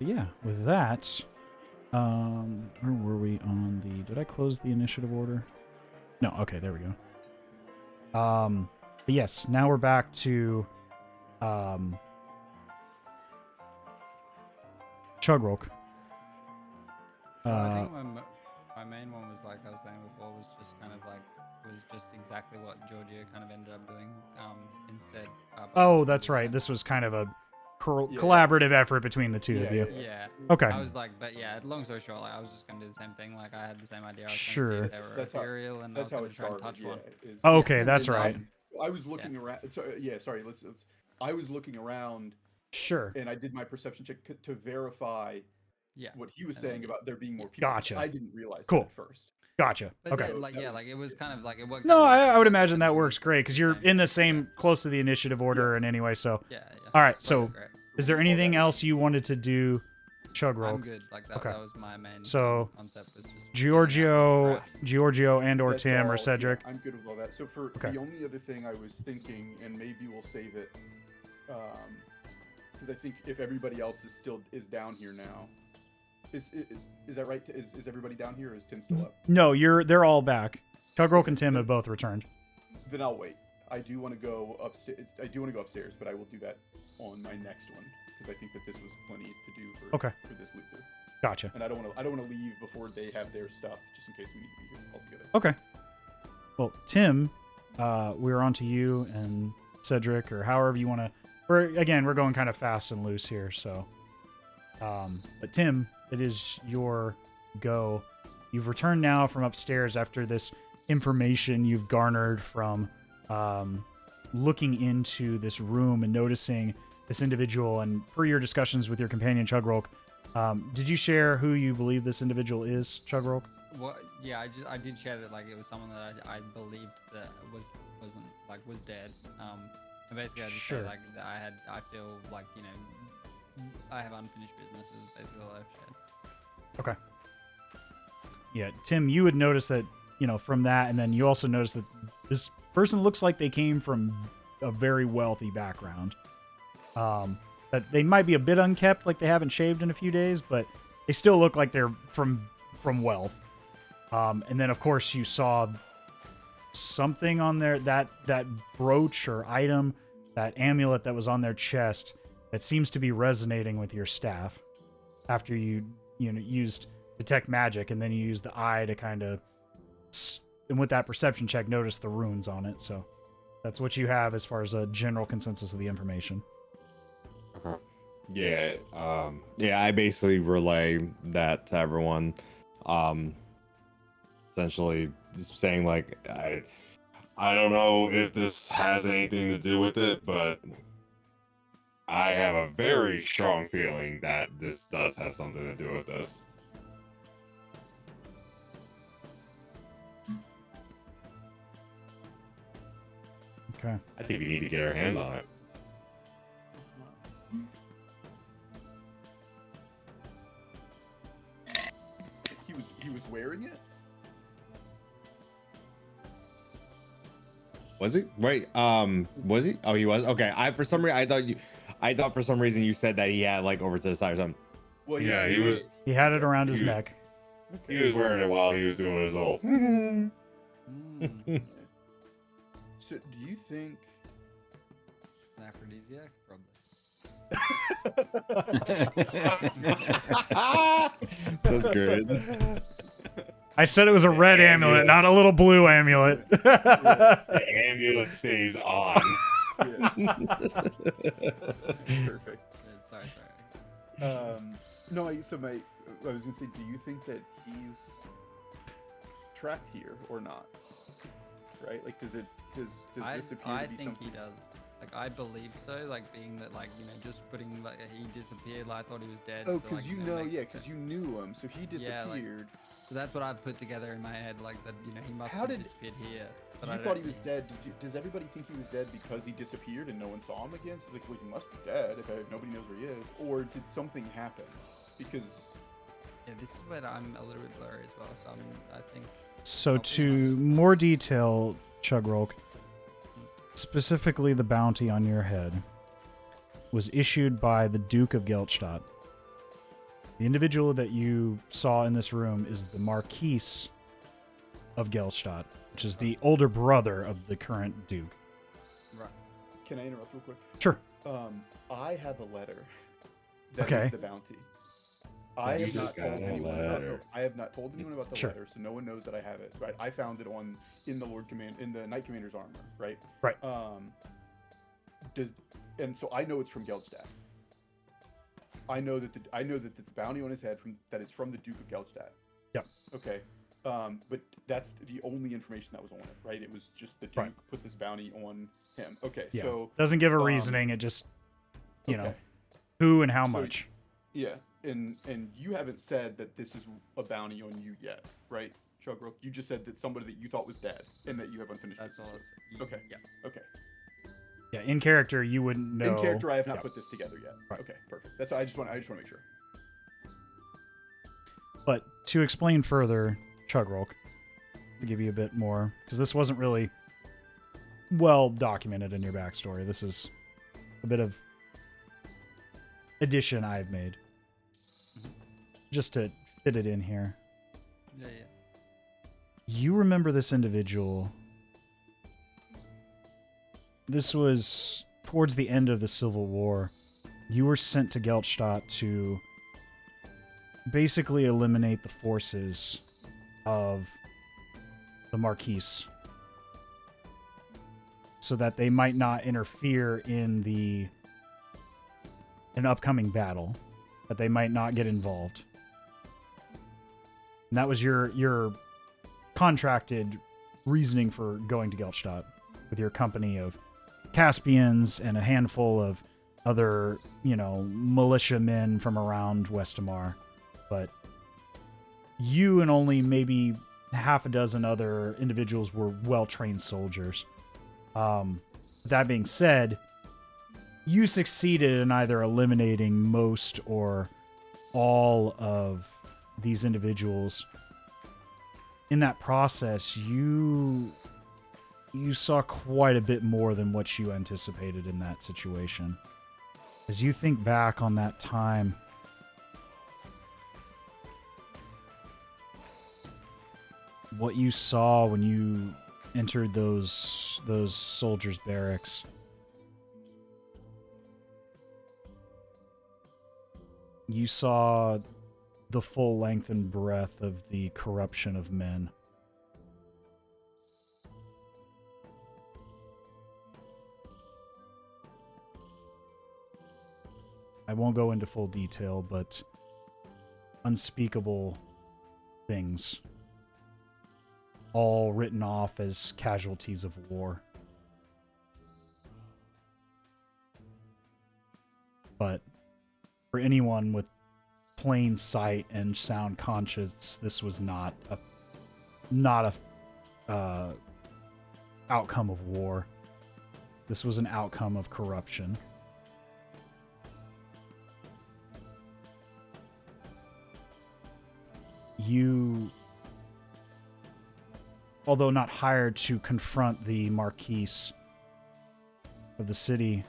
Yeah, with that, where were we on the... Did I close the initiative order? No, okay, there we go. But yes, now we're back to Chugrulk. I think my main one was, like I was saying before, was just exactly what Georgio kind of ended up doing. Instead. That's right. This was kind of a collaborative effort between the two of you. Yeah. Okay. I was like, but yeah, long story short, I was just gonna do the same thing. I had the same idea. I was Sure. Gonna see if they were ethereal, and I was That's how gonna it try and started. touch one. Okay, that's right. I was looking around. Sorry. Let's. I was looking around, Sure. and I did my perception check to verify what he was And saying then- about there being more people. Gotcha. I didn't realize Cool. that at first. Gotcha. But Okay. it was kind of like it worked. No, out well I would because, imagine that we works were great because you're same in the place, same close to the initiative order and anyway. So, Yeah. all right. Works So, great. is there anything else you wanted to do, I'm Chugrulk? good. Like that. Okay. That was my main So, concept. Was just Giorgio, and or That's Tim all- or Cedric. Yeah, I'm good with all that. So for Okay. the only other thing I was thinking, and maybe we'll save it, because I think if everybody else is down here now, is that right? Is everybody down here? Or is Tim still up? No, they're all back. Chugrulk and Tim have both returned. Then I'll wait. I do want to go upstairs, but I will do that on my next one because I think that this was plenty to do for this loop through. Gotcha. And I don't want to leave before they have their stuff, just in case we need to be here all together. Okay. Well, Tim, we're on to you and Cedric, or however you want to. We're going kind of fast and loose here, so. But Tim, it is your go. You've returned now from upstairs after this information you've garnered from looking into this room and noticing this individual. And per your discussions with your companion Chugrulk, did you share who you believe this individual is, Chugrulk? Yeah, I did share that like it was someone that I believed that was dead. And basically I just Sure. said like that I feel like I have unfinished business is basically all I've shared. Okay. Yeah, Tim, you would notice that, from that, and then you also notice that this person looks like they came from a very wealthy background. That they might be a bit unkept, like they haven't shaved in a few days, but they still look like they're from wealth. And then, of course, you saw something on there, that brooch or item, that amulet that was on their chest that seems to be resonating with your staff after you used detect magic, and then you used the eye to kind of, and with that perception check, notice the runes on it. So that's what you have as far as a general consensus of the information. Okay. Yeah. I basically relay that to everyone. Essentially saying like, I don't know if this has anything to do with it, but I have a very strong feeling that this does have something to do with this. Okay. I think we need to get our hands on it. He was wearing it. was he? Wait, was he? Oh, he was. Okay. I thought for some reason you said that he had like over to the side or something. Well, Yeah, he was. He had it around his He- neck. He was wearing it while he was doing his old. Mm. So, do you think? An aphrodisiac, probably. That's good. I said it was a red amulet, not a little blue amulet. The amulet stays on. Perfect. Sorry. No, I was gonna say, do you think that he's trapped here or not? Right? Like, does this appear I to be think something? he does. Like I believe so. Like being that, like just putting like he disappeared. Like I thought he was dead. Oh, so, because like, you it know, makes yeah, sense. because you knew him, so he Yeah, like, disappeared. So that's what I've put together in my head. Like that, he must How have did- disappeared here. But You I thought don't he was think- dead. Does everybody think he was dead because he disappeared and no one saw him again? So it's like, well, he must be dead if nobody knows where he is. Or did something happen? Because Yeah, this is where I'm a little bit blurry as well. So I think. So Hopefully to more detail, Chugrulk, specifically the bounty on your head was issued by the Duke of Geltstadt. The individual that you saw in this room is the Marquise of Geltstadt, which is the older brother of the current Duke. Right. can I interrupt real quick? Sure. I have a letter. That Okay. is the bounty. I You have just not got told a anyone about letter. I have not told anyone about the Sure. letter, so no one knows that I have it. Right? I found it in the Knight Commander's armor. Right. Right. So I know it's from Geldstadt. I know that this bounty on his head that is from the Duke of Geldstadt. Yep. Okay. But that's the only information that was on it, right? It was just the Duke Right. put this bounty on him. Okay, Yeah. so Doesn't give a reasoning. It just, you know, okay. who and how So- much. Yeah, and you haven't said that this is a bounty on you yet, right, Chugrulk? You just said that somebody that you thought was dead and that you have unfinished That's all. business It's, with. Okay. Yeah. Okay. Yeah, in character, you wouldn't know. In character, I have not Yeah. put this together yet. Right. Okay, perfect. That's I just want to make sure. But to explain further, Chugrulk, to give you a bit more, because this wasn't really well documented in your backstory. This is a bit of addition I've made just to fit it in here. Yeah. You remember this individual. This was towards the end of the Civil War. You were sent to Geltstadt to basically eliminate the forces of the Marquise so that they might not interfere in an upcoming battle, that they might not get involved. And that was your contracted reasoning for going to Geltstadt with your company of Caspians and a handful of other, militiamen from around Westamar. But you and only maybe half a dozen other individuals were well-trained soldiers. That being said, you succeeded in either eliminating most or all of these individuals. In that process, you saw quite a bit more than what you anticipated in that situation. As you think back on that time, what you saw when you entered those soldiers' barracks, you saw the full length and breadth of the corruption of men. I won't go into full detail, but unspeakable things, all written off as casualties of war. But for anyone with plain sight and sound conscience, this was not a outcome of war. This was an outcome of corruption. You, although not hired to confront the Marquise of the city,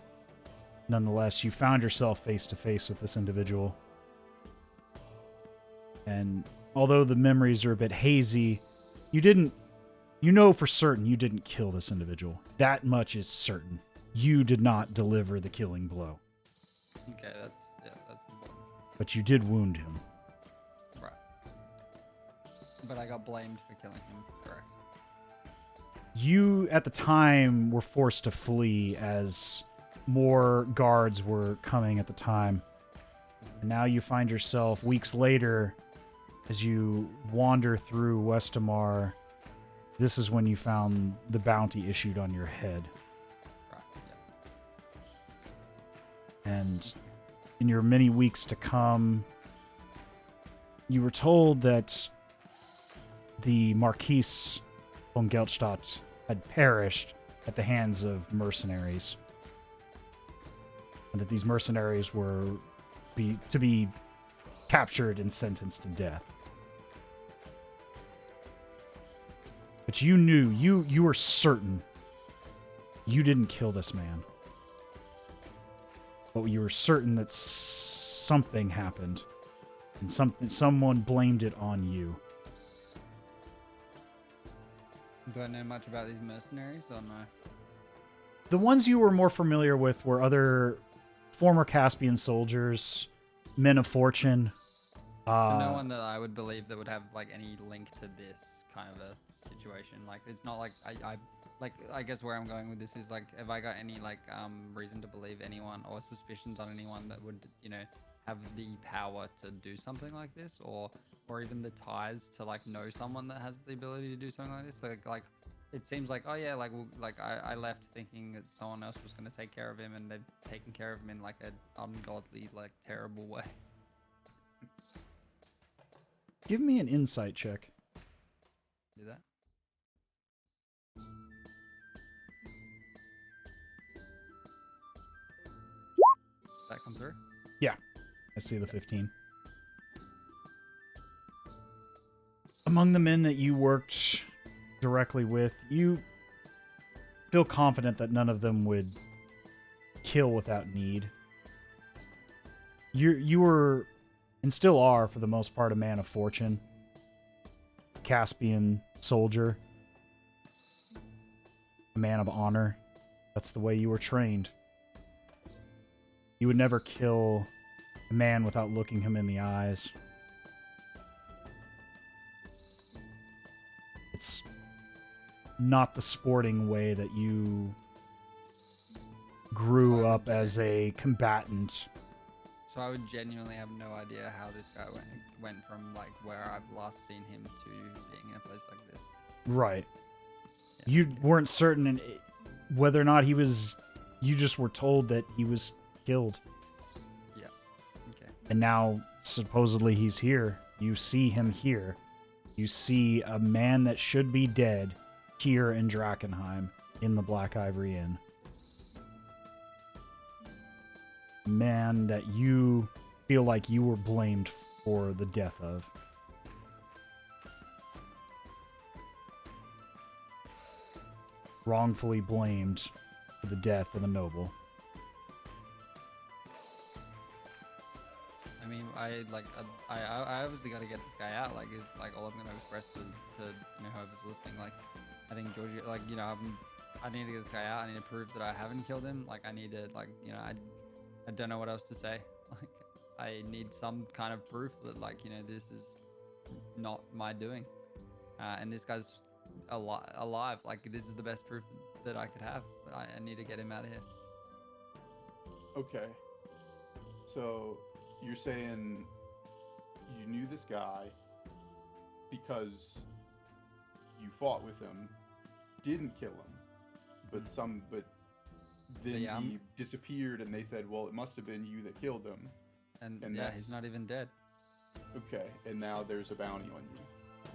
nonetheless, you found yourself face to face with this individual. And although the memories are a bit hazy, you know for certain you didn't kill this individual. That much is certain. You did not deliver the killing blow. Okay, that's important. But you did wound him. Right. But I got blamed for killing him, correct? You, at the time, were forced to flee as more guards were coming at the time. And now you find yourself, weeks later, as you wander through Westamar, this is when you found the bounty issued on your head. Right, yeah. And in your many weeks to come, you were told that the Marquise von Geltstadt had perished at the hands of mercenaries. And that these mercenaries were to be captured and sentenced to death. But you knew, you were certain you didn't kill this man. But you were certain that something happened. And someone blamed it on you. Do I know much about these mercenaries or no? The ones you were more familiar with were other former Caspian soldiers, men of fortune. So no one that I would believe that would have like any link to this kind of a situation. Like it's not like I guess where I'm going with this is like, have I got any like reason to believe anyone or suspicions on anyone that would have the power to do something like this, or even the ties to like know someone that has the ability to do something like this. Like it seems like, oh yeah, like I left thinking that someone else was going to take care of him, and they've taken care of him in like an ungodly, like terrible way. Give me an insight check. Do that. That come through? I see the 15. Among the men that you worked directly with, you feel confident that none of them would kill without need. You were, and still are for the most part, a man of fortune. Caspian soldier. A man of honor. That's the way you were trained. You would never kill a man without looking him in the eyes. It's not the sporting way that you grew up as a combatant. So I would genuinely have no idea how this guy went from like where I've last seen him to being in a place like this. Right. Yeah, You okay. weren't certain whether or not he was... You just were told that he was killed. Yeah. Okay. And now, supposedly, he's here. You see him here. You see a man that should be dead here in Drakenheim, in the Black Ivory Inn. A man that you feel like you were blamed for the death of. Wrongfully blamed for the death of a noble. I mean, I obviously got to get this guy out. Like, is like all I'm gonna express to whoever's listening. Like, I think Georgio, like, I need to get this guy out. I need to prove that I haven't killed him. Like, I need to, like, I don't know what else to say. Like, I need some kind of proof that, like, this is not my doing. And this guy's alive. Like, this is the best proof that I could have. I need to get him out of here. Okay. So you're saying you knew this guy because you fought with him, didn't kill him, but then Yeah, he disappeared, and they said, well, it must have been you that killed him. And And yeah, that's- he's not even dead. Okay, and now there's a bounty on you.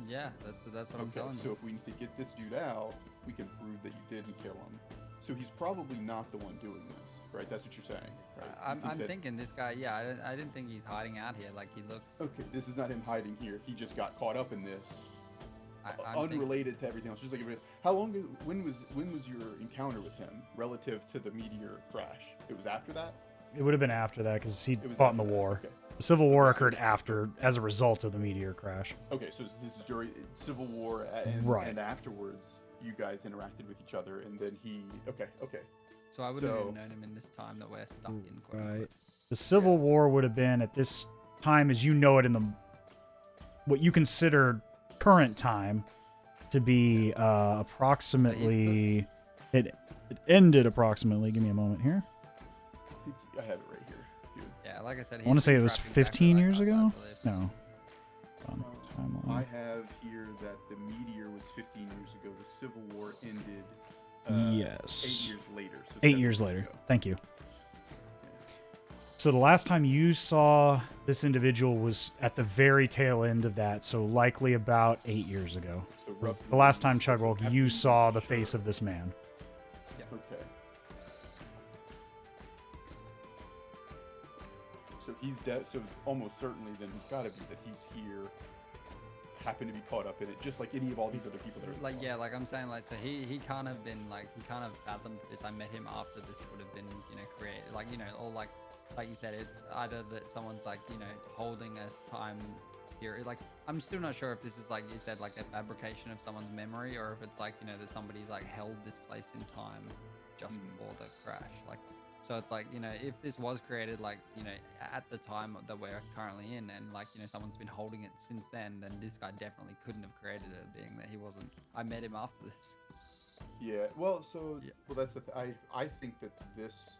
Yeah, that's what I'm Okay, telling so you. if we need to get this dude out, we can prove that you didn't kill him. So he's probably not the one doing this, right? That's what you're saying, right? You I'm that- thinking this guy. Yeah, I didn't think he's hiding out here. Like, he looks. Okay, this is not him hiding here. He just got caught up in this, I'm unrelated to everything else. Just like how long? When was your encounter with him relative to the meteor crash? It was after that. It would have been after that because he It was fought in the after that, war. Okay. The Civil War occurred after, as a result of the meteor crash. Okay, so this is during Civil War, and, Right. and afterwards, you guys interacted with each other, and then he. Okay. So I wouldn't have So- even known him in this time that we're stuck in. Quote Right. unquote. The Civil War would have been at this time, as you know it, in the what you consider current time to be approximately. It ended approximately. Give me a moment here. I have it right here, dude. Yeah, like I said, I want to he's say been it was trapped exactly 15 like years us, I ago. believe. No. I Timeline. have here that the meteor was 15 years ago. The Civil War ended. Yes. 8 years later. So 8 7 years later. ago. Thank you. So the last time you saw this individual was at the very tail end of that, so likely about 8 years ago. So The roughly- last time, so Chugrulk, after you saw the sure. face of this man. Okay. So he's dead. So almost certainly, then it's got to be that he's here. Happened to be caught up in it, just like any of all these other people that are Like, involved. yeah, like I'm saying, like, so he can't have been like, he can't have fathomed this. I met him after this would have been, created. Like, or like you said, it's either that someone's like, holding a time period. Like, I'm still not sure if this is, like you said, like a fabrication of someone's memory, or if it's like, that somebody's like held this place in time just before the crash. Like, so it's like, if this was created, like, at the time that we're currently in, and like, someone's been holding it since then this guy definitely couldn't have created it, being that he wasn't. I met him after this. Yeah. Well, so Yeah. well, that's the. I think that this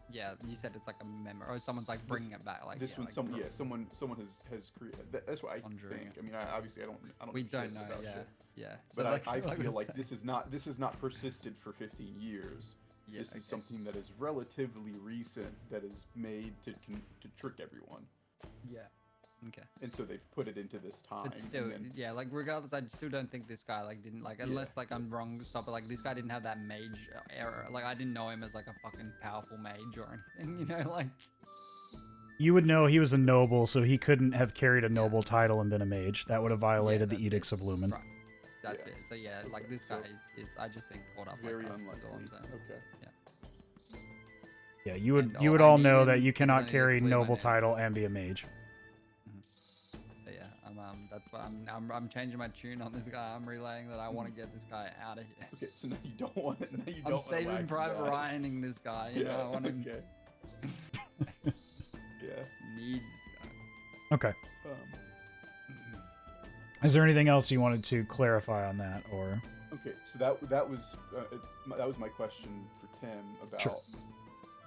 Yeah, you said it's like a memory, or someone's like bringing it back. Like This yeah, one, like, someone has created. That's what I Conjuring think. it. I mean, obviously, I don't. We know don't shit know. about Yeah, shit. yeah. But I like feel we like said- this is not persisted for 15 years. Yeah, This is okay. something that is relatively recent that is made to trick everyone, Yeah. Okay. and so they've put it into this time. But still, and then, yeah, like regardless, I still don't think this guy like didn't like unless like I'm wrong, stop it. Like this guy didn't have that mage error. Like I didn't know him as like a fucking powerful mage or anything. You know, like You would know he was a noble, so he couldn't have carried a noble title and been a mage. That would have violated the that's Edicts of Lumen. right. That's Yeah. it. So yeah, like Okay, this so guy is, I just think, caught up. very like us, unlikely. That's all I'm saying. Okay. Yeah, you would And you all would I all need know him that you is I cannot need to carry clear my noble name. title and be a mage. But yeah, that's why I'm changing my tune on this guy. I'm relaying that I want to get this guy out of here. Okay. So now you don't want it. Now you don't I'm want saving Private Ryaning this guy. You know, I want him. Okay. Yeah. Need this guy. Okay. Um, Is there anything else you wanted to clarify on that, or? Okay, so that was my question for Tim about Sure.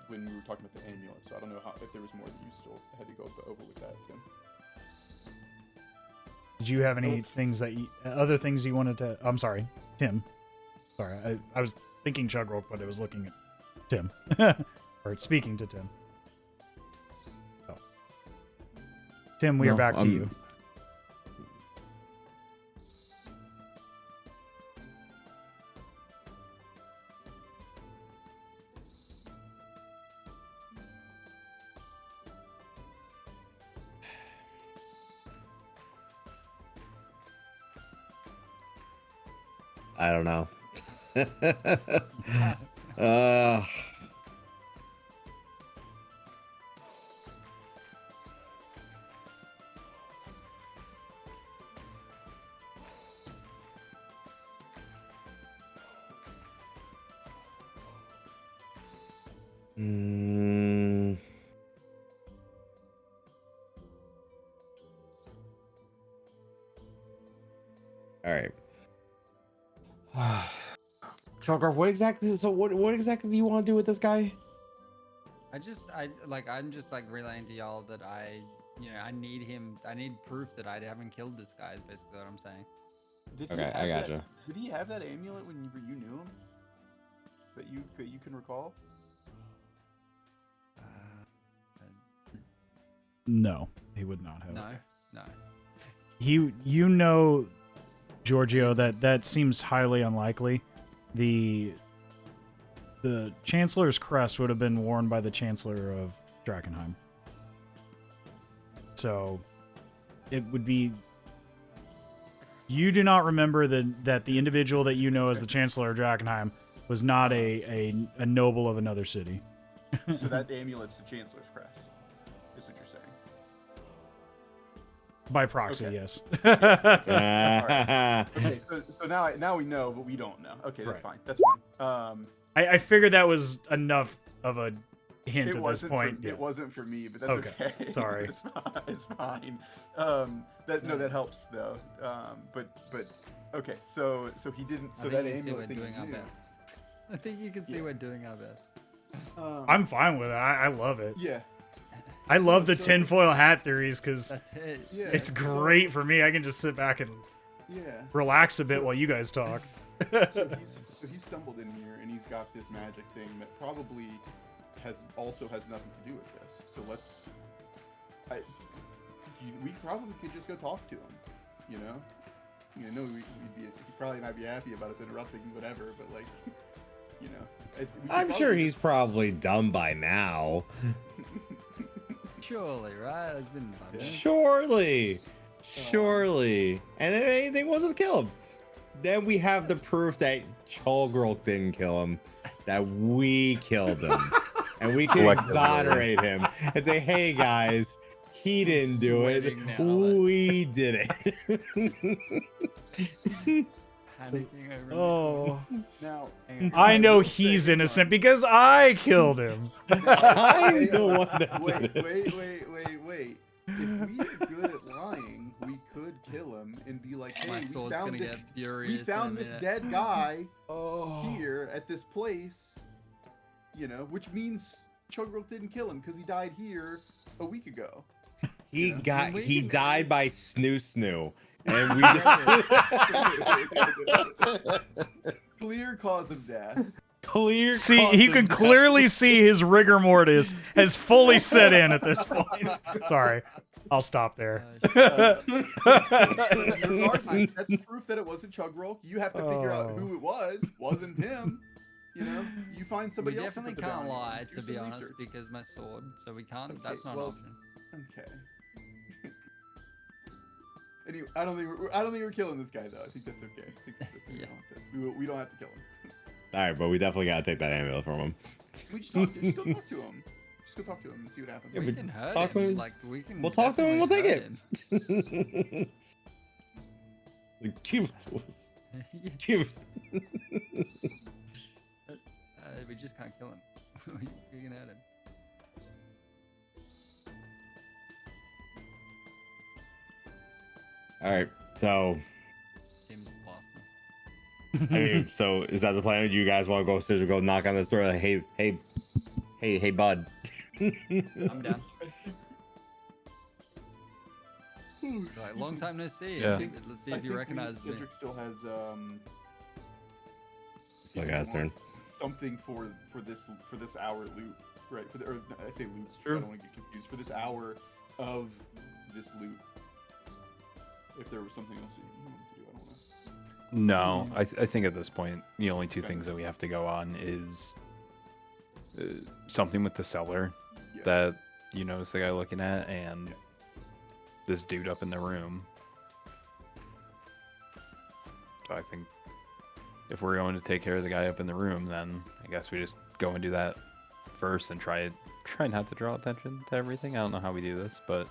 when we were talking about the amulet. So I don't know if there was more that you still had to go over with that, Tim. Did you have any things that other things you wanted to? I'm sorry, Tim. Sorry, I was thinking Chugrulk, but I was looking at Tim, or speaking to Tim. Oh. Tim, we are back to you. I don't know. uh, mm, all right. Chugrulk, what exactly do you want to do with this guy? I'm just like relaying to y'all that I need him. I need proof that I haven't killed this guy. Is basically what I'm saying. Did he Okay, I have gotcha. Did he have that amulet when you knew him? That you can recall? No, he would not have. No, no. You know, Giorgio, that seems highly unlikely. The Chancellor's crest would have been worn by the Chancellor of Drakenheim. So it would be. You do not remember that the individual that you know as the Chancellor of Drakenheim was not a noble of another city. So that amulet's the Chancellor's crest. Is what you're saying. By proxy, Okay. yes. Okay, so now we know, but we don't know. Okay, that's Right. fine. That's fine. I figured that was enough of a hint It at this wasn't point. it wasn't for me, but that's Okay. okay. Sorry. It's fine. That helps though. But okay. So he didn't. So I that think you can see amulet we're thing doing is our new. best. I think you can see we're doing our best. I'm fine with it. I love it. Yeah. I love the So- tinfoil hat theories because That's it. Yeah. it's so- great for me. I can just sit back and Yeah. relax a bit while you guys talk. So he stumbled in here and he's got this magic thing that probably has nothing to do with this. So we probably could just go talk to him. You know, he'd probably not be happy about us interrupting whatever, but like, we could I'm sure probably he's probably dumb by now. Surely, right? It's been fun. Yeah. Surely. And if anything, we'll just kill him. Then we have the proof that Chugrulk didn't kill him, that we killed him. And we can Collectively. exonerate him and say, hey guys, he didn't do it. sweating now, like- We did it. Panicking over. Oh, Now, I know will say, he's hang on. innocent because I killed him. I'm the one that Wait, did it. wait. If we are good at lying, we could kill him and be like, My hey, we sword's found gonna this, get furious. we found in a this minute. dead guy Oh. here at this place, which means Chugrulk didn't kill him because he died here a week ago. He Yeah. he died by snoo, and we just Clear cause of death. clear. See, cause you of can death. clearly see his rigor mortis has fully set in at this point. Sorry, I'll stop there. Regardless, that's proof that it wasn't Chugrulk. You have to figure out who it was. Wasn't him. You know, you find We somebody else. definitely to put the can't bounty on. lie, Do to be some honest, research. because my sword. So we can't. Okay, That's not well, an option. Okay. Anyway, I don't think we're killing this guy though. I think that's okay. I think that's okay. Yeah. We don't have to kill him. All right, but we definitely gotta take that amulet from him. We just go talk to him. Just go talk to him and see what happens. Yeah, We but can hurt talk to him. him. Like we can. We'll talk to him. We'll take definitely it. hurt Give it to us. him. Give it. We just can't kill him. We can hurt him. All right, so Seems awesome. I mean, so is that the plan? You guys want to go upstairs or go knock on this door? Like, hey, bud. I'm down. Like, long time no see. Yeah. Let's see I if you think recognize me. Cedric still has Still got his turn. something for this hour loop, right? Or I say loop. true. I don't want to get confused. For this hour of this loop. If there was something else you wanted to do, I don't know. No, I think at this point the only two things that we have to go on is something with the cellar Yeah. that you notice the guy looking at, and this dude up in the room. So I think if we're going to take care of the guy up in the room, then I guess we just go and do that first and try not to draw attention to everything. I don't know how we do this, but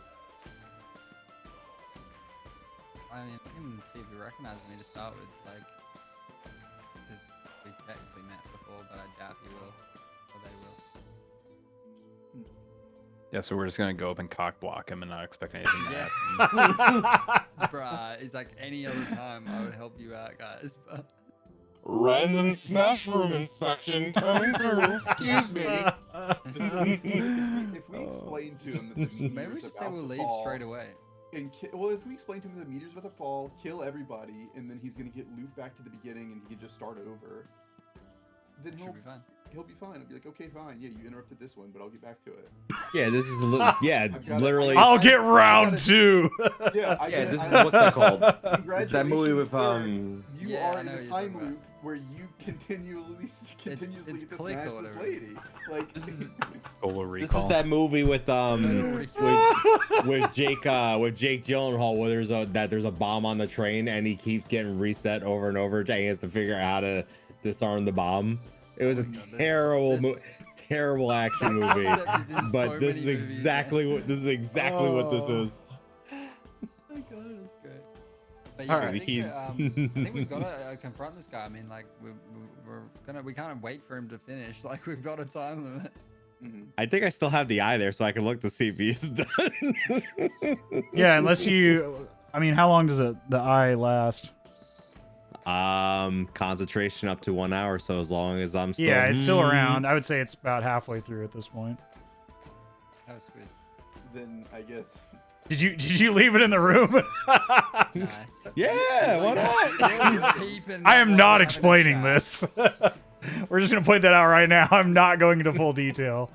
I mean, I can see if you recognize me to start with, like, because we technically met before, but I doubt you will, or they will. yeah, so we're just gonna go up and cock block him and not expect anything to Yeah. happen. Bruh, it's like any other time I would help you out, guys. But Random smash room inspection coming through. Excuse me. If we explain to him that the meteor's maybe we just say about we'll to leave fall, straight away. And well, if we explain to him that the meteor's about to fall, kill everybody, and then he's gonna get looped back to the beginning, and he can just start over, then Should be fine. he'll be fine. He'll be like, okay, fine, yeah, you interrupted this one, but I'll get back to it. Yeah, this is a little. Yeah, I've got it. literally. I'll get round two. Yeah, Yeah, this is what's that called? It's that movie with You Yeah, I are in know a what you're time talking loop where you continuously it's get to Click or smash this whatever. lady. Like, Solo This recall. is that movie with with Jake Gyllenhaal where there's a bomb on the train and he keeps getting reset over and over and he has to figure out how to disarm the bomb. It was a terrible action movie, concept is in but so this many is movies, exactly man. what this is. Oh my god, that's great. But All yeah, right. I think we've got to confront this guy. I mean, like, we can't wait for him to finish. Like, we've got a time limit. I think I still have the eye there, so I can look to see if he is done. Yeah, unless you. I mean, how long does the eye last? Concentration up to 1 hour, so as long as I'm still. Yeah, it's still around. I would say it's about halfway through at this point. That was squeeze. then I guess. Did you leave it in the room? Nice. Yeah, why not? I am not explaining this. We're just gonna point that out right now. I'm not going into full detail.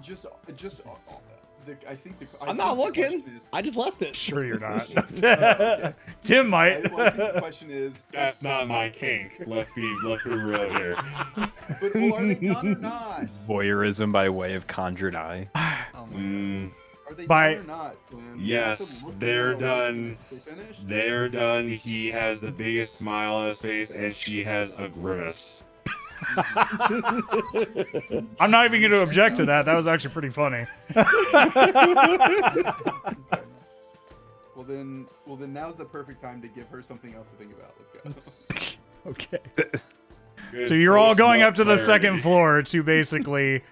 I think I'm not looking. I just left it. Sure, you're not. Okay. Tim might. I think the question is, That's not my kink. Let's be real here. but well, are they done or not? Voyeurism by way of conjured eye. Oh my god. Are they By- done or not, Glenn? Yes, You have to look they're at it. done. They finished? They're done. He has the biggest smile on his face, and she has a grimace. I'm not even going to object to that. That was actually pretty funny. Well then now's the perfect time to give her something else to think about. Let's go. Okay. Good So you're all going up to the post-nut second floor to basically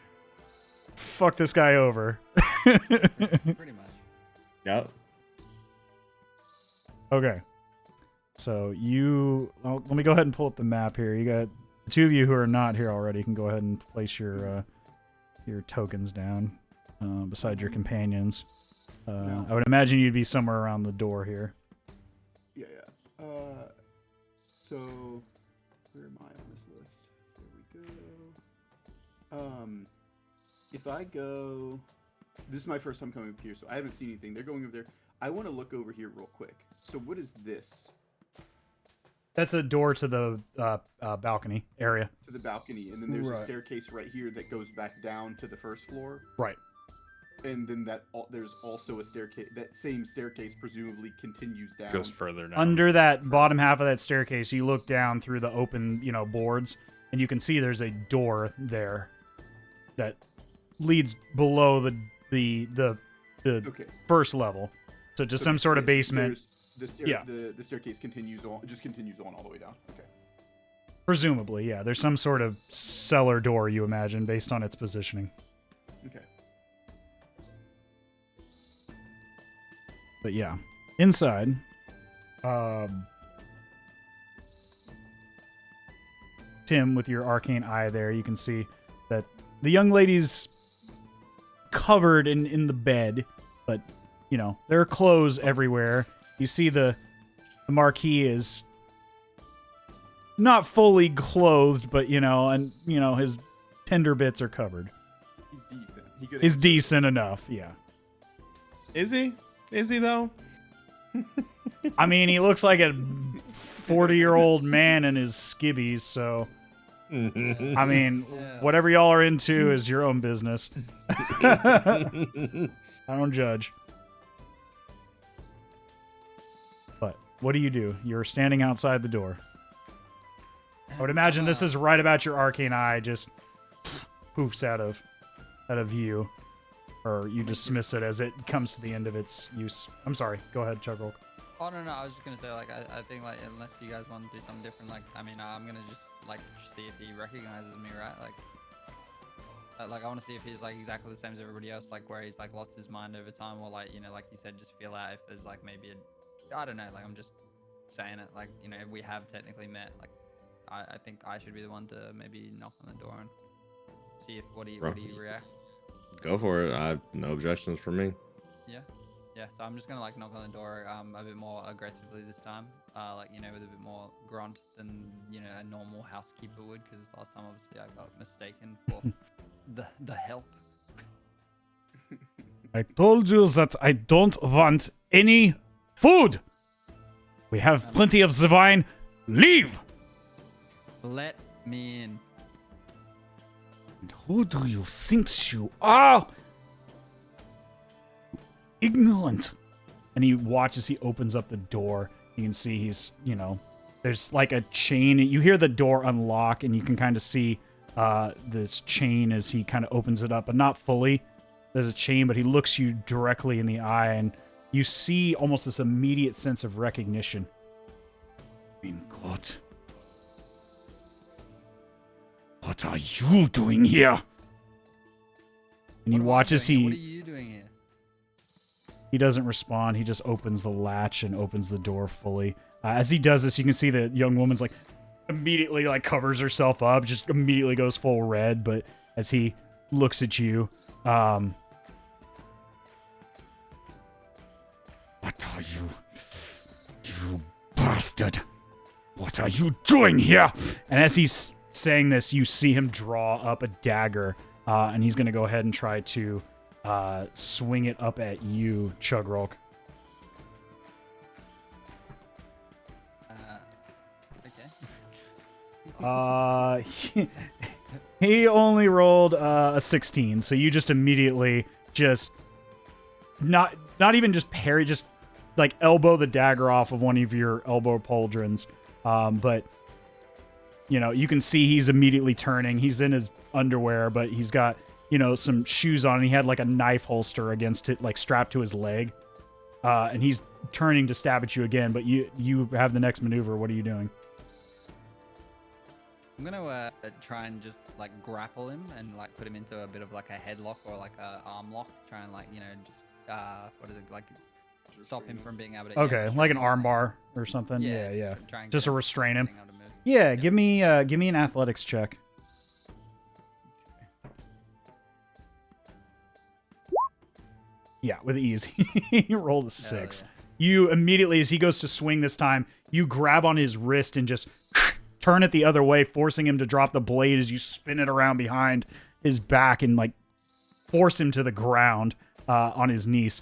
fuck this guy over. Pretty much. Yep. Okay. So let me go ahead and pull up the map here. You got the two of you who are not here already can go ahead and place your tokens down. beside your companions. No. I would imagine you'd be somewhere around the door here. Yeah. So where am I on this list? There we go. If I go, this is my first time coming up here, so I haven't seen anything. They're going over there. I want to look over here real quick. So what is this? That's a door to the balcony area. To the balcony, and then there's Right. a staircase right here that goes back down to the first floor. Right. And then there's also a staircase. That same staircase presumably continues down. Goes further down. Under that bottom half of that staircase, you look down through the open, boards, and you can see there's a door there that leads below the Okay. first level. So just So some sort of there's- basement, there's the staircase continues on. It just continues on all the way down. Okay. presumably. Yeah, there's some sort of cellar door, you imagine, based on its positioning. Okay. But yeah, inside, Tim, with your arcane eye there, you can see that the young lady's covered in the bed, but, there are clothes everywhere. You see the Marquis is not fully clothed, but, his tender bits are covered. He's decent. He could Is answer. decent enough, yeah. Is he? Is he though? I mean, he looks like a 40-year-old man in his skibbies, so I mean, Yeah. whatever y'all are into is your own business. I don't judge. But what do? You're standing outside the door. I would imagine this is right about your arcane eye, just poofs out of view. Or you dismiss it as it comes to the end of its use. I'm sorry. Go ahead, Chugrulk. Oh no, I was just gonna say I think unless you guys want to do something different, I'm gonna just see if he recognizes me, right? I want to see if he's exactly the same as everybody else, where he's lost his mind over time, or like you said, just feel out if there's maybe I don't know, I'm just saying it, if we have technically met, I think I should be the one to maybe knock on the door and see if what he reacts. Go for it. No objections from me. Yeah, so I'm just gonna knock on the door a bit more aggressively this time, with a bit more grunt than a normal housekeeper would, because last time obviously I got mistaken for the help. I told you that I don't want any food. We have plenty of the wine. Leave! Let me in. And who do you think you are? Ignorant. And he watches, he opens up the door. You can see he's, there's a chain. You hear the door unlock, and you can kind of see this chain as he kind of opens it up, but not fully. There's a chain, but he looks you directly in the eye, and you see almost this immediate sense of recognition. In God. What are you doing here? And he What am I watches, doing here? What are you doing here? he doesn't respond. He just opens the latch and opens the door fully. As he does this, you can see the young woman's immediately covers herself up, just immediately goes full red. But as he looks at you, What are you? You bastard! What are you doing here? and as he's saying this, you see him draw up a dagger, and he's going to go ahead and try to swing it up at you, Chugrulk. Okay. He only rolled a 16, so you just immediately not even just parry, just elbow the dagger off of one of your elbow pauldrons. But you can see he's immediately turning. He's in his underwear, but he's got some shoes on. And he had a knife holster against it, strapped to his leg. And he's turning to stab at you again. But you have the next maneuver. What are you doing? I'm gonna try and just grapple him and put him into a bit of a headlock or a arm lock. Try and just what is it stop him from being able to. Okay, like an arm bar or something. Yeah, Yeah. try and Just get to restrain him. being able to move. Yeah, give me an athletics check. Yeah, with ease. He rolled a 6. yeah. You immediately, as he goes to swing this time, you grab on his wrist and just turn it the other way, forcing him to drop the blade as you spin it around behind his back and like force him to the ground on his knees.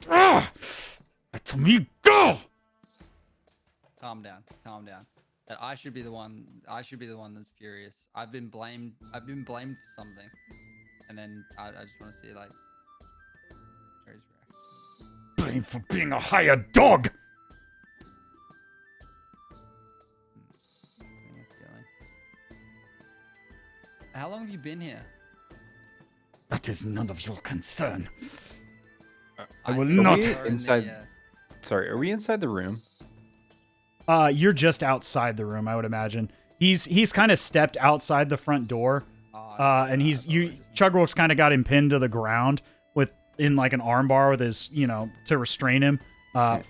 Ah! Let me go! Calm down. That I should be the one that's furious. I've been blamed for something. And then I just want to see like where's Rex? Blamed for being a hired dog! How long have you been here? That is none of your concern. I will think not- you're in the, Inside- Sorry, are we inside the room? You're just outside the room, I would imagine. He's kind of stepped outside the front door, and Chugrulk's kind of got him pinned to the ground in like an armbar with his, to restrain him,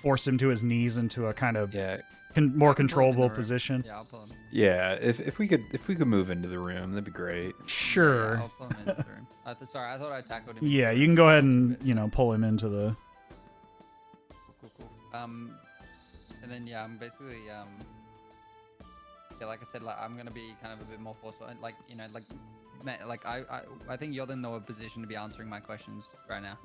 forced him to his knees into a kind of Yeah. more I'll pull him in the controllable room. position. Yeah, I'll pull him. Yeah. If we could move into the room, that'd be great. Sure. Yeah, I'll pull him into the room. Sorry, I thought I tackled him. Yeah, you can go ahead and pull him into the. Cool. And then I'm basically like I said, like I'm gonna be kind of a bit more forceful, and like I think you're in the position to be answering my questions right now.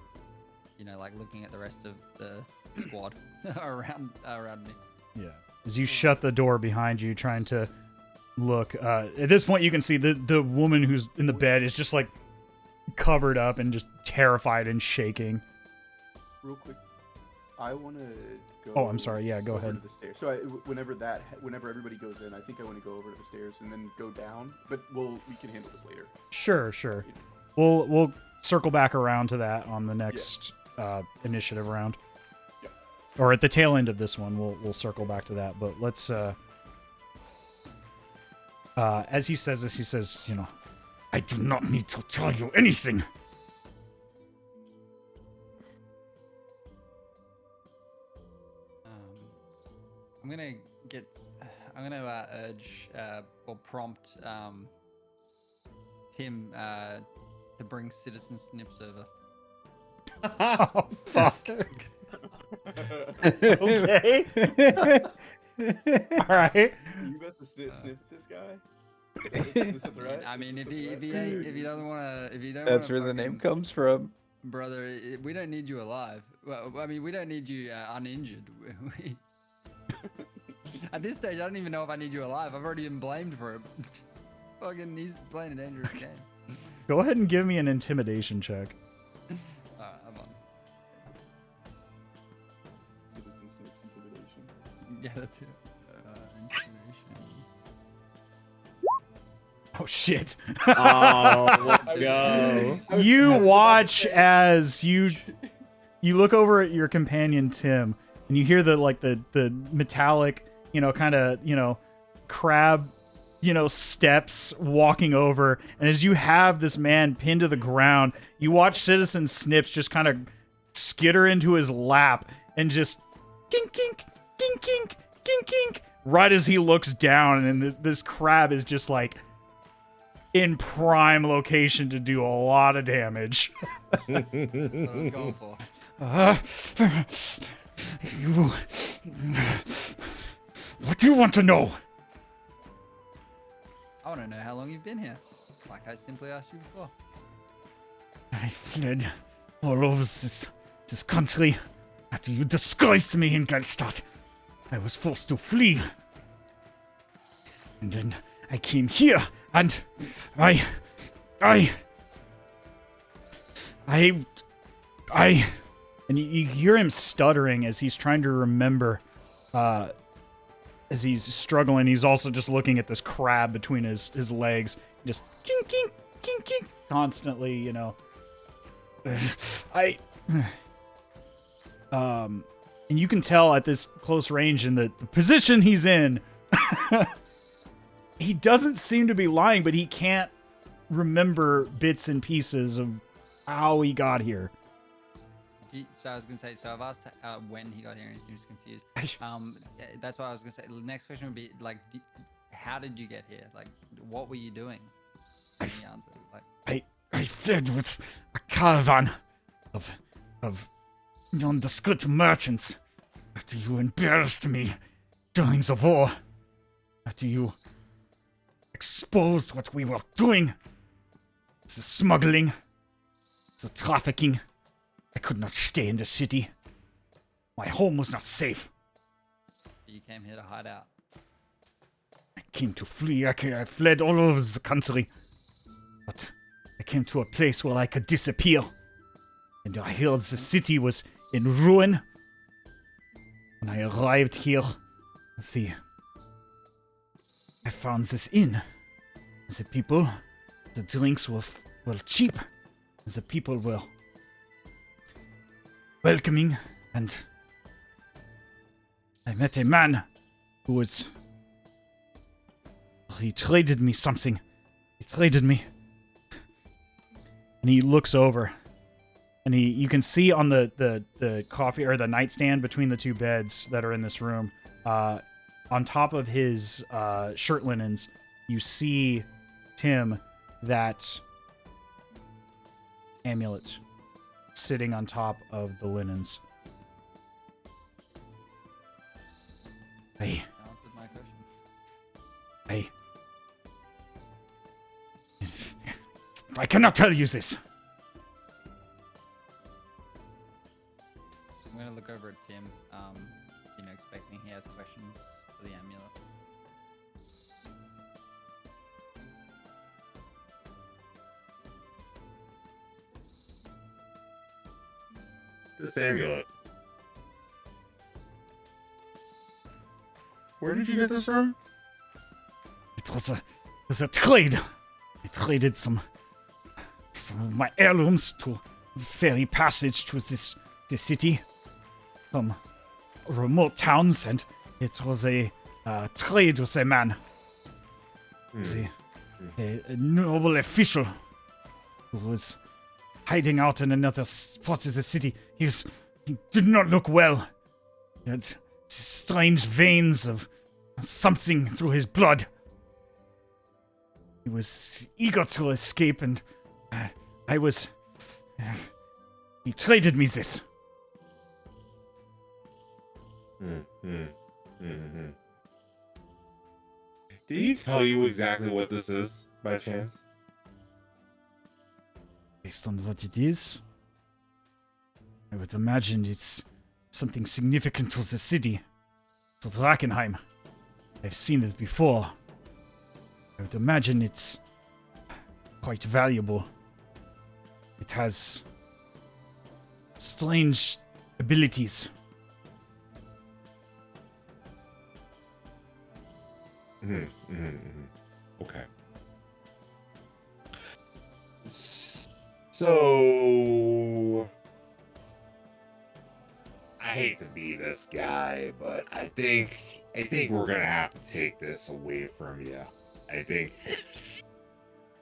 Like looking at the rest of the squad around me. Yeah. As you shut the door behind you, trying to look. At this point, you can see the woman who's in the bed is just like covered up and just terrified and shaking. Real quick, I want to go. Oh, I'm sorry. Yeah, go over ahead. To the stairs. So whenever everybody goes in, I think I want to go over to the stairs and then go down. But we can handle this later. Sure. We'll circle back around to that on the next initiative round. Yeah. Or at the tail end of this one, we'll circle back to that. But let's. As he says this, he says, I do not need to tell you anything. I'm gonna urge or prompt Tim to bring Citizen Snips over. oh, fuck. Okay. All right. You about to sniff this guy? Is this right? I mean, if he doesn't want to, That's where the name comes from. brother, we don't need you alive. Well, I mean, we don't need you uninjured. At this stage, I don't even know if I need you alive. I've already been blamed for it. Fucking, he's playing a dangerous game. Go ahead and give me an intimidation check. Alright, I'm on. Citizen Snips intimidation. Yeah, that's it. Intimidation. Oh shit. Oh, let's go. You watch as you look over at your companion Tim, and you hear the metallic, kind of, crab, steps walking over, and as you have this man pinned to the ground, you watch Citizen Snips just kind of skitter into his lap and just kink kink kink kink kink kink right as he looks down, and this crab is just like in prime location to do a lot of damage. That's what I was going for. You... What do you want to know? I want to know how long you've been here. Like I simply asked you before. I fled all over this country after you disgraced me in Geldstadt. I was forced to flee. And then I came here, and I... And you hear him stuttering as he's trying to remember, as he's struggling. He's also just looking at this crab between his legs, just kink, kink, kink, kink, constantly, and you can tell at this close range in the position he's in, he doesn't seem to be lying, but he can't remember bits and pieces of how he got here. So I was gonna say. So I've asked when he got here, and he seems confused. That's what I was gonna say. The next question would be like, how did you get here? Like, what were you doing? And he answered like, I fled with a caravan of of nondescript merchants. After you embarrassed me during the war. After you exposed what we were doing. The smuggling. The trafficking. I could not stay in the city. My home was not safe. You came here to hide out. I came to flee. I fled all over the country. But I came to a place where I could disappear. And I heard the city was in ruin. When I arrived here, I found this inn. The people, the drinks were cheap. The people were welcoming, and I met a man who was... He traded me something. He traded me. And he looks over. And you can see on the coffee or the nightstand between the two beds that are in this room, on top of his shirt linens, you see, Tim, that amulet sitting on top of the linens. Hey, Answered my question. hey. I cannot tell you this. I'm gonna look over at Tim, expecting he has questions for the amulet. This amulet. Where did you get this from? It was a trade. I traded some of my heirlooms to ferry passage to this city from remote towns, and it was a trade with a man. A noble official who was hiding out in another spot of the city. He did not look well. He had strange veins of something through his blood. He was eager to escape, and he traded me this. Did he tell you exactly what this is, by chance? Based on what it is, I would imagine it's something significant to the city, to Drakenheim. I've seen it before. I would imagine it's quite valuable. It has strange abilities. Okay. So, I hate to be this guy, but I think we're gonna have to take this away from you. I think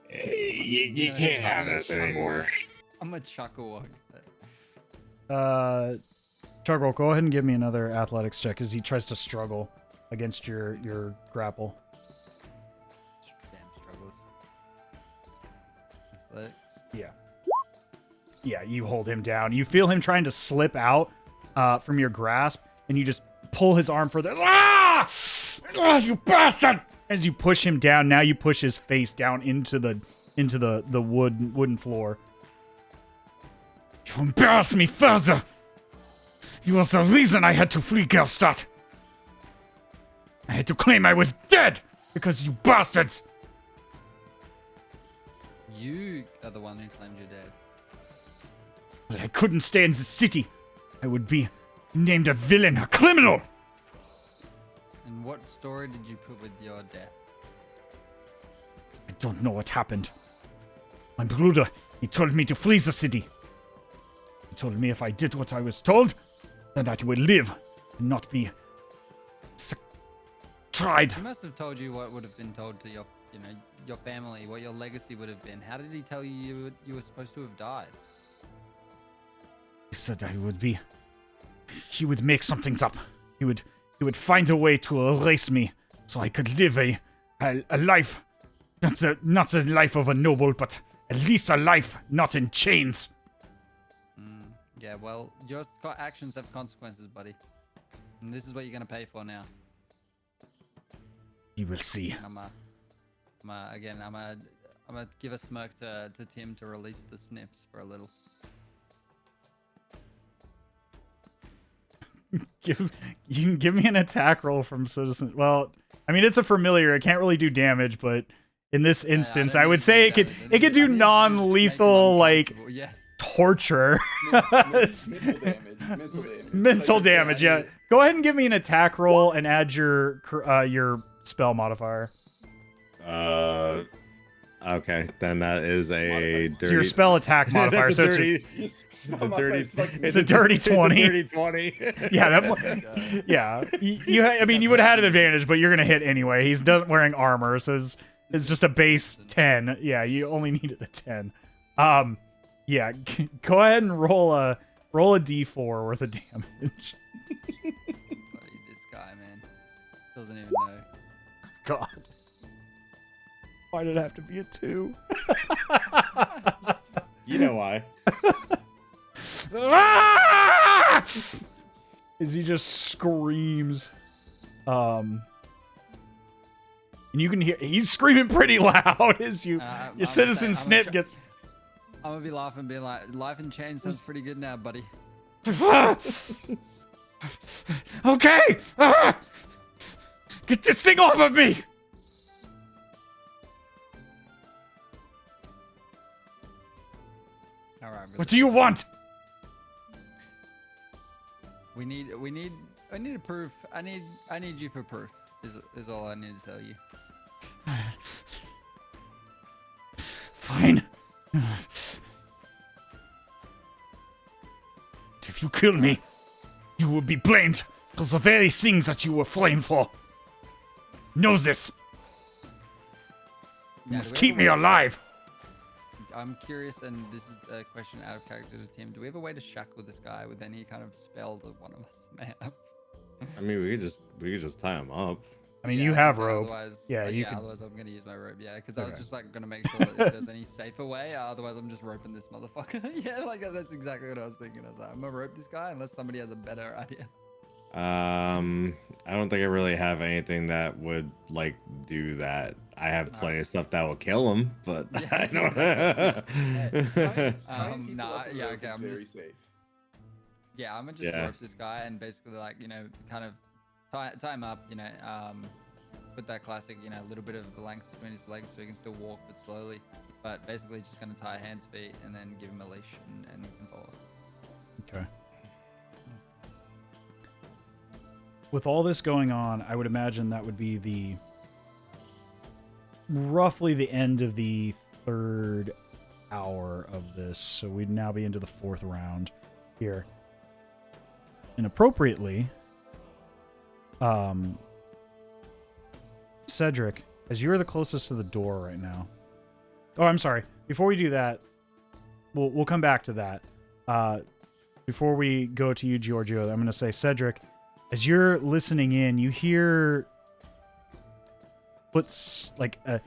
you can't have this anymore. I'm a chuckle. What Chugrulk, go ahead and give me another athletics check as he tries to struggle against your grapple. Damn struggles. Athletics. Yeah, you hold him down. You feel him trying to slip out from your grasp, and you just pull his arm further. Ah! Ah, you bastard! As you push him down, now you push his face down into the wooden floor. You embarrass me further! You was the reason I had to flee Gelstadt! I had to claim I was dead because you bastards! You are the one who claimed you're dead. But I couldn't stay in the city. I would be named a villain, a criminal! And what story did you put with your death? I don't know what happened. My brother, he told me to flee the city. He told me if I did what I was told, then I would live and not be tried. He must have told you what would have been told to your family, what your legacy would have been. How did he tell you you were supposed to have died? He said I would be. He would make some things up. He would find a way to erase me so I could live a life. Not the life of a noble, but at least a life not in chains. Yeah, Yeah, well, your actions have consequences, buddy. And this is what you're gonna pay for now. You will see. And I'm gonna give a smirk to Tim to release the snips for a little. You can give me an attack roll from Citizen. Well, I mean it's a familiar. It can't really do damage, but in this instance, I would say it could do non-lethal like torture. Mental damage. Yeah. Go ahead and give me an attack roll and add your spell modifier. Okay, then that is a dirty. Your spell attack modifier. That's a dirty. It's a dirty 20. Dirty 20. Yeah, yeah. I mean, you would have had an advantage, but you're gonna hit anyway. He's not wearing armor, so it's just a base 10. Yeah, you only needed a 10. Yeah. Go ahead and roll a d4 worth of damage. Buddy, this guy, man, doesn't even know. God. Why did it have to be a 2? You know why? As he just screams. And you can hear he's screaming pretty loud as your citizen snip gets. I'm gonna be laughing, being like, "Life in chains sounds pretty good now, buddy." Okay, get this thing off of me. All right. What do you want? We need a proof. I need you for proof. Is all I need to tell you. Fine. If you kill me, you will be blamed for the very things that you were framed for. Know this. You must keep me alive. I'm curious, and this is a question out of character to Tim. Do we have a way to shackle this guy with any kind of spell that one of us may have? I mean, we could just tie him up. I mean, you have rope. Otherwise, Yeah, you can. Otherwise, I'm gonna use my rope. Yeah, because I was just like gonna make sure that if there's any safer way. Otherwise, I'm just roping this motherfucker. Yeah, like that's exactly what I was thinking. I was like, I'm gonna rope this guy unless somebody has a better idea. I don't think I really have anything that would like do that. I have plenty of stuff that will kill him, but I don't. Yeah, okay, I'm very just safe. Yeah, I'm gonna just rope this guy and basically like kind of tie him up. Put that classic a little bit of length between his legs so he can still walk but slowly. But basically just gonna tie hands, feet, and then give him a leash and he can follow. Okay. With all this going on, I would imagine that would be roughly the end of the 3rd hour of this. So we'd now be into the 4th round here. And appropriately, Cedric, as you're the closest to the door right now. Oh, I'm sorry. Before we do that, we'll come back to that. Before we go to you, Georgio, I'm going to say, Cedric, as you're listening in, you hear like a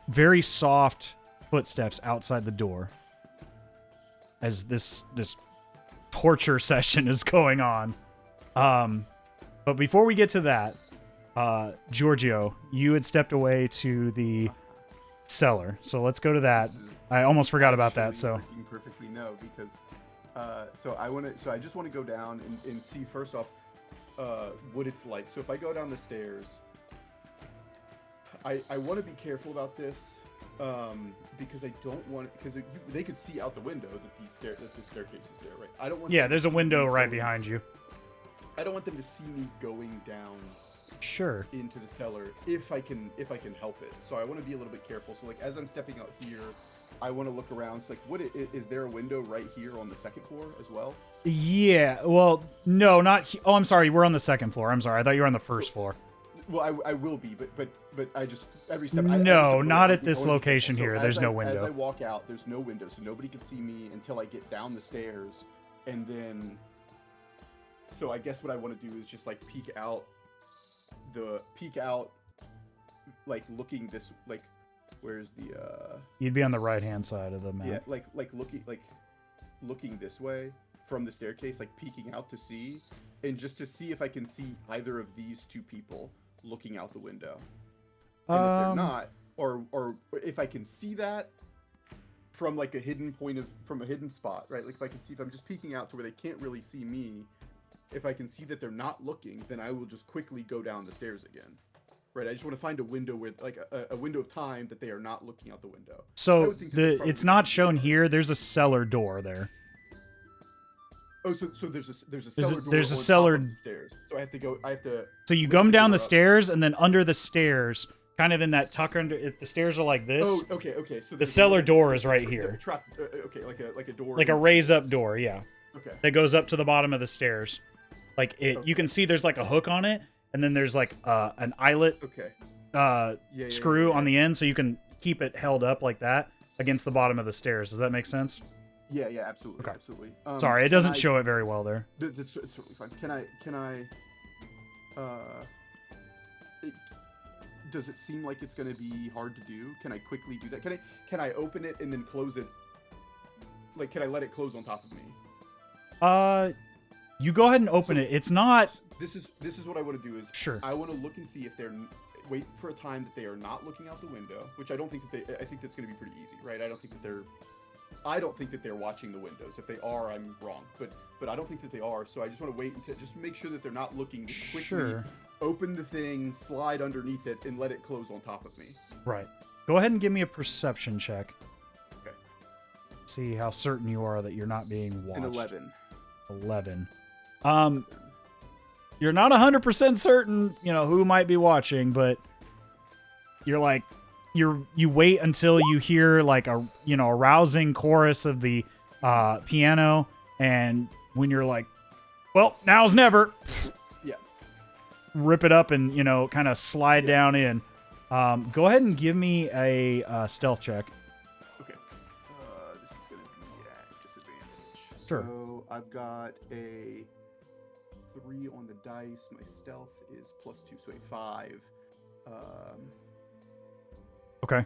very soft footsteps outside the door as this torture session is going on. But before we get to that, Georgio, you had stepped away to the cellar, so let's go to that. I almost forgot about that. So Perfectly no, because so I just want to go down and see first off what it's like. So if I go down the stairs, I want to be careful about this because I don't want, because they could see out the window that the staircase is there, right? I don't want. Yeah, there's a window right behind you. I don't want them to see me going down. Sure. Into the cellar if I can help it. So I want to be a little bit careful. So like as I'm stepping out here, I want to look around. So like, is there a window right here on the 2nd floor as well? Yeah. Well, no, not. Oh, I'm sorry. We're on the 2nd floor. I'm sorry. I thought you were on the 1st floor. Well, I will be, but I just every step. No, not at this location here. There's no window. As I walk out, there's no window, so nobody can see me until I get down the stairs, and then. So I guess what I want to do is just like peek out, like looking this, like where's the You'd be on the right hand side of the map. Yeah, like looking this way, from the staircase, like peeking out to see, and just to see if I can see either of these two people looking out the window. And if they're not, or if I can see that from like a hidden from a hidden spot, right? Like if I can see, if I'm just peeking out to where they can't really see me, if I can see that they're not looking, then I will just quickly go down the stairs again. Right, I just want to find a window with like a window of time that they are not looking out the window. So it's not shown here. There's a cellar door there. Oh, so there's a cellar door. There's a on cellar top of the stairs. So I have to. So you come down the stairs, and then under the stairs, kind of in that tuck under. If the stairs are like this. Oh, okay. So the cellar door is right here. Okay, like a door. Like a raise up door, yeah. Okay. That goes up to the bottom of the stairs. Like it, you can see there's like a hook on it. And then there's like an eyelet screw on the end, so you can keep it held up like that against the bottom of the stairs. Does that make sense? Yeah, absolutely. Okay. Absolutely. Sorry, it doesn't show it very well there. It's totally fine. Can I? Does it seem like it's going to be hard to do? Can I quickly do that? Can I open it and then close it? Like, can I let it close on top of me? You go ahead and open it. It's not. This is what I want to do is sure. I want to look and see if they're wait for a time that they are not looking out the window, which I don't think that I think that's going to be pretty easy, right? I don't think that they're watching the windows. If they are, I'm wrong, but I don't think that they are. So I just want to wait until just make sure that they're not looking. Quickly sure. Open the thing, slide underneath it, and let it close on top of me. Right. Go ahead and give me a perception check. Okay. See how certain you are that you're not being watched. An 11. 11. You're not 100% certain, who might be watching, but you're like, you wait until you hear like a rousing chorus of the piano, and when you're like, well, now's never. Yeah. Rip it up and kind of slide down in. Go ahead and give me a stealth check. Okay. This is gonna be at disadvantage. Sure. So I've got a 3 on the dice. My stealth is +2, so a 5. Okay.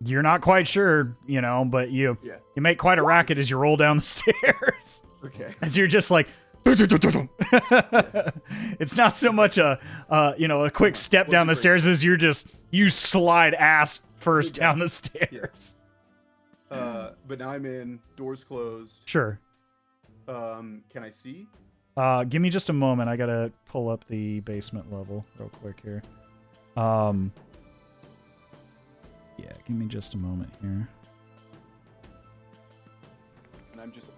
You're not quite sure, but you make quite a racket as you roll down the stairs. Okay. As you're just like, it's not so much a quick step down the stairs as you slide ass first down the stairs. But now I'm in. Doors closed. Sure. Can I see? Give me just a moment. I gotta pull up the basement level real quick here. Yeah, give me just a moment here. And I'm just,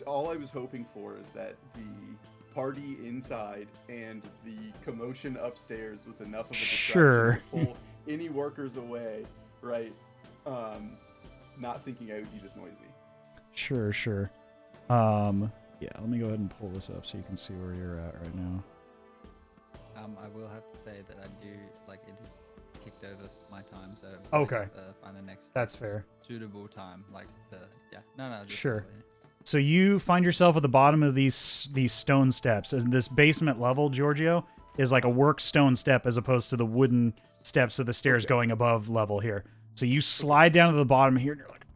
all I was hoping for is that the party inside and the commotion upstairs was enough of a distraction to pull any workers away, right? Not thinking I would be this noisy. Sure. Yeah, let me go ahead and pull this up so you can see where you're at right now. I will have to say that I do, it is ticked over my time, so okay. I have to find the next That's fair. Suitable time, just sure. So you find yourself at the bottom of these stone steps, and this basement level, Giorgio, is like a work stone step as opposed to the wooden steps of the stairs going above level here. So you slide down to the bottom here, and you're like,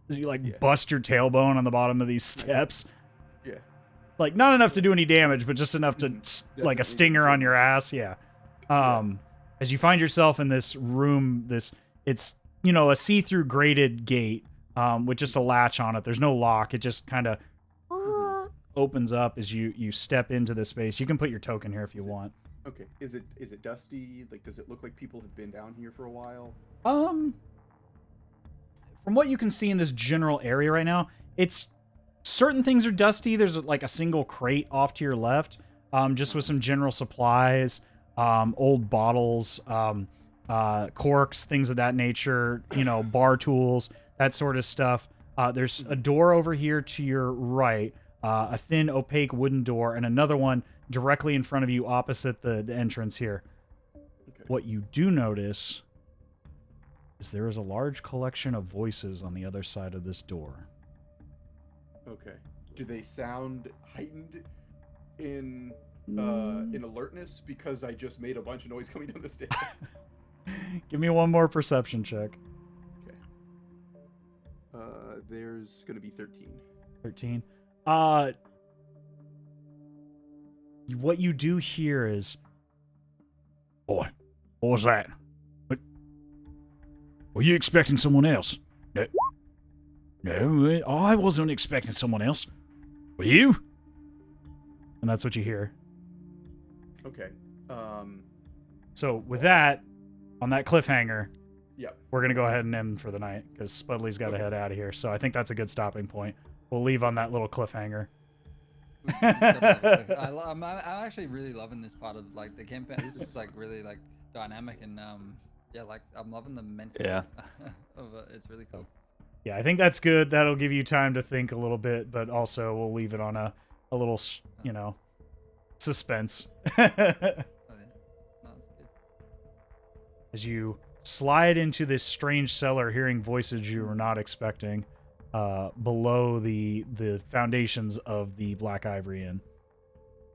as you bust your tailbone on the bottom of these steps. Yeah. Like, not enough to do any damage, but just enough to, like, a stinger on your ass. Yeah. As you find yourself in this room, it's, a see-through grated gate with just a latch on it. There's no lock. It just kind of opens up as you step into this space. You can put your token here if you want. Okay. Is it dusty? Like, does it look like people have been down here for a while? From what you can see in this general area right now, it's certain things are dusty. There's like a single crate off to your left, just with some general supplies, old bottles, corks, things of that nature, bar tools, that sort of stuff. There's a door over here to your right, a thin, opaque wooden door, and another one directly in front of you opposite the entrance here. Okay. What you do notice is there is a large collection of voices on the other side of this door. Okay. Do they sound heightened in alertness because I just made a bunch of noise coming down the stairs? Give me one more perception check. Okay. There's gonna be 13. 13. What you do hear is, Boy, what was that? What? Were you expecting someone else? No, I wasn't expecting someone else. Were you? and that's what you hear. Okay. So with that, on that cliffhanger, Yeah. we're gonna go ahead and end for the night because Spudley's got to head out of here. So I think that's a good stopping point. We'll leave on that little cliffhanger. I'm actually really loving this part of like the campaign. This is like really like dynamic and yeah, like I'm loving the mental. Yeah. Of it. It's really cool. Yeah, I think that's good. That'll give you time to think a little bit, but also we'll leave it on a little, suspense. Oh, yeah. No, it's good. As you slide into this strange cellar, hearing voices you were not expecting, below the foundations of the Black Ivory Inn.